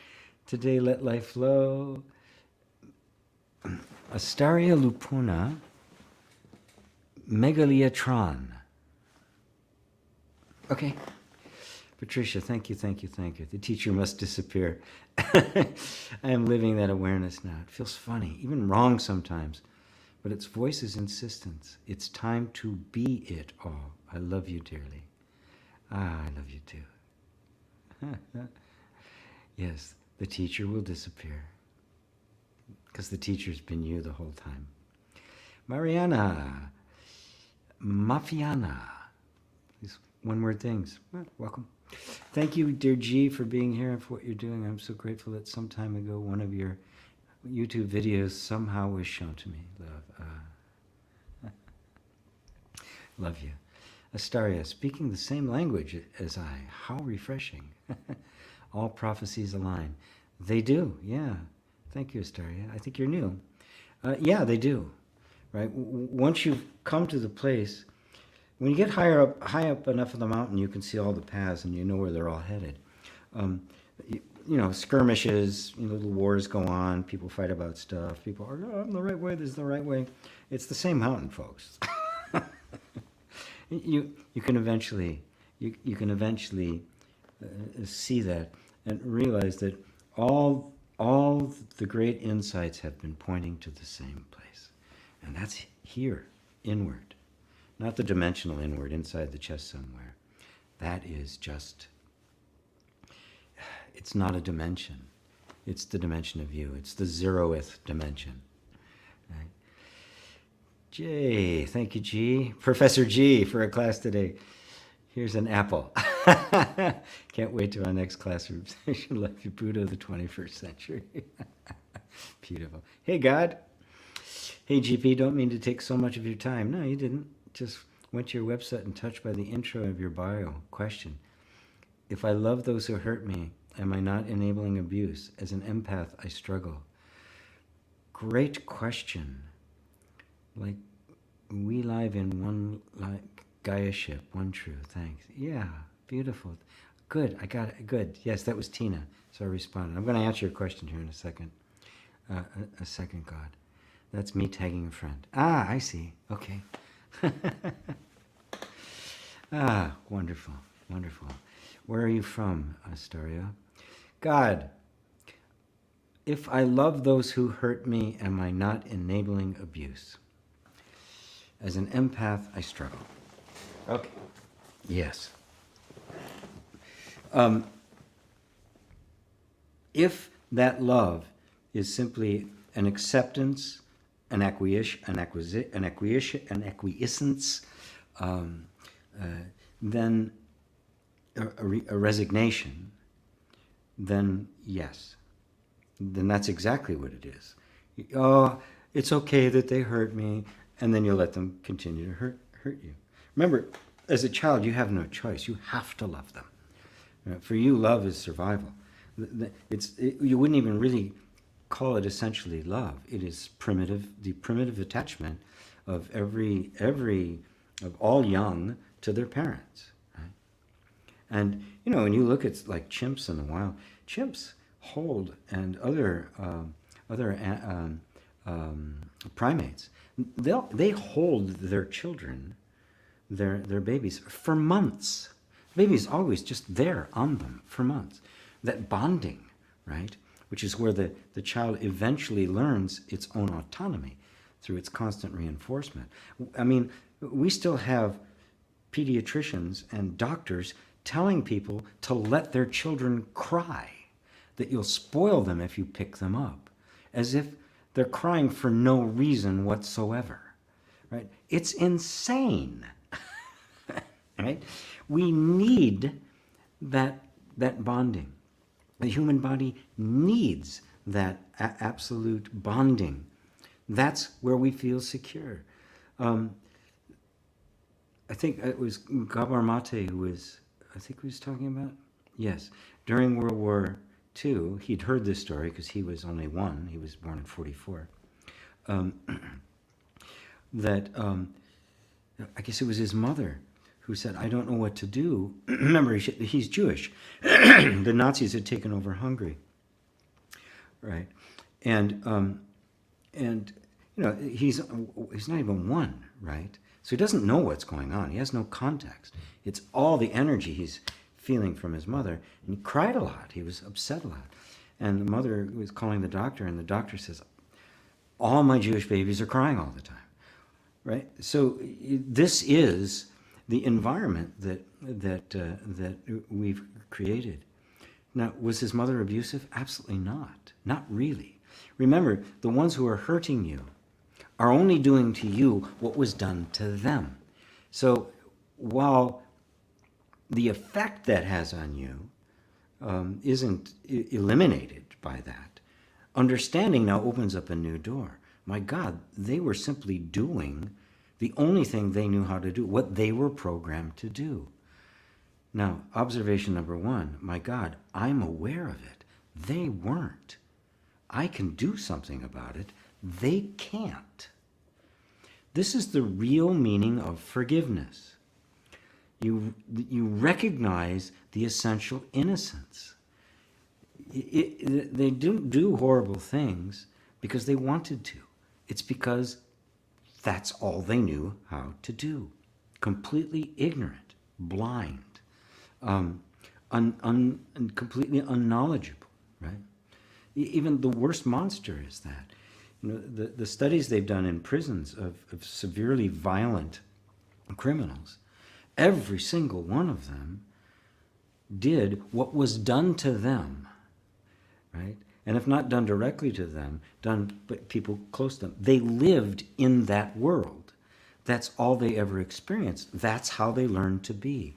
Today, let life flow. Astaria lupuna, megaliatron. Okay. Patricia, thank you. The teacher must disappear. I am living that awareness now. It feels funny, even wrong sometimes. But its voice is insistence. It's time to be it all. I love you dearly. I love you too. Yes, the teacher will disappear. Because the teacher's been you the whole time. Mariana, Mafiana. These one-word things. Well, welcome. Thank you, dear G, for being here and for what you're doing. I'm so grateful that some time ago one of your YouTube videos somehow was shown to me. Love you. Astaria, speaking the same language as I. How refreshing. All prophecies align. They do, yeah. Thank you, Astaria. I think you're new. Yeah, they do. Right? Once you've come to the place, when you get high up enough on the mountain, you can see all the paths and you know where they're all headed. Skirmishes, little wars go on. People fight about stuff. People are, I'm the right way. This is the right way. It's the same mountain, folks. You can eventually see that and realize that all the great insights have been pointing to the same place, and that's here, inward, not the dimensional inward inside the chest somewhere. That is just, it's not a dimension. It's the dimension of you. It's the zeroth dimension. Right? Jay, thank you, G. Professor G, for a class today. Here's an apple. Can't wait to our next classroom session. Love you, Buddha of the 21st century. Beautiful. Hey, God. Hey, GP, don't mean to take so much of your time. No, you didn't. Just went to your website and touched by the intro of your bio. Question. If I love those who hurt me, am I not enabling abuse? As an empath, I struggle. Great question. Like, we live in one Gaia ship, one true. Thanks. Yeah, beautiful. Good, I got it. Good. Yes, that was Tina. So I responded. I'm going to answer your question here in a second. A second, God. That's me tagging a friend. Ah, I see. Okay. Wonderful, wonderful. Where are you from, Astaria? God, if I love those who hurt me, am I not enabling abuse? As an empath, I struggle. Okay. Yes. If that love is simply an acceptance, an acquiescence, then a resignation, then yes. Then that's exactly what it is. Oh, it's okay that they hurt me, and then you let them continue to hurt you. Remember, as a child, you have no choice. You have to love them. For you, love is survival. You wouldn't even really call it essentially love. It is primitive, the primitive attachment of of all young to their parents. Right? And when you look at like chimps in the wild, chimps hold, and other primates, they hold their children, their babies, for months. The baby's always just there on them for months. That bonding, right, which is where the child eventually learns its own autonomy through its constant reinforcement. I mean, we still have pediatricians and doctors telling people to let their children cry, that you'll spoil them if you pick them up, as if they're crying for no reason whatsoever, right? It's insane, right? We need that bonding. The human body needs that absolute bonding. That's where we feel secure. I think it was Gabor Mate who was talking about? Yes. During World War II, he'd heard this story because he was only one. He was born in 1944. I guess it was his mother who said, I don't know what to do. Remember, he's Jewish. The Nazis had taken over Hungary, right? And he's not even one, right? So he doesn't know what's going on. He has no context. It's all the energy he's feeling from his mother. And he cried a lot. He was upset a lot. And the mother was calling the doctor, and the doctor says, all my Jewish babies are crying all the time, right? So this is the environment that we've created. Now, was his mother abusive? Absolutely not. Not really. Remember, the ones who are hurting you are only doing to you what was done to them. So while the effect that has on you isn't eliminated by that. Understanding now opens up a new door. My God, they were simply doing the only thing they knew how to do, what they were programmed to do. Now, observation number one, my God, I'm aware of it. They weren't. I can do something about it. They can't. This is the real meaning of forgiveness. You recognize the essential innocence. They do horrible things because they wanted to. It's because that's all they knew how to do. Completely ignorant, blind, completely unknowledgeable, right? Even the worst monster is that. You know, the studies they've done in prisons of severely violent criminals, every single one of them did what was done to them, right? And if not done directly to them, done by people close to them. They lived in that world. That's all they ever experienced. That's how they learned to be.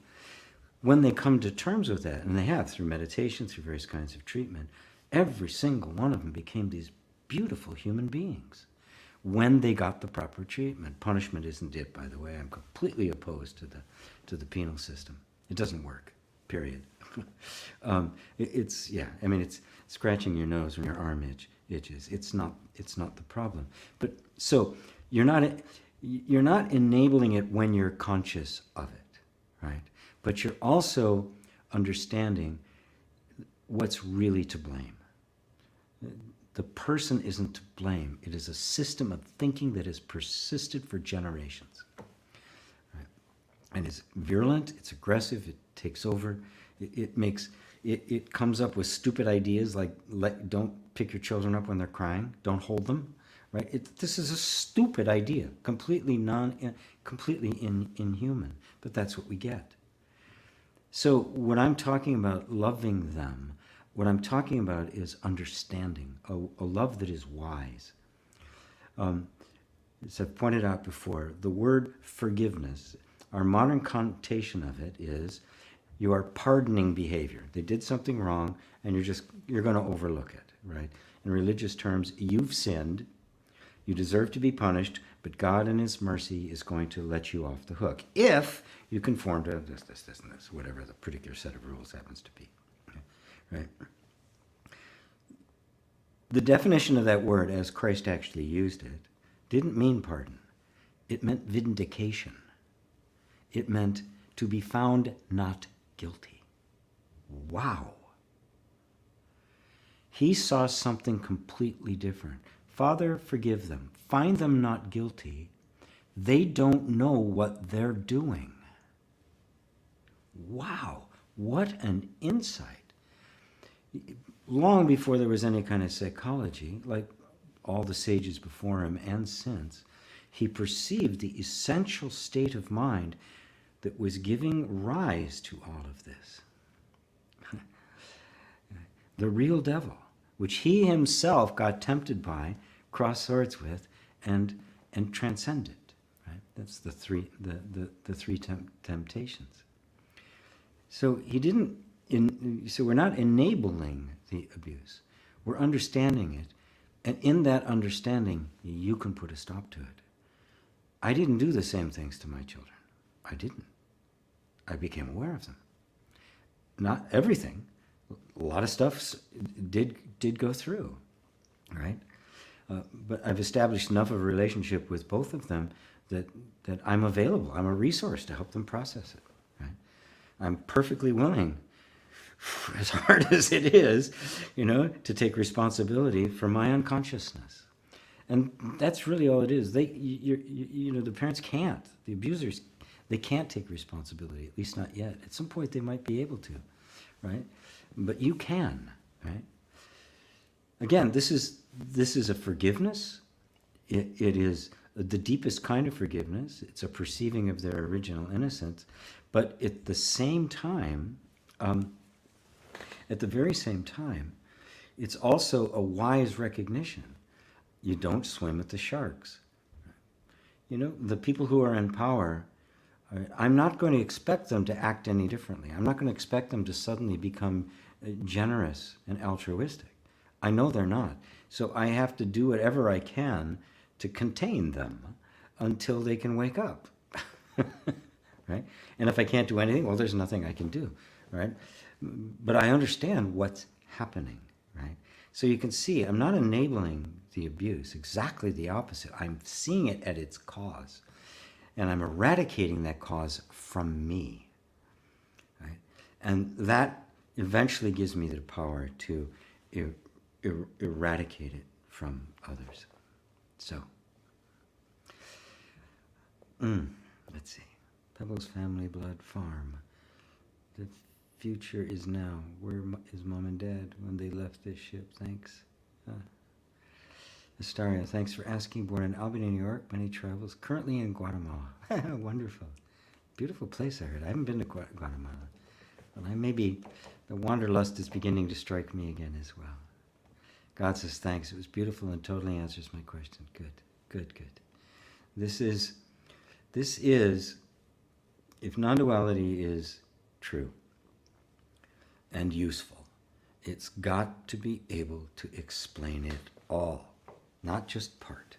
When they come to terms with that, and they have through meditation, through various kinds of treatment, every single one of them became these beautiful human beings when they got the proper treatment. Punishment isn't it, by the way. I'm completely opposed to the penal system. It doesn't work, period. It's scratching your nose when your arm itches. It's not the problem. But so you're not enabling it when you're conscious of it, right? But you're also understanding what's really to blame. The person isn't to blame. It is a system of thinking that has persisted for generations. Right? And it's virulent, it's aggressive, it takes over. It comes up with stupid ideas like don't pick your children up when they're crying, don't hold them. Right? This is a stupid idea, completely inhuman, but that's what we get. So when I'm talking about loving them, what I'm talking about is understanding, a love that is wise. As I've pointed out before, the word forgiveness, our modern connotation of it is you are pardoning behavior. They did something wrong, and you're going to overlook it, right? In religious terms, you've sinned, you deserve to be punished, but God in His mercy is going to let you off the hook if you conform to this, and this, whatever the particular set of rules happens to be. Right? The definition of that word, as Christ actually used it, didn't mean pardon. It meant vindication. It meant to be found not guilty. Wow. He saw something completely different. Father, forgive them. Find them not guilty. They don't know what they're doing. Wow. What an insight. Long before there was any kind of psychology, like all the sages before him and since, he perceived the essential state of mind that was giving rise to all of this. The real devil, which he himself got tempted by, crossed swords with, and transcended. Right? That's the three temptations. So so we're not enabling the abuse. We're understanding it. And in that understanding, you can put a stop to it. I didn't do the same things to my children. I didn't. I became aware of them. Not everything. A lot of stuff did go through, right? But I've established enough of a relationship with both of them that I'm available. I'm a resource to help them process it. Right? I'm perfectly willing, as hard as it is, to take responsibility for my unconsciousness. And that's really all it is. The parents can't. The abusers, they can't take responsibility, at least not yet. At some point they might be able to, right? But you can, right? Again, this is a forgiveness. It is the deepest kind of forgiveness. It's a perceiving of their original innocence. But at the same time, the very same time, it's also a wise recognition. You don't swim with the sharks. The people who are in power Right? I'm not going to expect them to act any differently. I'm not going to expect them to suddenly become generous and altruistic. I know they're not. So I have to do whatever I can to contain them until they can wake up. Right? And if I can't do anything, well, there's nothing I can do. Right? But I understand what's happening. Right? So you can see I'm not enabling the abuse, exactly the opposite. I'm seeing it at its cause. And I'm eradicating that cause from me. Right? And that eventually gives me the power to eradicate it from others. So, let's see. Pebbles Family Blood Farm. The future is now. Where is Mom and Dad when they left this ship? Thanks. Astaria, thanks for asking. Born in Albany, New York. Many travels. Currently in Guatemala. Wonderful. Beautiful place, I heard. I haven't been to Guatemala. Well, maybe the wanderlust is beginning to strike me again as well. God says, thanks. It was beautiful and totally answers my question. Good, good, good. This is, if non-duality is true and useful, it's got to be able to explain it all, not just part.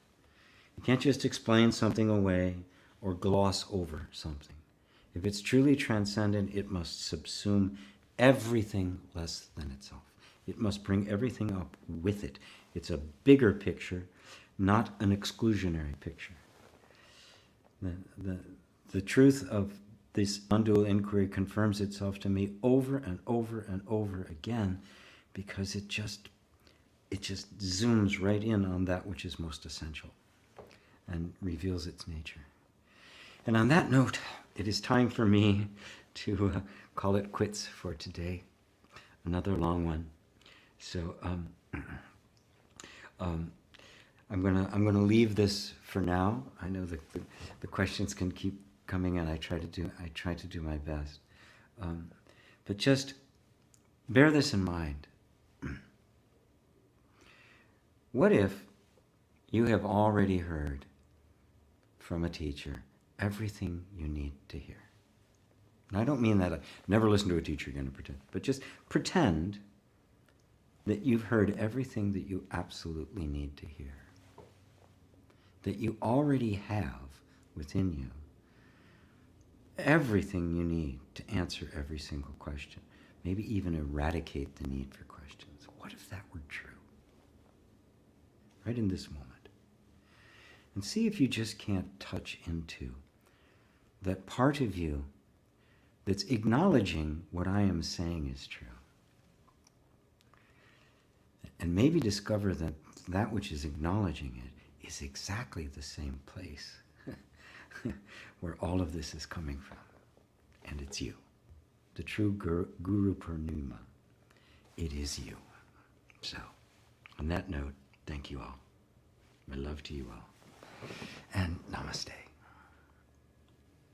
You can't just explain something away or gloss over something. If it's truly transcendent, it must subsume everything less than itself. It must bring everything up with it. It's a bigger picture, not an exclusionary picture. The truth of this non-dual inquiry confirms itself to me over and over and over again, because it just zooms right in on that which is most essential and reveals its nature. And on that note, it is time for me to call it quits for today. Another long one. So I'm gonna leave this for now. I know the questions can keep coming, and I try to do my best. But just bear this in mind. What if you have already heard from a teacher everything you need to hear? And I don't mean that never listen to a teacher again and pretend, but just pretend that you've heard everything that you absolutely need to hear, that you already have within you everything you need to answer every single question, maybe even eradicate the need for questions. What if that were true? Right in this moment. And see if you just can't touch into that part of you that's acknowledging what I am saying is true. And maybe discover that that which is acknowledging it is exactly the same place where all of this is coming from. And it's you. The true Guru Purnima. It is you. So, on that note, thank you all. My love to you all. And namaste.